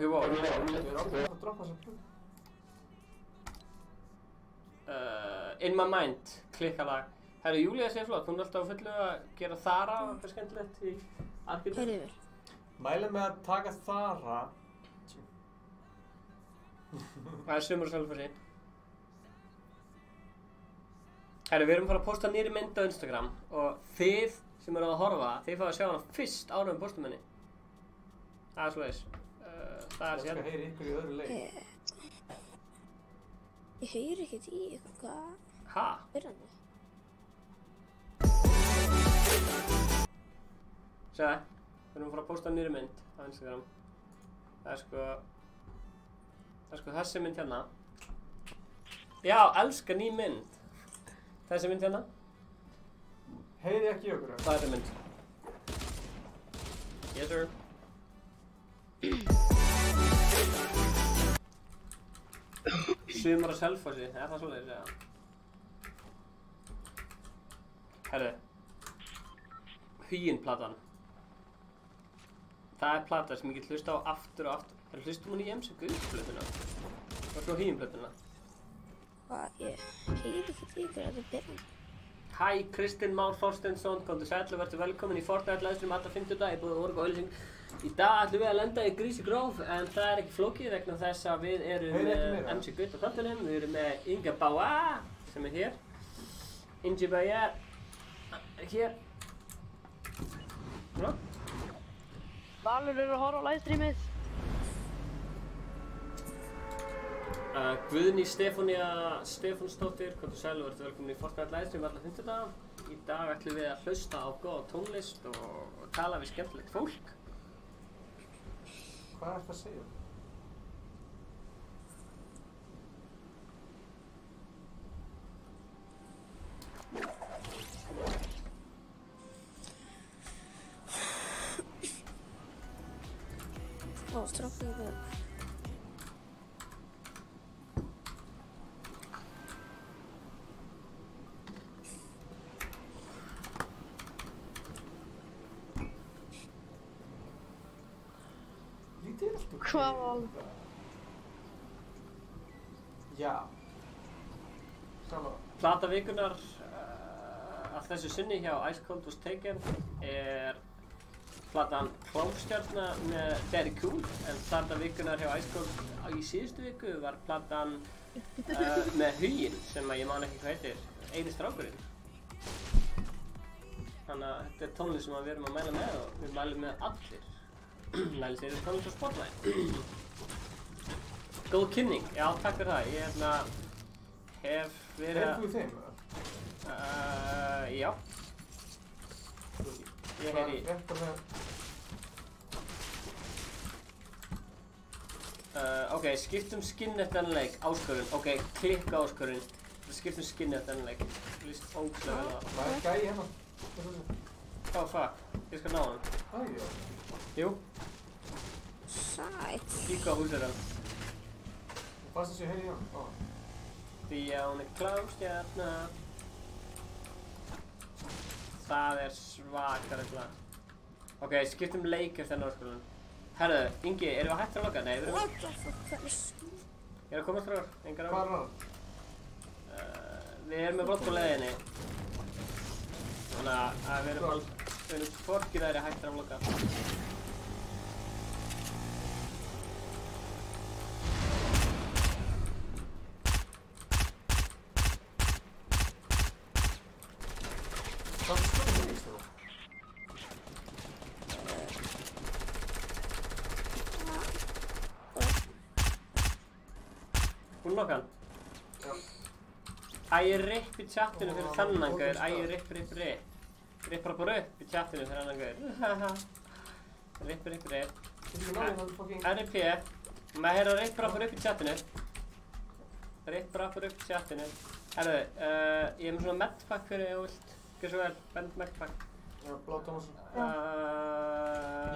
wow. Við erum aldrei að droppa þessa plug. In My Mind, klikkalag. Herru, Júlía segir flott, hún er alltaf á fullu að gera Þara og eitthvað skemmtilegt í Arkitek. Heyrðu mér. Mælum með að taka Þara. Það er sumur og Selfossi. Herru, við erum bara að posta nýri mynd á Instagram og þið sem eru að horfa, þið fáið að sjá hana fyrst áður en postum henni. Það er svoleiðis. Það er sér. Ég skal heyri ykkur í öðru leik. Ég heyri ekkert í ykkur, hvað? Ha? Byrjandi. Sjáðu, við erum að fara að posta nýri mynd á Instagram. Það er sko þessi mynd hérna. Já, elska ný mynd. Þessi mynd hérna. Heyri ekki í okkur. Það er þessi mynd. Yes sir. Sumar að Selfossi, er það svoleiðis, eða? Herru. Huginn-platan. Það er plata sem ég get hlusta á aftur og aftur. Hlustum hún í MC-Guð-plötuna? Og svo Huginn-plötuna. Hvað, ég heyri ekkert í ykkur, þetta er byrjandi. Hæ, Kristinn Már Þorsteinsson, komdu sæll og verður velkomin í Fortnite livestream alla 50 dag, ég búið að orga og auðlýsing. Í dag ætlum við að lenda í Greasy Grove, en það er ekki flókið vegna þess að við erum með MC-Guð á þáttunum, við erum með Inga Báa, sem er hér. Ingi Báa er hér. Svona. Valur eru að horfa á livestreamið. Guðný Stefánia Stefánsdóttir, komdu sæl og verður velkomin í Fortnite livestream alla 50 daga. Í dag ætlum við að hlusta á góða tónlist og tala við skemmtilegt fólk. Hvað er þetta að segja? Ó, strákið við. Hvað var alveg? Já. Sama. Plata vikunar af þessu sinni hjá Ice Cold Was Taken er platan Klámstjarna með Daddy Cool, en plata vikunar hjá Ice Cold í síðustu viku var platan með Huginn sem að ég man ekki hvað heitir, Eini strákurinn. Þannig að þetta er tónlist sem við erum að mæla með og við mælum með allir. Næli sér tónlist á Spotify. Góð kynning, já takk fyrir það. Ég hef verið að... Heyrðu þú í þeim? Já. Ég heyri... Ok, skiptum skinn eftir þennan leik, áskorun. Ok, klikka áskorun. Skiptum skinn eftir þennan leik. Lýst ógæslega vel á það. Það er gæi hérna. Oh fuck, ég skal ná hann. Æjó. Jú. Sæt. Kíkka á húsir hann. Fast þess að ég heyri í hann. Því að hún klámstjarna. Það svakalegt lag. Ok, skiptum leik eftir Norðskólann. Herðu, Ingi, erum við hættir að loka? Nei, við erum... What the fuck, það Ég að koma strákar, engar á. Hvað hann? Við erum með brott á leiðinni. Þannig að við erum hvorki þær hættir að loka. Hvað er skoðum við ístu? Búinn loka hann? Já. Ægir ripp í chattinu fyrir þannan gaur. Ægir ripp. Rippar bara upp í chattinu fyrir annan gaur. Ripp. RIP. Maður heyra rippar bara upp í chattinu. Rippar bara upp í chattinu. Herðu, ég er með svona medpack fyrir ef þú vilt. Gjör svo vel, bend medpack. Já, Blá Tómasson.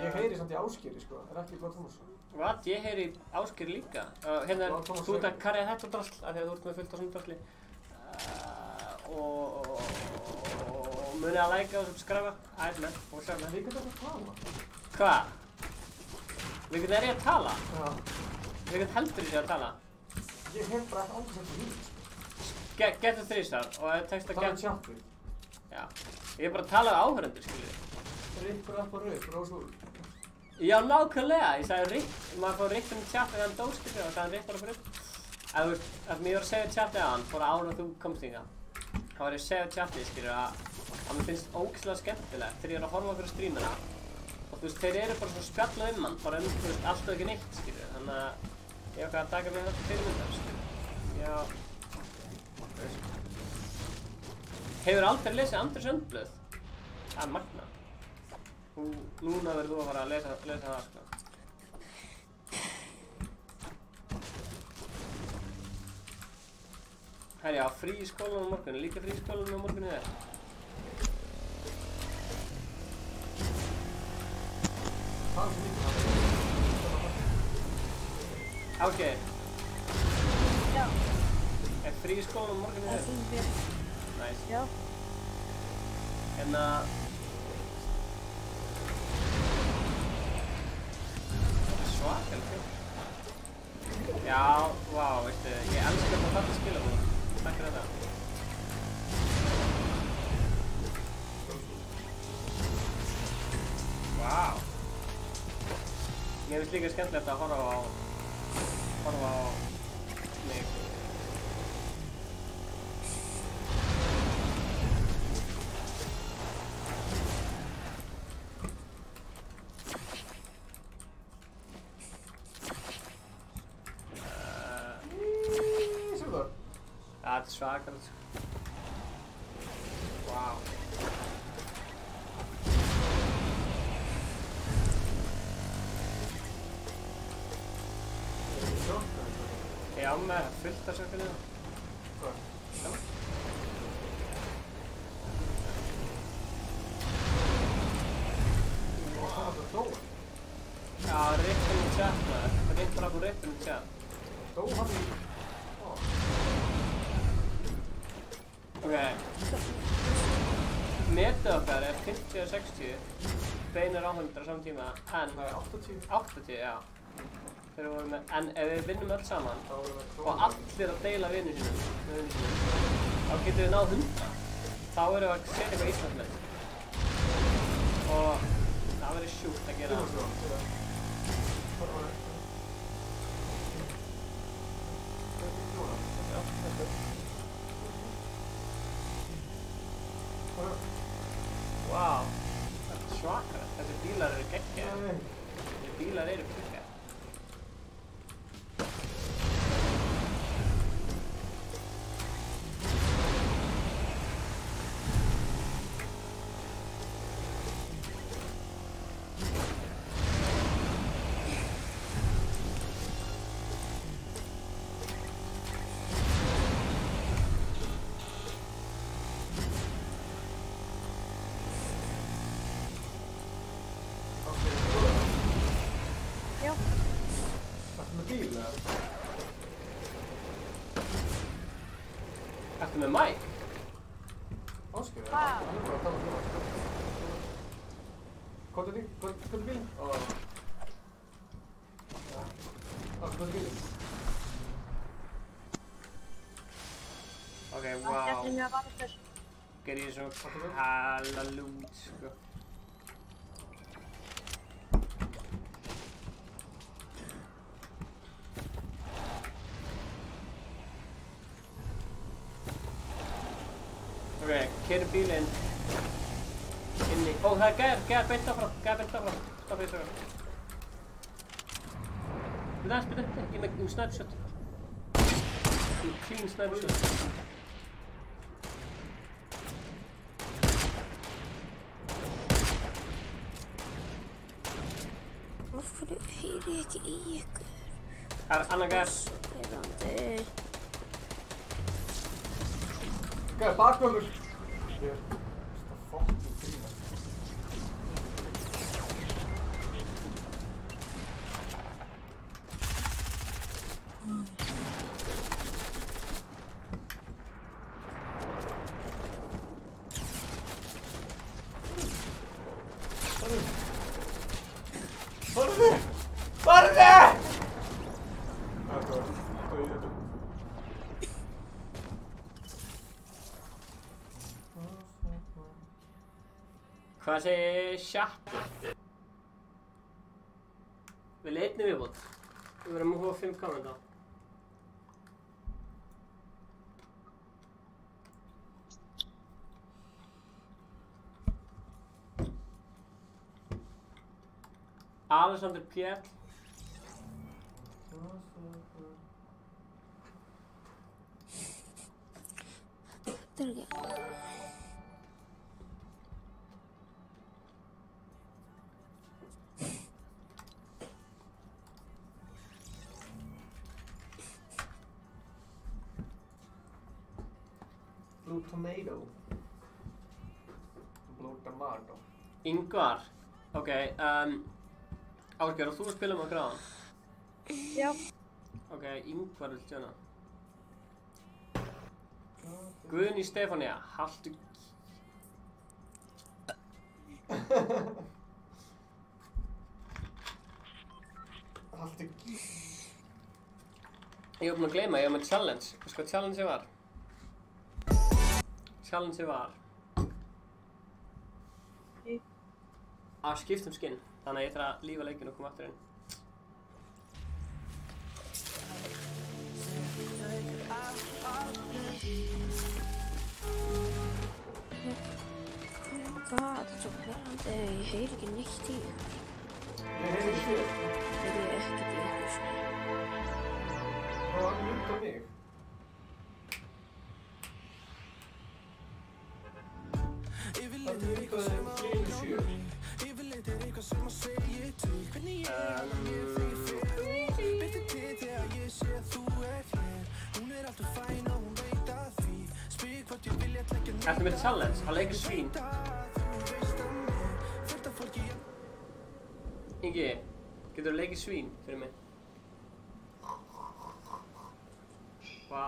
Ég heyri samt í Ásgeiri sko, ekki Blá Tómasson. What? Ég heyri Ásgeir líka. Hérna, þú ert að karja þetta drasl af því að þú ert með fullt á svona drasli. Og munið að læka og subscriba. Ætla, og sjá með. Við getum að tala. Hvað? Við getum að tala? Já. Við getum heldur í sig að tala. Ég hef bara aldrei sett í hýtt. Getur þrísar og ef tekst að Það er tjappið. Já. Ég er bara að tala um áhörendur, skiljið. Ripp, Rósúl. Já, nákvæmlega. Ég sagði ripp, maður fór rippin í tjattið hann dó, skiljið, og sagði ripp bara upp. Ef mér var að segja tjattið á hann, bara áður og þú komst hingað. Þá var ég að segja tjattið, skiljið, að mér finnst ógeðslega skemmtilegt þegar ég er að horfa okkur á strímina. Og þú veist, þeir eru bara svo spjalla um hann, bara þú veist, allt og ekki neitt, skiljið. Þannig að ég hef okkar að taka mig þetta fyrirmyndar, skiljið. Já. Hefur aldrei lesið Andri Sundblöð? Það er magna. Núna verður þú að fara að lesa það, sko. Herri, já, frí í skólanum á morgun. Líka frí í skólanum á morgun þér. Það er svo mikið Ásgeir. Já. Er frí í skólanum á morgun þér? Nice. Já. Hérna... Svakalega. Já, vá, veistu, ég elskar að fatta skilabúð. Takk fyrir þetta. Vá. Mér finnst líka skemmtilegt að horfa á mig. Það er svakalegt, sko. Vá. Já, með fullt af sökunni. Hvað? Já. Já, rippin í chat, maður. Rippar á rippin í chat. Dó hann í... Ok. Metið okkar er 50 og 60. Beinir áhundar á saman tíma, en... Nei, 80. 80, já. Þegar vorum með... En ef við vinnum öll saman, og allir að deila vinnu sínum, þá getum við náð 100. Þá erum við að setja eitthvað Íslandsmet. Og það verður sjúkt að gera það. Vá, það er svakalegt. Þessi bílar eru geggjaðir. Þessi bílar eru geggjaðir. Já. Ertu með mic? Ásgeir, hann er bara að tala um það. Komdu bílinn? Komdu bílinn. Ok, wow. Gerði ég svo hella lút, sko. Ok, keyri bílinn inni. Ó, það er gæðar beint áfram. Stopp beint áfram. Byrja, ég með snapshot. Clean snapshot. Af hverju heyri ég ekki í ykkur? Það er annar gæðar. Spennandi. Gæðar, bakvöldur! Ég er fucking grína. Farðu! Hvað segir chattu? Vil einni viðbót? Við verðum að hófa 5 kommenta. Alexander Pjell. Þetta er ekki. Blue tomato. Blue tomato. Ingvar. Ok, Ásgeir, og þú að spila með gráðan? Já. Ok, Ingvar vil tjóna. Guðný Stefánía, haltu... Haltu... Ég var búinn að gleyma, ég var með challenge. Veistu hvað challenge var? Challenge var... að skipta skinn. Þannig að ég þarf að lífa leikinu og koma aftur inn. Hvað? Þetta er svo perrandi. Ég heyri ekki neitt í ykkur. Ég heyri ekki þér. Heyri ég ekkert í ykkur, sko. Það var mynd á mig. Það er mynd á þeim 7. Ertu með challenge? Hann leikir svín. Ingi, getur þú leikið svín fyrir mig? Vá.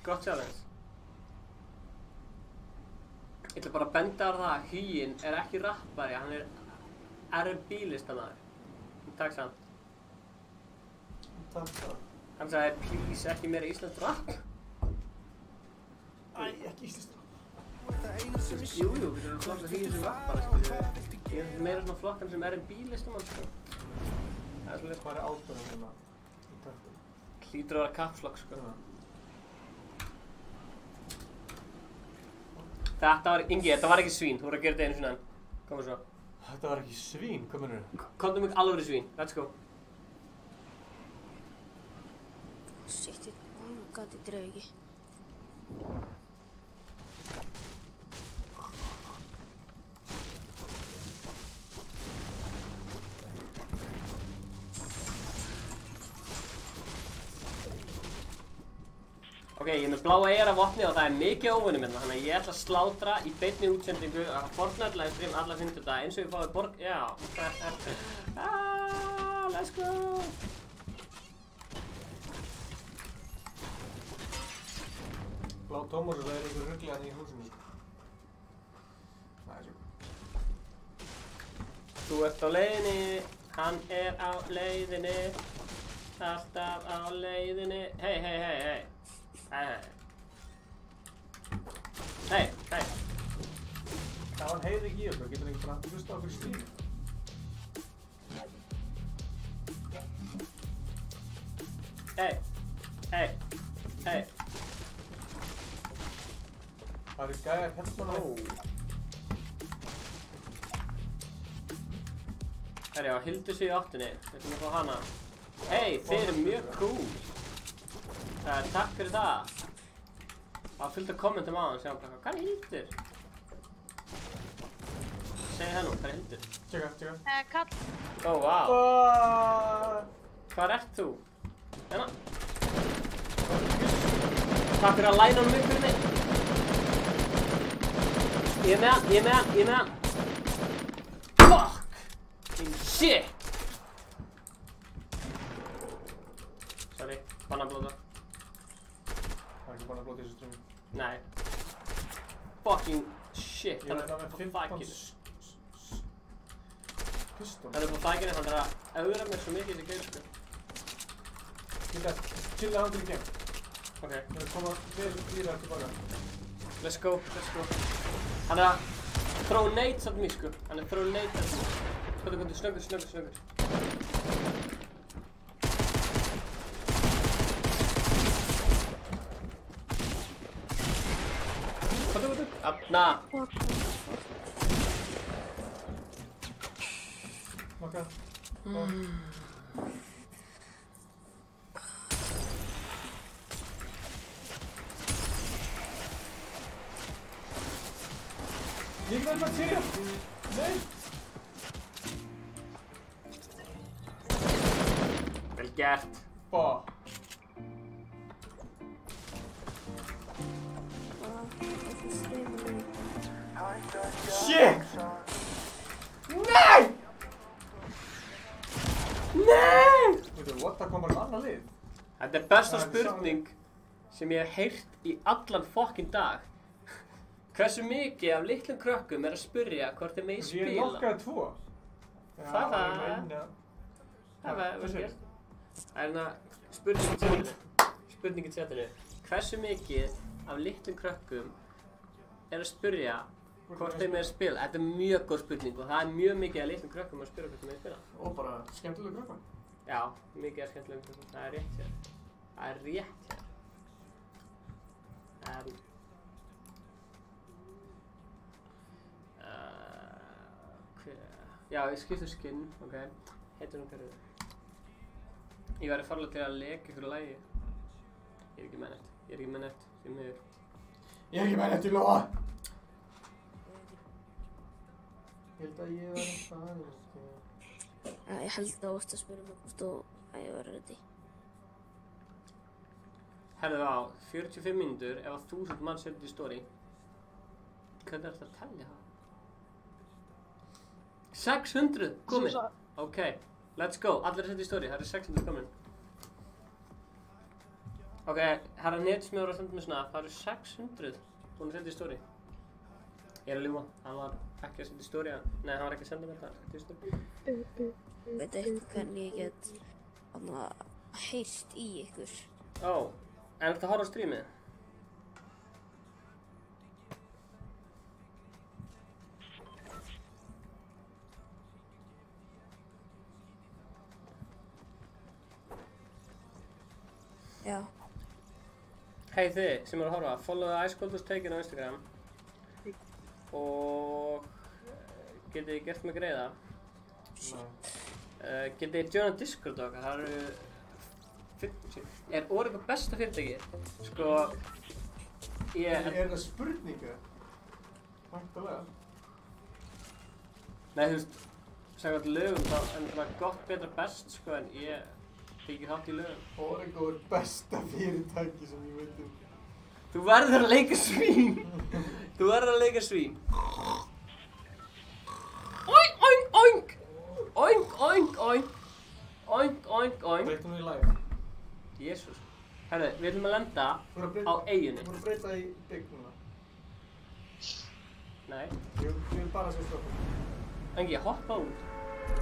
Gott challenge. Ég ætla bara að benda á það að Huginn er ekki rappari, hann er R&B-listamaður. Takk samt. Takk það. Hann sagði, please, ekki meira íslenskt rapp. Æ, ekki íslenskt rapp. Jú, við erum flott að Huginn sem rappari, Ég er meira svona flott sem R&B-listamann, Það er svolítið. Hvað er ástæðan hérna í takkum? Hlýtur að vera kapslokk, Þetta var, Ingi, þetta var ekki svín, þú voru að gera þetta einu sinni enn. Komum svo. Þetta var ekki svín, hvað meinarðu? Komdu mig alvöru svín, let's go. Shit, ég gæti dreif ekki. Ok, ég er með bláa eira vopni og það er mikið óvinnum hérna, þannig að ég ætla að slátra í beinni útsendingu að Fortnite livestream alla 5. dag eins og ég fái borg... Já, let's go! Lá Tómas og það einhver rugli hann í húsinu, sko. Það svo. Þú ert á leiðinni, hann á leiðinni, alltaf á leiðinni. Hei. Það hann heyri ekki í okkur, getur ekki bara hlusta á okkur í strími? Hei. Það eru gæjar hérna. Herri, á Hildu sig í áttinni. Við ætlum að fá hana. Hei, þið eru mjög cool. Takk fyrir það. Það var fullt af kommentum á hann sem hann bara, hvað er Hildur? Segðu það nú, hvað er Hildur? Tjekka. Kall. Ó, vá. Hvar ert þú? Hérna. Takk fyrir að læna honum upp fyrir mig. Ég er með hann. Fuck! Shit! Sorry, bannablóta. Það er ekki bannablóta í þessu strími. Nei. Fucking shit. Ég er með 15 pistol. Það er upp á þækinu, hann er að auðra mér svo mikið þessi geir, sko. Geta, chilla hann til í gegn. Ok. Ég er að koma vel dýra tilbaka. Let's go. Hann er að throw nades at me, sko. Hann er að throw nades at me. Skoðu, snöggur. Skoðu. Afna. Ok. Ég vil materia! Nei! Vel gert. Fuck. Shit! Nei! Veitu, what? Það kom bara annar lið. Þetta er besta spurning sem ég hef heyrt í allan fokkin dag. Hversu mikið af litlum krökkum er að spurja hvort þeir megi spila? Ég nokkaði 2. Það var gert. Það er hérna spurning í chatinu. Hversu mikið af litlum krökkum er að spurja hvort þeir megi spila? Þetta er mjög góð spurning og það er mjög mikið af litlum krökkum að spurja hvort þeir megi spila. Og bara skemmtilega krökkum. Já, mikið af skemmtilegum krökkum. Það er rétt hér. Já, ég skipti skinn, ok. Heitir hún hverju? Ég væri farlega til að leka ykkur lagi. Ég er ekki með neitt, því miður. Ég er ekki með neitt í lofa! Ég held að ég var að fara, sko. Já, ég held að þú varst að spyrja mig hvort að ég var ready. Herðu á, 45 mínútur ef að 1000 mann setjum í story. Hvernig er þetta að tellja það? 600 komið! Ok, let's go. Allir setja í story, það eru 600 komin. Ok, herra netsmjóður að senda mig snab, það eru 600 búin að setja í story. Ég er að ljúga, hann var ekki að setja í story. Nei, hann var ekki að senda mér það, setja í story. Veit eitthvað hvernig ég get heyrt í ykkur. Ó, en þetta horfa á streamið? Já. Hei þið sem eru að horfa, followðu Ice Cold Taken á Instagram og getið þið gert mig greiða. Getið þið joina Discord okkar, það eru 50. Er Origo besta fyrirtæki? Sko, Er það spurningu? Væntanlega. Nei, þú veist, samkvæmt lögum þá er það gott betra best, sko, en ég tekið þátt í lögum. Origo er besta fyrirtæki sem ég veit um. Þú verður að leika svín! Þú verður að leika svín! Oink, oink, oink! Oink, oink, oink! Oink, oink, oink! Breytum við í live. Jésús. Herru, við ætlum að lenda á eyjunni. Þú voru að breyta í bygg núna. Nei. Ég vil bara sjá strókum. Engi, hoppa út.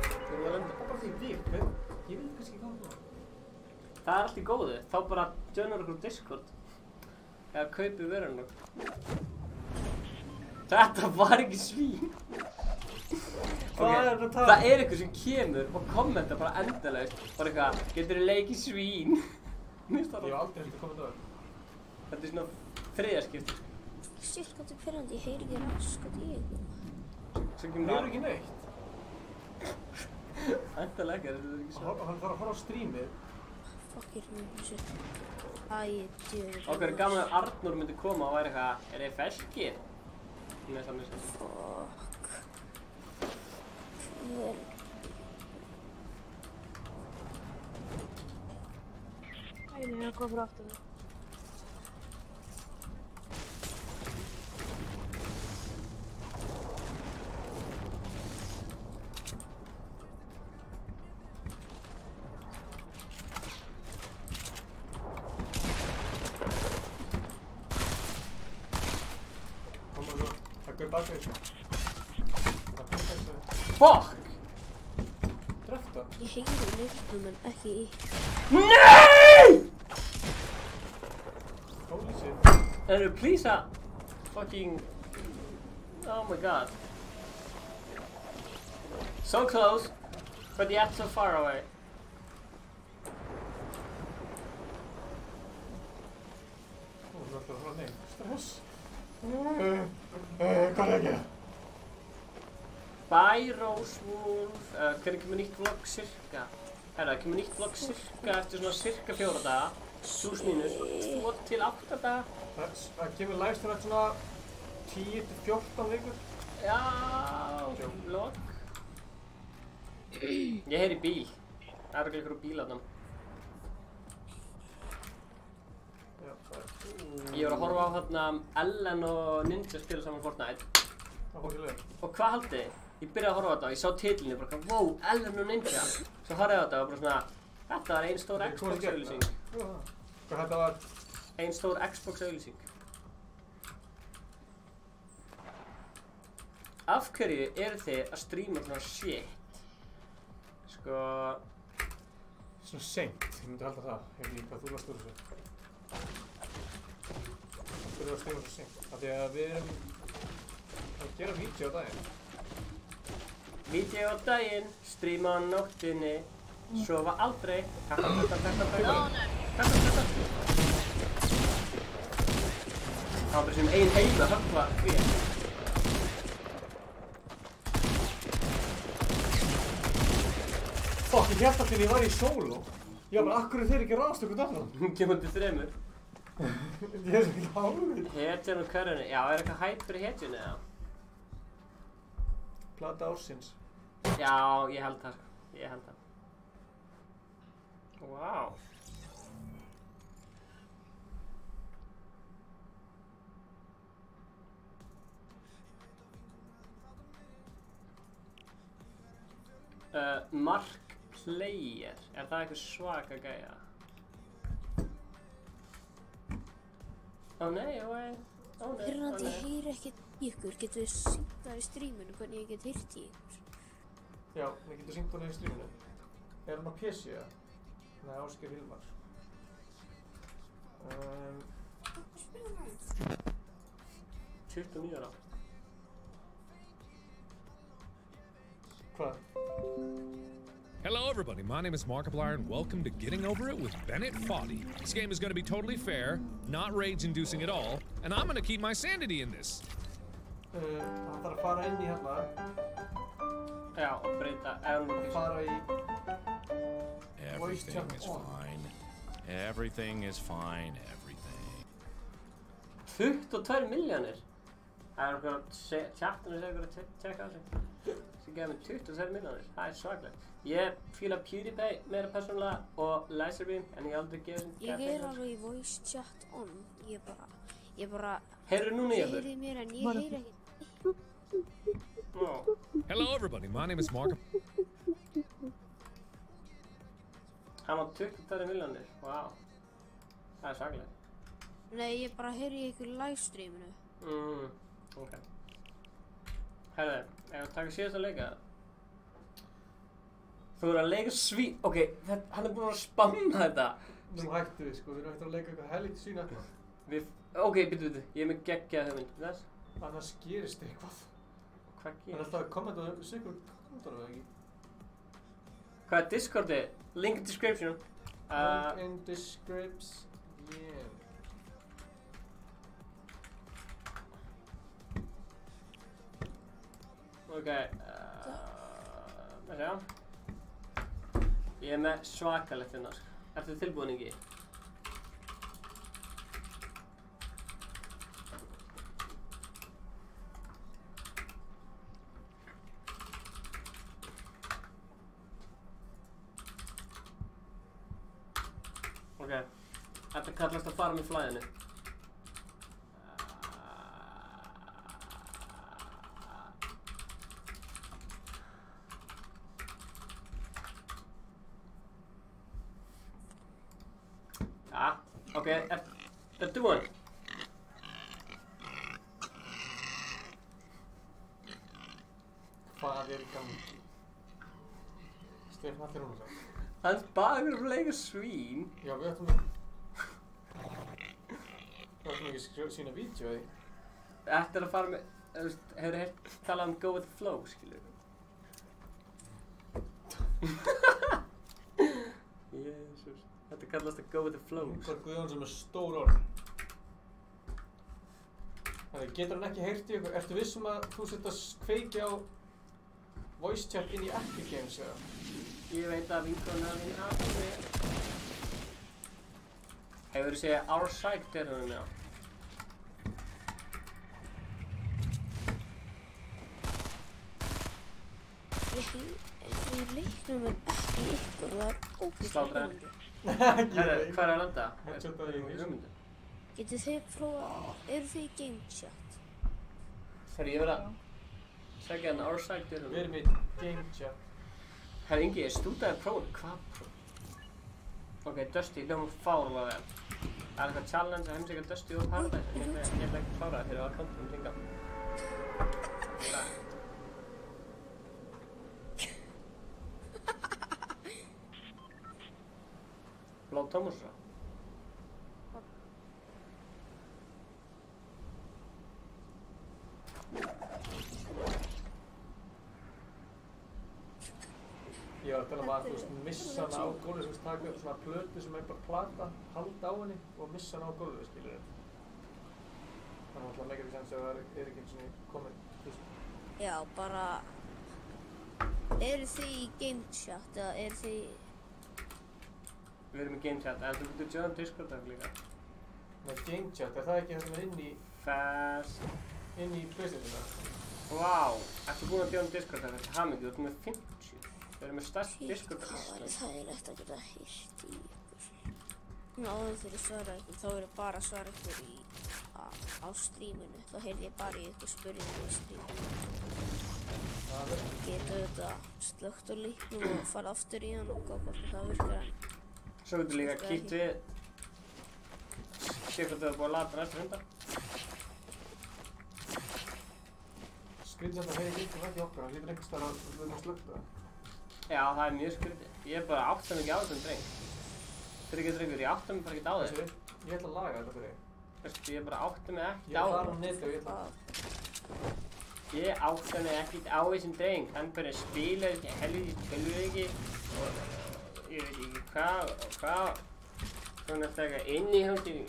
Þú voru að lenda bara því bygg, ég veit kannski hvað það. Það allt í góðu. Þá bara joinar okkur á Discord. Eða kaupi vöruna. Þetta var ekki svín. Hvað það er eitthvað sem kemur og kommenta bara endalaust. Bara eitthvað, geturðu leikið svín? Ég hef aldrei hefði komið það. Þetta svona þriðaskipti. Shit, hvað þetta pirrandi, ég heyri ekki raskat í ykkur. Ég heyri ekki neitt. Endalega ekki, þetta er ekki svo. Hann þarf að fara á streamið. Fuckir mér þessu. Djöður. Okkur er gaman að Arnór myndi koma og væri eitthvað, er þið feskir? Nei, þannig sem. Fuck. Æni, hann kom fyrir aftur það. Fuck! Drefta. Ég heyri leiknum en ekki í. NEI! Holy shit. Please fucking... Oh my god. So close, but yet so far away. Þú ætlar að fara neym. Stress. Hvað er ekki? Bærósvúlf, hvernig kemur nýtt vlogg cirka? Herra, kemur nýtt vlogg cirka eftir svona cirka 4 daga, plus mínus, 2 til 8 daga. Það kemur livestream eftir svona 10 til 14 vikur. Já, vlogg. Ég heyri bíl. Það er ekki ykkur á bíl þarna. Ég var að horfa á þarna Ellen og Ninja spila saman Fortnite. Og hvað haldið þið? Ég byrjaði að horfa á þetta og ég sá titlinu og bara wow, Ellen og Ninja. Svo horfði ég á þetta og bara svona, þetta var ein stór Xbox auglýsing. Hvað þetta var? Ein stór Xbox auglýsing. Af hverju eru þið að stríma svona shit? Sko... Svona seint, ég myndi halda það. Ég veit ekki hvað þú varst úr þessu. Þú eru að stríma svo seint. Af því að við erum að gera vídeo á daginn. Vídeo á daginn, stríma á nóttinni, sofa aldrei. Takk. Það var bara sem ein heim að höggva hver. Fuck, ég hélt alltaf ég var í solo. Já, bara akkur er þeir ekki ráðst ykkur annan? Kemur til 3. Ég er svo ekki hálfur. Hetjan og körunni, já, er eitthvað hætt fyrir hetjunni eða? Plata ársins. Já, ég held það. Wow. Mark Player, er það eitthvað svaka gæja? Ó nei, Pirrandi, ég heyri ekkert í ykkur. Getur við sýnt það í stríminu hvernig ég get heyrt í ykkur? Já, við getum sýnt það í stríminu. Er hann á PC eða? Nei, Ásgeir Hilmar. 29 ára. Hvað? Hello everybody, my name is Markiplier and welcome to Getting Over It with Bennett Foddy. This game is going to be totally fair, not rage-inducing at all, and I'm going to keep my sanity in this. Hann þarf að fara inn í hérna. Já, og breyta og fara í voice Everything chat is on. fine. Everything is fine, everything. 22 milljónir. Það er okkur chatinu sem okkur að tjekka á sig. Sem gefur mig 22 milljónir. Það er svaklegt. Ég fíla PewDiePie meira persónulega og Laserbeam en ég aldrei gefur sem Ég er alveg í voice chat on. Ég bara... Heyrðu núna í okkur? Ég heyri mér en ég heyri ekki. Hello everybody, my name is Mark. Hann á 22 milljónir, wow. Það er svakalegt. Nei, ég bara heyri í ykkur livestreaminu. Ok. Herðu, ef við taka síðast að leika. Þú verður að leika svín. Ok, hann er búinn að spamma þetta. Nú hættu við sko, við erum hægt að leika eitthvað helvíti svín eftir. Ok, bíddu, ég er með geggjað hugmynd. Þess? Annars gerist eitthvað. Hvað gerist? Hann er alltaf að kommenta á sigur kommentar eða ekki? Hvað er Discordið? Link in description. Link in description. Yeah. Ok, sjá. Ég er með svakalegt hérna. Ertu tilbúin ekki? Ok, þetta kallast að fara með flæðinu. Ok, ertu búinn? Hvað er í gangi? Stefán allir hún að segja. Hans bakur að leika svín. Já, við ættum ekki að sína vídeo eða því. Þetta er að fara með, hefur þið talað um go with the flow, skilur við? Jésús, þetta kallast að go with the flow. Ingvar Guðjónsson með stór orð. Þannig, getur hann ekki heyrt í ykkur? Ertu vissum að þú sett að kveiki á voice chat inn í Epic Games eða? Ég veit að vinkona mín hafa mig. Hefur þið segið our side til hún já? Því leiknum er ekki ykkur, það er ógeðslega hugmyndu. Herru, hvað er að landa? Hugmyndu. Getið þið prófa, eru þið í game chat? Herru, ég verð að segja hann our side til hún. Við erum í game chat. Herru, Ingi, ég stútaði prófið. Hvað prófið? Ok, Dusty, hljóðum fárlega vel. Það er eitthvað challenge að heimsækja Dusty og Paradise, en ég ætla ekki að klára það fyrir að kantum hringa. Blá Tómasra. Ég var að tala um að, þú veist, missa hana á gólfið, þú veist, taka upp svona plötu sem er bara plata, halda á henni og missa hana á gólfið, skilur þið. Þannig að það meikar ekki sens ef það er ekki eins og komin, þú veist. Já, bara, eru þið í game chat eða eru þið í... Við erum í game chat, en þú getur join Discord-af líka. Með game chat, er það ekki það sem er inn í... Fast... inn í PlayStation-una? Vá, ertu búinn að join Discord-af þetta hamingi, þú ert með 50. Við erum með stærst Discord-af. Það væri þægilegt að geta heyrt í ykkur. Áður fyrir svara ykkur, þá er bara að svara ykkur á streaminu. Þá heyrði ég bara í ykkur spurningu í streaminu. Geta auðvitað slögt á leiknum og fara aftur í hann og gá hvort það virkar enn. Svo getur líka kíkt við sé hvort þau er búið að lata næstu hundar. Skrítið að heyri líka ekki okkar, það lítur einhvers þar að við erum að slögta það. Já, það er mjög skrítið. Ég er bara átt sem ekki á þessum dreng. Fyrir drengur, ég átti mig bara ekkert á þér. Ég ætla að laga þetta fyrir þig. Veistu, ég bara átti mig ekkert á þér. Ég fara á neti og ég ætla að... Ég átti mig ekkert á þessum dreng. Hann bara spilaði ekki, helviti tölvuð ekki og ég veit ekki hvað og hvað. Svona alltaf eitthvað inn í hundinu,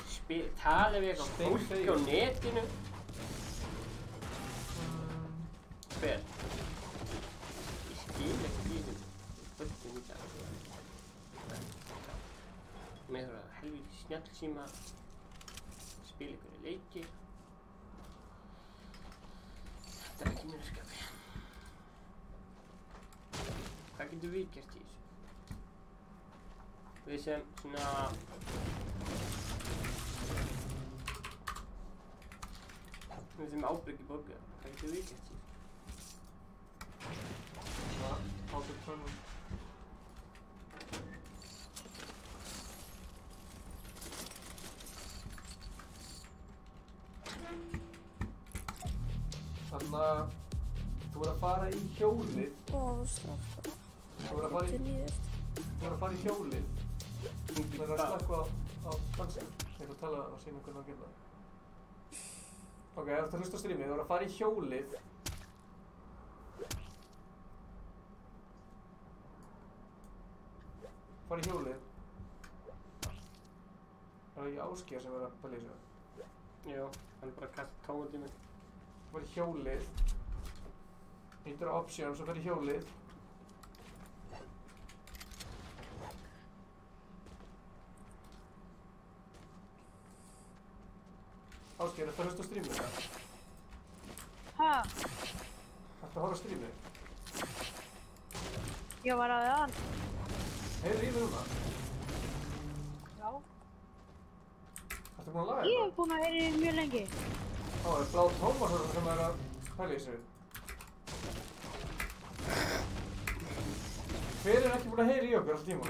tala við eitthvað fólk á netinu. Hver? Ég skil ekki í þessum böttum í dag. Með það helviti snjallsíma, spila ykkur leikir. Þetta er ekki mér skapi. Hvað getum við gert í þessu? Við sem svona... Við sem ábyrgi borgar, hvað getum við gert í þessu? Ábyrg törnum. Þannig að þú verður að fara í hjólið. Ó, straffa. Þú verður að fara í hjólið. Þú verður að slaka á dansinu. Ég ætla að tala og sína hvernig það gera það. Ok, þú ert að hlusta á streamið. Þú verður að fara í hjólið. Fara í hjólið. Það er ekki Ásgeir sem verður að pæla í þessu. Jú, hann er bara að kasta tómandi í mig. Fara í hjólið. Nýtur á options og fara í hjólið. Ásgeir, ertu að hlusta á streamið það? Hæ? Ertu að horfa á streamið? Ég var að það. Heyrðu í mig núna? Já. Ertu búinn að laga Ég hef búinn að heyra í mjög lengi. Á, það er Blá Tómasson sem er að pæla í þessu. Hver er ekki búinn að heyra í okkur all tíma?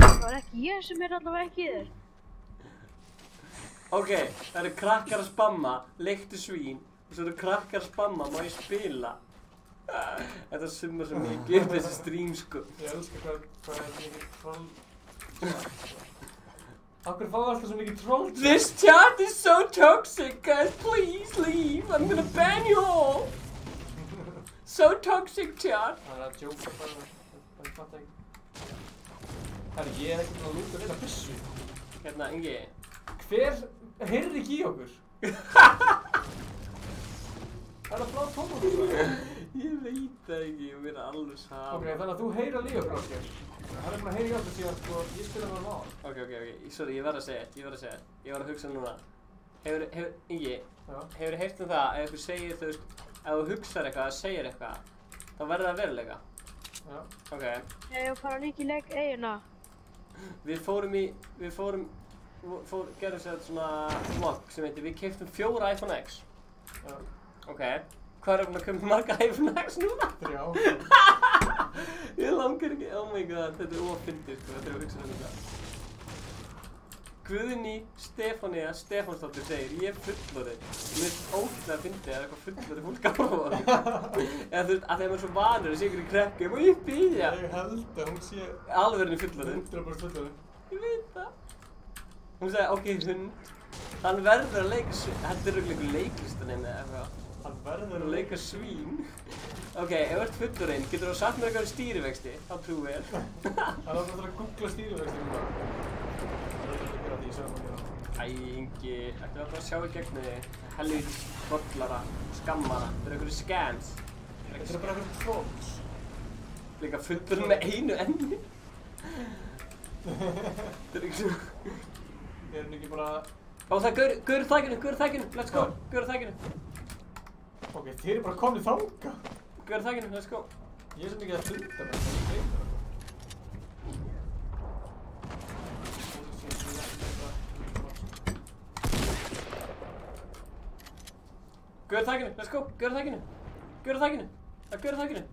Það var ekki ég sem er allavega ekki í þér. Ok, það eru krakkar að spamma, leiktu svín. Og svo eru krakkar að spamma, má ég spila? Þetta summar svo mikið upp þessi stream sko. Ég elskar hvað er mikið troll. Akkur fá alltaf svo mikið troll. This chat is so toxic, guys. Please leave. I'm gonna ban you all. So toxic chat. Það er að djóka bara, ég fatt ekki. Herri, ég er ekki búinn að lúta neina byssu. Hérna, Ingi. Hver heyrði ekki í okkur? Það er að Blá Tómasson. Ég veit það ekki, ég verði alveg saman. Ok, þannig að þú heyrir að líka okkur, Ásgeir. Hann er búinn að heyra í okkur síðan, sko, ég spila með hann á. Ok, sorry, ég verð að segja, ég var að hugsa núna. Ingi, hefur heyrt um það, ef ykkur segir, þú veist, ef þú hugsar eitthvað, segir eitthvað, þá verður það veruleika. Já. Ok. Ég fara líka í leik eiguna. Við gerðum sér svona vlogg sem heitir, við keyptum 4 iPhone X. Já. Ok. Hvað er búinn að koma marga iPhone X núna? 3. Ég langar ekki, oh my god, þetta er ófyndið sko, þetta er að hugsa um þetta. Guðný Stefánía Stefánsdóttir segir, ég er fullorðin. Mér finnst ótrúlega að fyndið að eitthvað fullorðið fólk á það. Eða þú veist, að þegar maður er svo vanur að sé ykkur í kreppu, má ég biðja? Ég held að hún sé... Alvörinni fullorðin. 100% fullorðin. Ég veit það. Hún sagði, ok, hund, hann verður að leika svín. Þetta er einhver leiklistanemi eða eitthvað. Hann verður að leika svín. Ok, ef þú ert fullorðin, getur þú sagt mér eitthvað um stýrivexti? Þá trúi ég. Það er alltaf að googla stýrivexti núna. Æ, Ingi, ættu að bara sjá í gegnum þig. Helvítis bollara, skammara, þetta eru einhverju scams. Þetta eru bara einhverju trolls. Líka fullorðin með einu enni. Þetta er ekki svona... Ég er ekki bara... Ó, það er gaur þækinu, let's go, gaur þækinu. Ok, þið eru bara komnið þanga. Gaur þækinu, let's go. Ég er svo mikið að funda með þetta, ég veit það. Gaur þækinu, let's go, gaur þækinu. Gaur þækinu, það er gaur þækinu.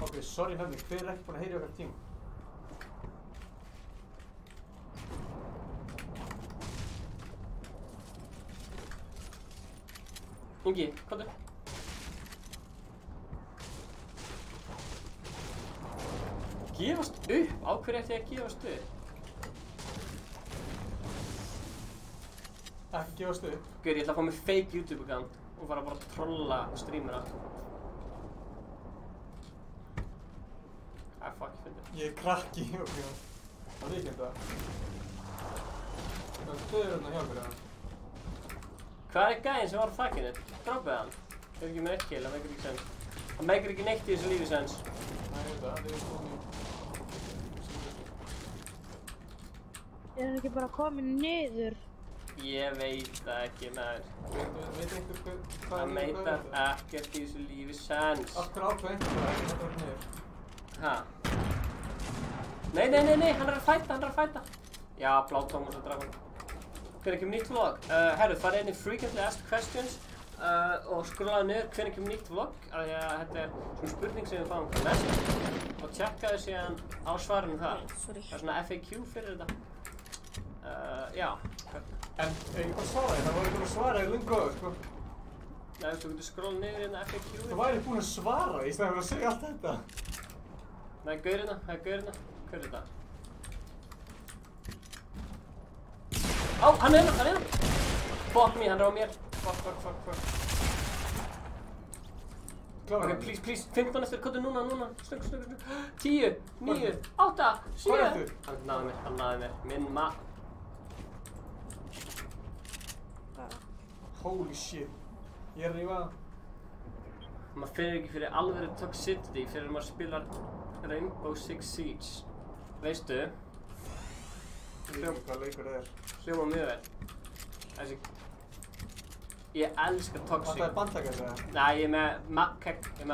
Ok, sorry nefnir, hver er ekki búinn að heyra okkar tíma? Ingi, komdu. Gefast upp? Á hverju ætti ég að gefast upp? Ekki gefast upp? Gaur, ég ætla að fá mig fake YouTube-account og fara bara að trolla streamera. Fuck, ég fyndi. Ég er krakki, ok. Það er ekki þetta. Það er stöðurinn hjá okkur, eða? Hvað er gæinn sem var á þakkinu? Droppið hann. Það er ekki með 1 kill, það meikir ekki sens. Það meikir ekki neitt í þessu lífi sens. Nei, ég veit það, það er komið. Er hann ekki bara komin niður? Ég veit það ekki, maður. Veit einhver hvað það meikar ekkert í þessu lífi sens. Af hverju ákveð einhver það ekki, þetta var niður? Hæ? Nei, hann er að fæta, Já, Blá Tómas og Dragon. Hver er ekki nýtt vlog? Herru, farið inn í Frequently Asked Questions og skrollaðu niður hvenær kemur nýtt vlogg af því að þetta er svona spurning sem við fáum hvað mest og tjekkaðu síðan á svarinu þar. Það er svona FAQ fyrir þetta. Já. En ég bara svara þér, það var ekki að svara þér lungu áður, sko. Nei, þú getur skrollað niður hérna FAQ. Þú væri búinn að svara í stæðan fyrir að segja allt þetta. Nei, gaurina, það er gaurina. Hver er þetta? Á, hann er hérna! Fuck me, hann er á mér. Fuck. Klára. Ok, please, 15 eftir, hvað er núna? Snögg. 10, 9, 8, 7. Hvað er þú? Hann náði mér. Minn Holy shit. Ég er að rífa það. Maður finnir ekki fyrir alvöru toxicity fyrir maður spilar Rainbow Six Siege. Veistu? Hvað leikur það er? Hljóma mjög vel. Þessi... Ég elska toxic. Það er bandtaka þess að? Nei, ég er með Maghack. Það er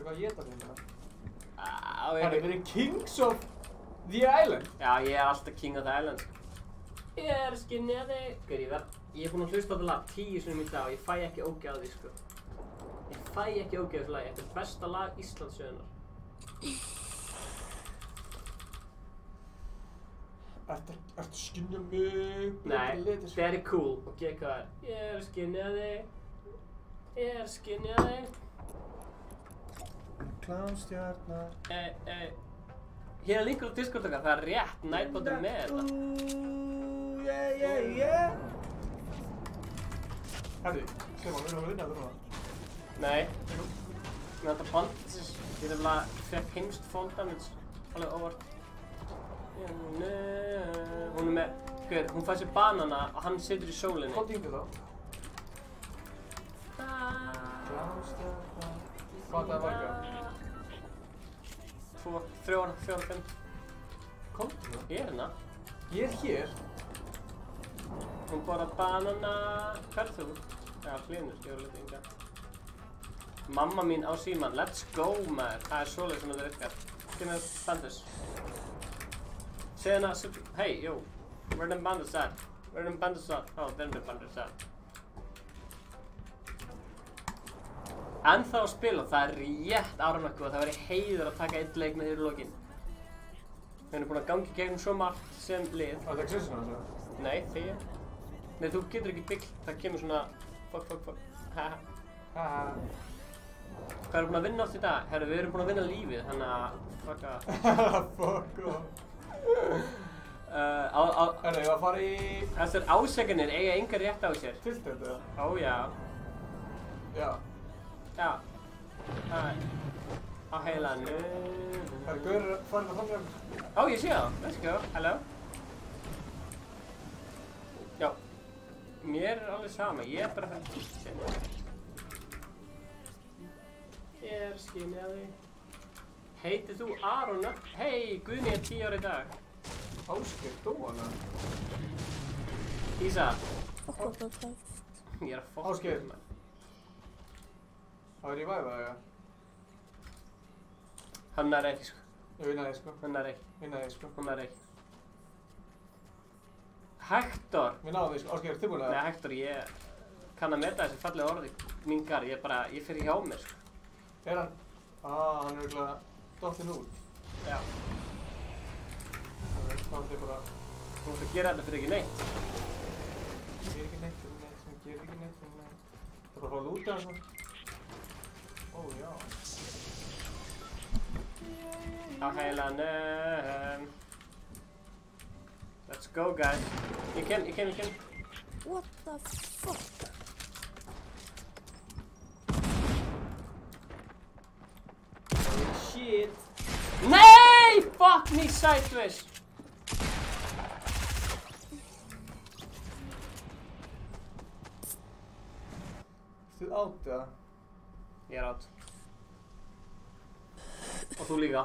hvað ég geta þig með? Það er verið Kings of the Island? Já, ég er alltaf King of the Island. Ég er skinniði. Ég er búinn að hlusta á þetta lag 10 sinnum í dag og ég fæ ekki ógeð á því, sko. Ég fæ ekki ógeð á þessu lagi. Þetta er besta lag Íslandssögunnar. Ertu skinnja mig? Nei, very cool. Og hvað er? Ég er skinniði. Klánstjarnar. Hér er linkur á Discord okkar, það er rétt, Nightbot er með þetta. Yeah. Herri, Stefán, við erum að vinna þetta núna. Nei. Mér vantar bandages. Ég nefnilega fekk heimst fall damage. Alveg óvart. Hún er með, hún fær sér banana og hann situr í sólinni. Hvað dýngur þá? Klánstjarnar. Hvað það er marga? 2, 3, 4, 5. Komdu það? Ég er hérna. Ég er hér. Hún borðar banana. Hvað er þú? Já, hlinur, ég var litið ynga. Mamma mín á síman. Let's go, maður. Það er svoleið sem þetta virkar. Give me bandage. Segð hana, hey, yo. Where are them bandages at? Oh, there are the bandages at. Ennþá að spila, það er rétt áramökku og það væri heiður að taka einn leik með þér í lokin. Við erum búin að gangi gegnum svo margt sem lið. Það er ekki svissun á þessu? Nei, þegja. Nei, þú getur ekki byggt, það kemur svona fuck. Haha. Hvað erum búin að vinna allt í dag? Herru, við erum búin að vinna lífið, þannig að fuck off. Fuck off. Herru, ég var að fara í... Þessar ásækjanir eiga enga rétt á sér. Tiltend, eða? Ó, já. Já. Já. Á heilanu. Það er gaurur farin að framlega. Ó, ég sé það. Let's go. Hello. Já. Mér er alveg sama. Ég er bara fyrir kýttin. Ég er skinniði. Heitir þú Arona? Hei, Guðni er 10 ára í dag. Ásgeir, dóana. Ísa. Ég er að fokka. Ásgeir. Það er í væða, eða? Hann er ekki, sko. Ég vinna þig, sko. Hann er ekki. Vinna þig, sko. Hann er ekki. Hector! Við náðum þig, sko. Ásgeir, ertu búinn að... Nei, Hector, ég kann að meta þessi fallega orði mingar. Ég fer hjá mér, sko. Er hann? Hann er örugglega dottinn út. Já. Það er bara... Þú ert að gera þetta fyrir ekki neitt. Ég ger ekki neitt. Það er bara að fá að lúta það, sko. Ó, já. Á heilanum. Let's go, guys. Ég kem. What the fuck? Holy shit. Nei! Fuck me sideways. Þú átt, eða? Ég er átt. Og þú líka.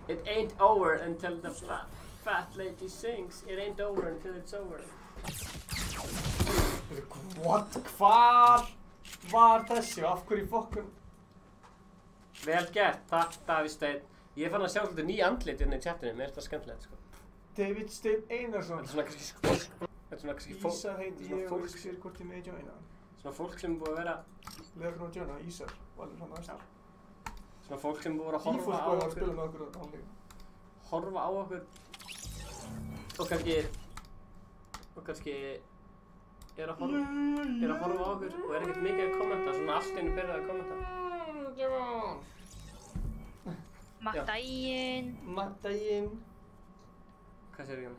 It ain't over until the fat lady sings. It ain't over until it's over. What? Hvar var þessi? Af hverju fokkun? Vel gert, takk Davíð Steinn. Ég fann að sjá svolítið ný andlit inn í chatinu, mér er þetta skemmtilegt, sko. David Steinn Einarsson. Þetta er svona kannski Ísar heiti ég og ég sér hvort ég með joina. Svona fólk sem er búið að vera... Leður hún að joina, Ísar, valur hann aðstæða. Svona fólk sem er búið að horfa á okkur... Tífos búið að spila með okkur á líka. Horfa á okkur... Og kannski... er að horfa á okkur og er ekkert mikið að kommenta, svona allt einu byrjað að kommenta. Mattægin. Hvað segir ég um?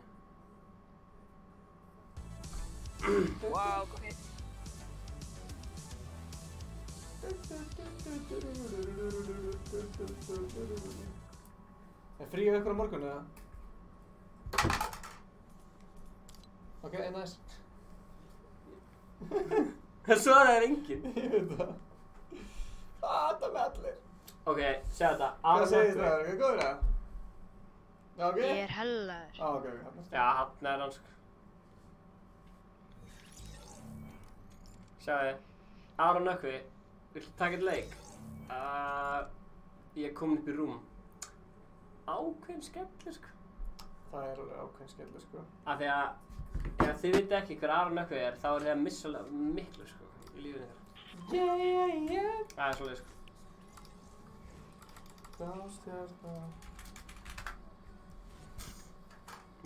Wow, kom hér. Er fríið ykkur á morgun eða? Ok, nice. Það svaraði enginn. Ég veit það. Það með allir. Ok, segja þetta. Hvað segir það? Er það góður það? Já, ok? Ég er hellaður. Ok. Já, hann er dansk. Sjáðu, Aron Nökkvi, viltu taka eitt leik? Ég er komin upp í rúm. Ákveðin skemmtileg, sko. Það er alveg ákveðin skemmtileg, sko. Af því að ef þið vitið ekki hver Aron Nökkvi er, þá er þið að missa miklu, sko, í lífinu þeirra. Það er svolítið, sko.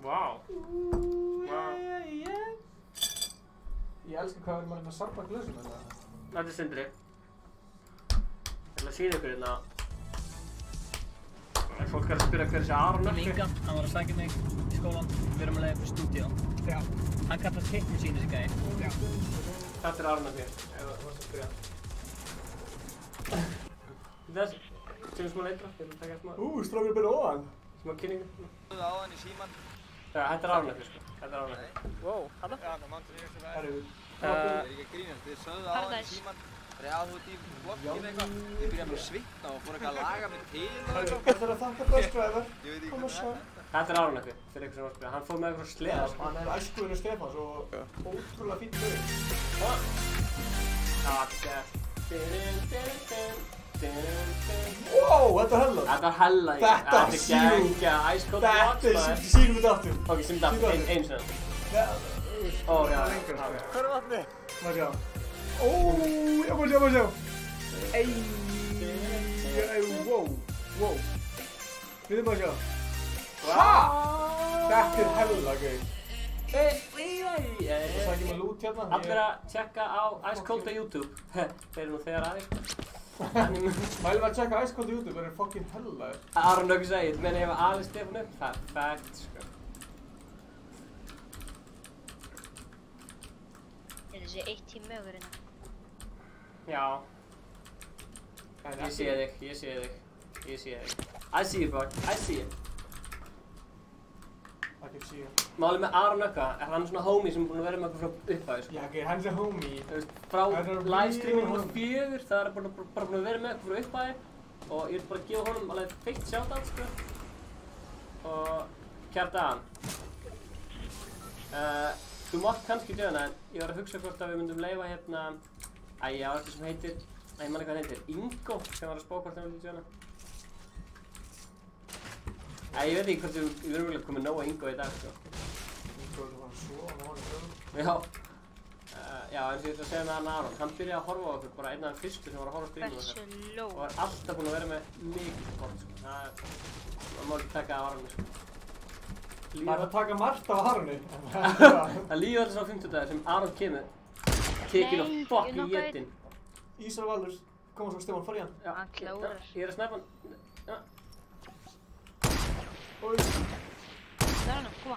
Vá. Ég elskar hvað við erum að reyna að sarpa glösum hérna. Þetta er Sindri. Ég ætla að sýna ykkur hérna. Ef fólk er að spyrja hver þessi Aron Nökkvi. Minga, hann var að sækja mig í skólan. Við erum að leiða fyrir stúdíó. Já. Hann kallast Hittin sín þessi gæi. Já. Þetta er Aron Nökkvi, ef þú varst að spyrja. Þessi, sem smá leitra, ég ætla að taka smá. Strákur byrja ofan. Smá kynningu. Þú á hann í síman. Já, þetta er Aron Nökkvi, sko. Þetta er Aron Nökkvi. Wow, hanna? Já, það mannstu ég sem það er. Ég er ekki að grínast, þið sögðu á hann í síman. Það er að þú ert í blokkinu eitthvað. Ég byrjaði bara að svitna og fór eitthvað að laga mig til og eitthvað. Hvað þarf að þakka börsdræðar? Ég veit ekki hvað það er. Þetta er Aron Nökkvi, fyrir ykkur sem var að spyrja. Hann fór með ykkur sleða, sko. Hann er æskuðinu Stefáns og ótrúlega fínn börn. Wow, þetta er hella. Þetta er hella. Þetta er geggja, Ice Cold Watch, maður. Þetta er sínum þetta aftur. Ok, sínum þetta aftur, einu sinni. Ó, já. Hvað er vatnið? Má sjá. Ó, ég má sjá. Wow. Við erum að sjá. Þetta er hella gauð. Það sækjum að lút hérna. Allir að tjekka á Ice Cold á YouTube. Þeir eru nú þegar aðeins. Mælum að tjekka Ice Cold á YouTube, það er fucking hella. Aron Nökkvi segir, menn ef aðeins Stefán upp, það er fact, sko. Er þessi 1 tími mögur hérna? Já. Ég sé þig. I see you, boy. I see you. I can see you. Málið með Aron Nökkva er hann svona homie sem er búinn að vera með okkur frá upphæðu, sko. Já, ok, hann er homie. Þú veist, frá livestreaminu frá 4, það er bara búinn að vera með okkur frá upphæðu og ég vil bara gefa honum alveg feitt shoutout, sko. Og kjartan. Þú mátt kannski joina, en ég var að hugsa hvort að við myndum leyfa hérna... ég á eitthvað sem heitir... ég man ekki hvað hann heitir. Ingo, sem var að spá hvort hann vilja joina. Ég veit ekki hvort við erum vel komið nóg að Ingo í dag, sko. Ingo er bara svo, hann var í dögum. Já, eins og ég ætla að segja með hann Aron. Hann byrjaði að horfa á okkur, bara einn af þeim fyrstu sem var að horfa á streaminu okkar. Og var alltaf búinn að vera með mikið support, sko. Það má ekki taka af Aroni, sko. Það er að taka margt af Aroni. Það líður alltaf á 50 dagar sem Aron kemur. Tekinn og fucking jetinn. Ísar Valur, koma svo Stefán, fara í hann. Hann klárar. Ég er að snæpa hann. Oj. Það er hann, koma.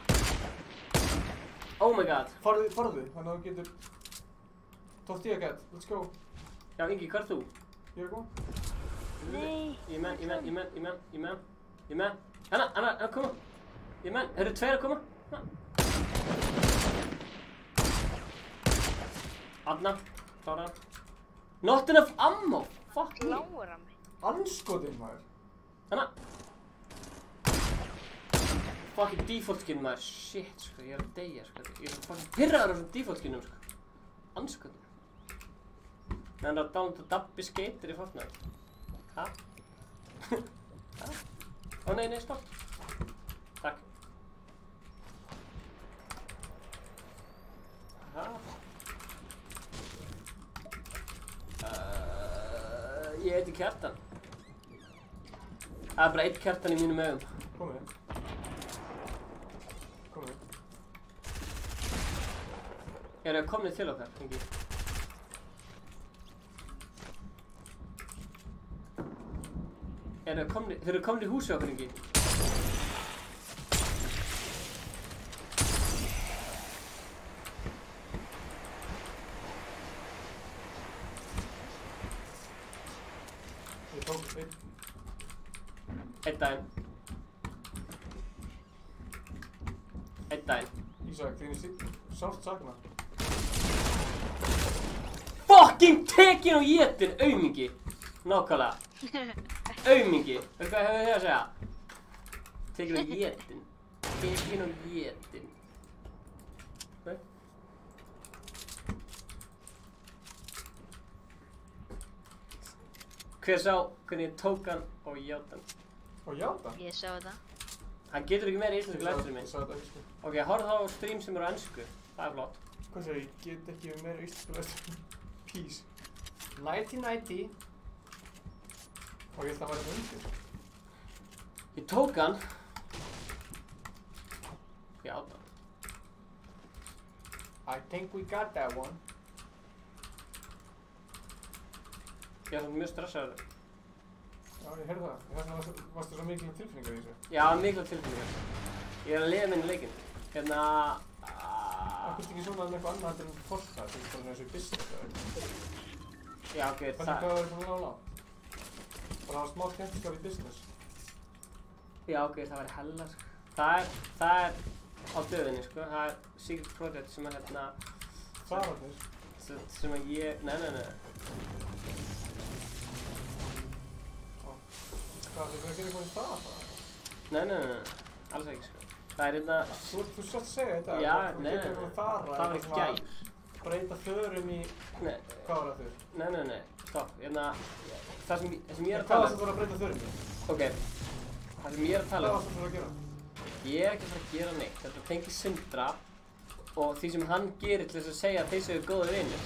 Oh my god. Farðu, þannig að þú getur... Top 10 get, let's go. Já, Ingi, hvað er þú? Ég er að koma. Nei. Ég menn. Hanna, koma. Ég menn, eru 2 að koma? Anna, klára hann. Not enough ammo! Fuck me! Klára mig. Anskotin, maður. Hanna! Fucking default skin, maður. Shit, sko, ég er að deyja, sko. Ég er svo fucking pirraður á þessum default skinum, sko. Anskotin. Þannig að downloada Dabbi Skater í Fortnite. Ha? Ha? Ó nei, stopp. Takk. Ég heiti Kjartan. Það er bara einn Kjartan í mínum augum. Komið. Komið. Eru þið komnir til okkar, Ingi? Þeir eru komnir í húsið okkar, Ingi? Ég tók einn. Einn daginn. Einn daginn. Ísak, þín er sárt sakna. Fucking tekin og étin, aumingi. Nákvæmlega. Aumingi. Veistu hvað hefur þið að segja? Tekin og étin. Tekin og étin. Hvað? Hver sá hvernig ég tók hann og játa hann? Og játa? Ég sá þetta. Hann getur ekki meira íslensku læsturinn minn. Ég sá þetta ekki. Ok, horfðu þá á stream sem eru á ensku. Það er flott. Hvað segir ég? Get ekki meira íslensku læsturinn. Peace. 1990. Og ég held að það væri undir. Ég tók hann. Játa hann. I think we got that one. Ég er svona mjög stressaður. Já, ég heyrði það. Varstu svo mikil tilfinningar í þessu? Já, mikil tilfinningar. Ég er að lifa minni leikinn. Hérna... Akkurst ekki svona með eitthvað annað en fólkna, sem er svona þessu business eða eitthvað? Já, ok, Hvernig hvað var það svona lág? Bara það var smá skemmtikar í business. Já, ok, það væri hella, sko. Það er á döðinni, sko. Það er secret project sem er hérna... Þararnir? Sem að ég... Nei. Hvað, þið fyrir að gera eitthvað í það bara? Nei, alls ekki, sko. Það er hérna... Þú svolítið að segja þetta? Já, nei. Það var í gær. Breyta förum í... Nei. Hvað var það þurr? Nei, stopp. Hérna... Það sem ég er að Hvað tala varst þú að breyta förum í? Ok. Það sem ég er að tala Hvað varst þú að gera? Ég er ekki að fara að gera neitt. Þetta tengir Sindra og því sem hann gerir til þess að segja að þeir séu góðir vinir.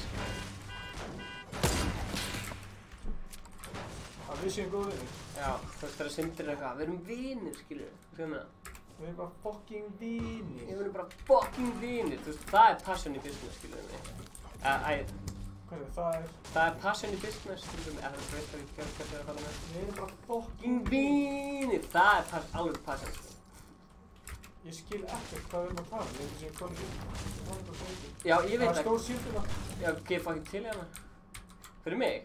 Að við séum góðir vinir? Já, þú veist þegar Sindri er eitthvað, við erum vinir, skilur við. Þú veist það? Við erum bara fucking vinir. Við erum bara fucking vinir. Þú veist, það er passion í business, skilur við mig. Hvað það er? Það er passion í business, skilur við mig. Það er veist það ekki hvað það er að falla með. Við erum bara fucking vinir. Það er alveg passion, sko. Ég skil ekkert hvað við erum að tala. Ég veit ekki hvað við erum. Já, ég veit það. Það er stór síðuna. Já, gef fucking til hérna. Fyrir mig?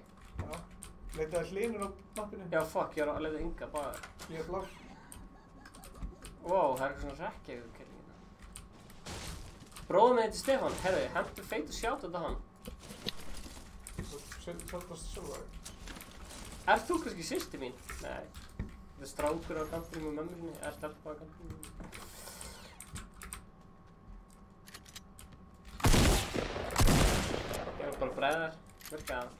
Já. Leitaði hlinur á mappinu. Já, fuck, ég er að leita Inga, bara. Ég er blár. Wow, það er eitthvað svona rekki yfir kellingina. Bróður minn heitir Stefán, herðu, hendur feit og sjátt þetta hann. Sjálfast sjálfvæg. Ert þú kannski systir mín? Nei. Þetta er strákur á kampinu með mömmu sinni, er stelpa á kampinu. Ég var bara bræðar, virkaði það.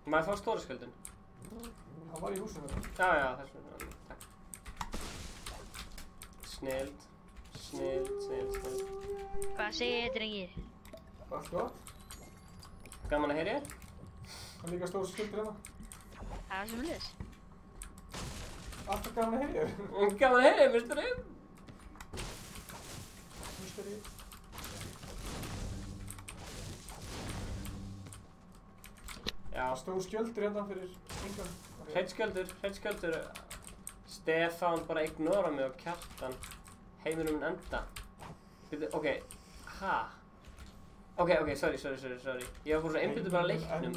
Má ég fá stóra skjöldun? Hann var í húsinu. Já, þess vegna, takk. Snilld. Hvað segir þið, drengir? Allt gott. Gaman að heyra þér. Það er líka stór skjöldur hérna. Það er sem liðs. Alltaf gaman að heyra þér. Gaman að heyra þér, mistari. Já. Stór skjöldur hérna fyrir Ingan. Hreitt skjöldur. Stefán bara ignora mig og Kjartan. Heimurinn mun enda. Ok, ha? Ok, sorry. Ég var bara svo einbyttur bara leiknum.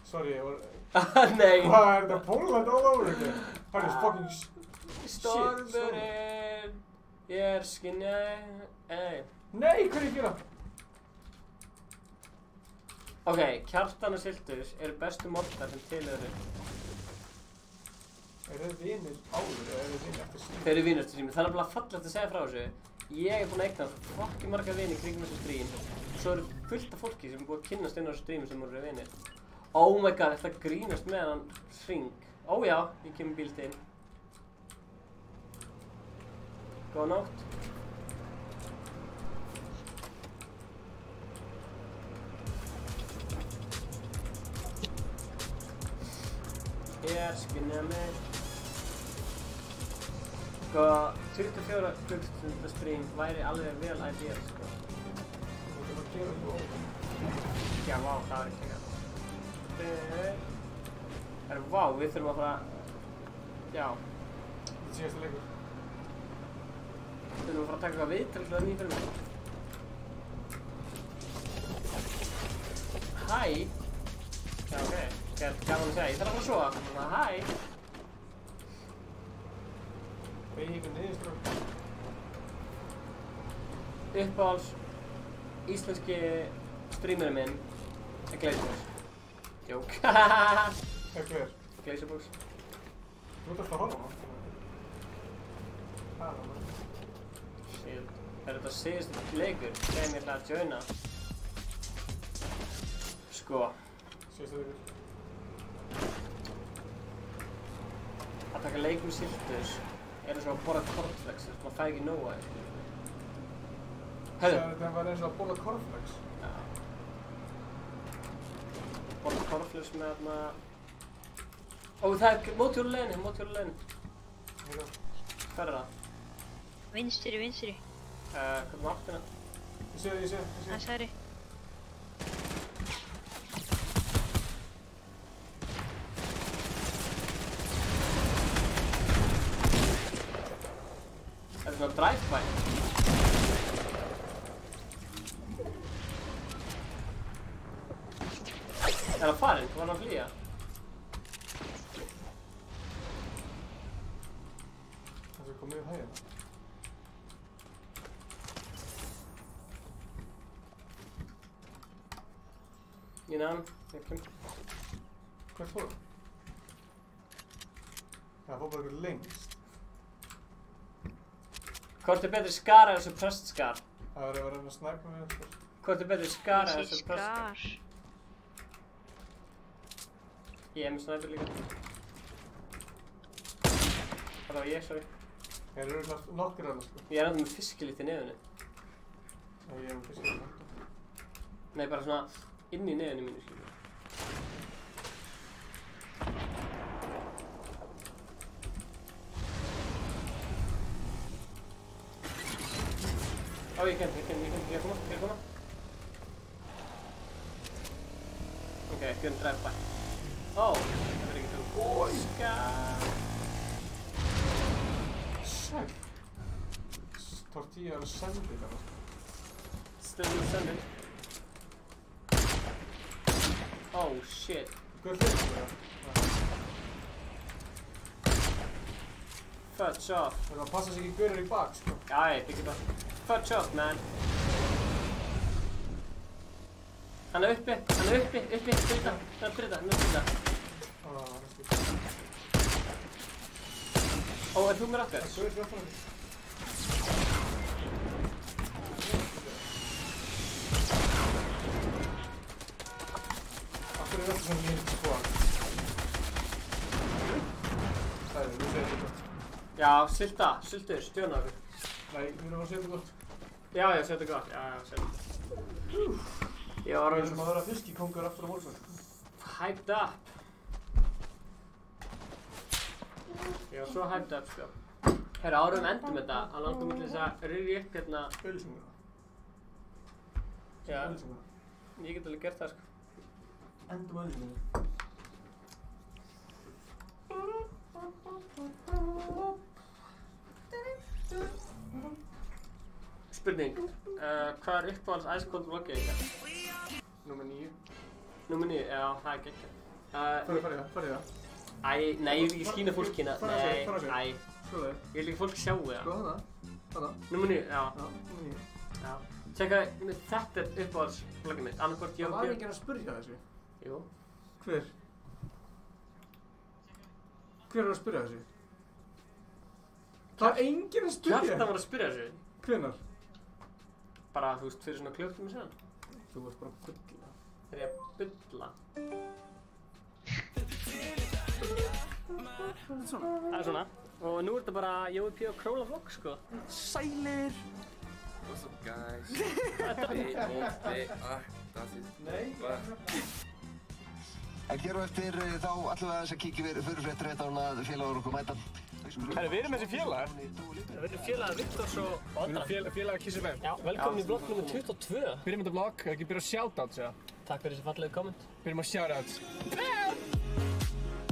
Sorry, ég var... Nei. Hvað er þetta? Poland all over again? Það er fucking Stormurinn. Ég er skinjaði. Nei, hvað er ég að gera? Ok, Kjartan og Siltus eru bestu moddar sem til eru. Eru þið vinir áður eða eru þið vinir eftir síðan? Þeir eru vinir eftir síðan. Það er bara fallegt að segja frá þessu. Ég er búinn að eigna fokkin marga vini kringum þessu stream. Svo eru fullt af fólki sem er búið að kynnast inn á þessu stream sem eru vinir. Oh my god, þetta grínast með hann hring. Ó já, ég kemur bíl til. Góða nótt. hér, skynja mig. Sko, 24 klukkstunda stream væri alveg vel idea, sko. Já, vá, það var ekki gæt. Vá, við þurfum að fara... Já. Þetta er síðasta leikur. Við þurfum að fara að taka eitthvað viðtal til það nýja fyrir mig. Hæ! Já, ok. Gaman að segja, ég þarf að fara að sofa. Hæ! Beigir niðurström. Uppáhalds íslenski streamerinn minn er Glazebox. Jók. Hver? Glazebox. Þú ert alltaf að horfa á hann. Shit. Er þetta síðustu leikur sem ég ætla að joina? Sko. Síðustu leikur. Að taka leik með Siltus er eins og að borða cornflakes, maður fæ ekki nóg af því. Það var eins og að borða cornflakes? Já. Borða cornflakes með þarna... Ó, það er mótjórulegin. Hvað er það? Vinstri. Hvað er áttina? Ég sé. Það særi. Er það svona drive-by? Er það farinn? Var hann að flýja? Það er komið upp hægina. Ég nefn, ég kem. Hvert fór það? Það fór bara ykkur lengst. Hvort er betri skar eða suppressed skar? Það var að reyna að snæpa með þetta. Hvort er betri skar eða suppressed skar? Ég er með snæpur líka. Það var ég, sorry. Það eru nokkur alveg, sko. Ég er enda með fiskilít í nefnu. Já, ég er með fiskilít. Nei, bara svona inn í nefnu mínu, skilur. Ó, ég kann koma. Ok, gjörn drive-by. Ó, það er ekki þú. Skar. Sæl. Tortilla er sendið þarna. Still sendið. Oh shit. Hvað hlutir það? Fudge off. Það passa sig ekki görur í bak, sko. Já, ég byggjum það. Fudge off, man. Hann er uppi, byrta. Ó, er þú með okkar? Þú er fyrir okkur. Akkur er þetta sem ég er skoðan? Stæði, þú segir þetta. Já, sultur, stjóna okkur. Nei, við erum að segja þetta gott. Já, segja þetta gott, segja þetta. Ég var alveg sem að vera fiskikongur aftur á Wolfsburg. Hyped up. Ég var svo hyped up, sko. Herra, árum endum þetta, hann langar mig til þess að rifja upp hérna... Ölsinguna. Já, ég get alveg gert það, sko. Endum ölsinguna. Spurning, hvað er uppáhalds Ice Cold vloggið ykkar? Númer 9. Númer 9, já, það er geggjað. Farið það. Æ, nei, ég vil ekki skýna fólk hérna. Nei, æ. Skoðu. Ég vil ekki fólk sjá það. Sko hana. Númer 9, já. Já, númer 9. Já. Tjekka, þetta er uppáhalds vloggið mitt. Annarkvort ég og Það var enginn að spyrja þessu. Jú. Hver? Hver er að spyrja þessu? Það er enginn að spyrja. Kjartan var að spyrja þessu. Hvenær? Bara, þú veist, fyrir svona klukkutíma síðan. Þú varst bara að bulla. Er ég að bulla? Það er svona. Og nú er þetta bara Jói P. og Króla vlogg, sko. Sælir! What's up, guys? Hey, that's it. Nei. En hér á eftir þá ætlum við aðeins að kíkja yfir förufréttir rétt án að félagar okkur mæta. Herru, við erum þessi félagar. Við erum félagar Viktors og Andra. Við erum félagar Kiss FM. Já, velkomin í vlogg nr. 22. Byrjum þetta vlogg, ekki byrja á shoutouts, eða? Takk fyrir þessi fallegu komment. Byrjum á shoutouts.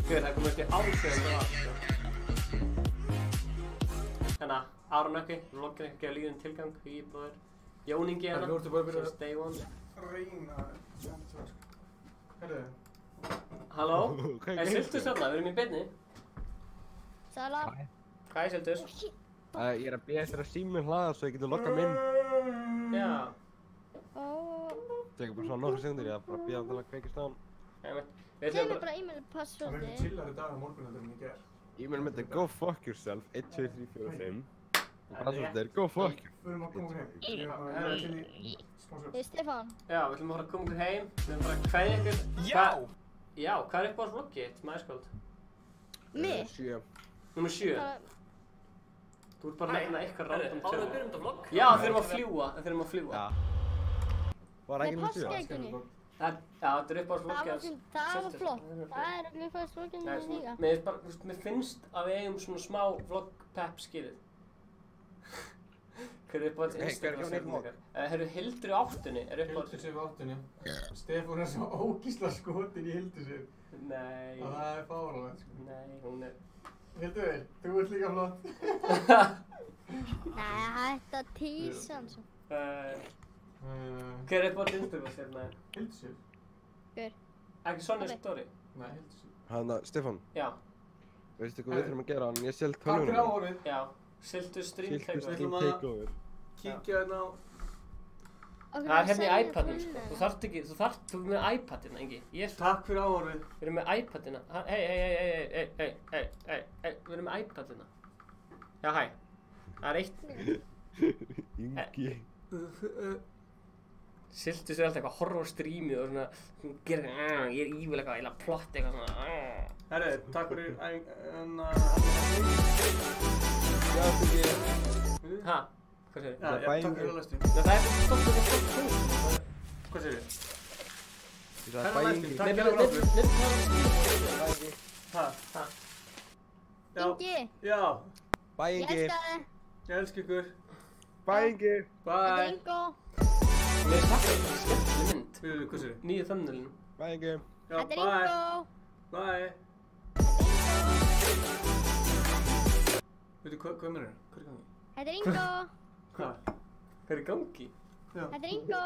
Það komið eftir ásöðum það. Hérna, Aron Ökki, vloggir ekki að líðin tilgang í íbúður. Jón Ingi hérna, sem stay one. Reyna. Herru. Halló, Siltus þarna, við erum í beinni. Salam. Hæ Siltus. Ég er að beða eftir að síminn hlaða svo ég getur loggað minn. Já. Tekur bara svona nokkur sekundir, ég er bara að beða til að kveikist á hann. Segðu mér bara e-mail passwordið. Það verður chillari dag á morgun heldur en ég ger. E-mail mitt er go fuck yourself 1, 2, 3, 4, 5. Og passwordið er go fuck you. Förum að koma okkur heim. Stefán. Já, við ætlum að fara að koma okkur heim. Við ætlum bara að kveðja ykkur. Já! Já, hvað er uppáhalds vloggið þitt, Mæskvöld? Mig? 7. Númer 7. Þú ert bara að nefna eitthvað random Áður við byrjum þetta vlogg? Já, þurfum að fljúa. Já. Var ekki með 7? Já, þetta er uppáhalds vloggið hans. Það var flott. Það er uppáhalds vloggið mér líka. Mér finnst að við eigum svona smá vlogg-pepp skilið. Hver er uppáhalds Instagram-sérfum ykkar? Herru, Hildur í áttunni er uppáhalds... Hildur sér í áttunni. Stefán er svo ógísla skotin í Hildur sér. Nei. Það er fáránlegt sko. Nei, hún er... Hildur, þú ert líka flott. Nei, hætt að tísa hann svo. Hver er uppáhalds Instagram-sérfum ykkar? Hildur sér. Hver? Ekki Sonja Story? Nei, Hildur sér. Hanna, Stefán. Já. Veistu hvað við þurfum að gera? Ég selg Takk fyrir áhorfið. Já. Siltus Stream Takeover. Við ætlum að kíkja hérna á... Það er hérna í iPadnum sko. Þú er með iPadina, Ingi. Takk fyrir áhorfið. Við erum með iPadina. Hey. Við erum með iPadina. Já, hæ. Það er eitt. Ingi. Siltus er alltaf eitthvað að horfa á streamið og svona... ég er evil eitthvað, eða plott eitthvað svona... Herru, takk fyrir Ha? Hvað segir þið? Já, takk fyrir að læstu. Það er ekki stopp. Hvað segir þið? Ég sagði bæingi. Ha? Ingi. Já. Bæingi. Ég elska þig. Ég elska ykkur. Bæingi. Þetta er Ingo. Mér er þetta skemmtileg mynd. Hvað segir þið? Nýju thumbnailinu. Bæingi. Þetta er Ingo. Bye. Veitu, hvað mennur? Hvað er í gangi? Þetta er Ingo. Hvað? Hvað er í gangi? Þetta er Ingo.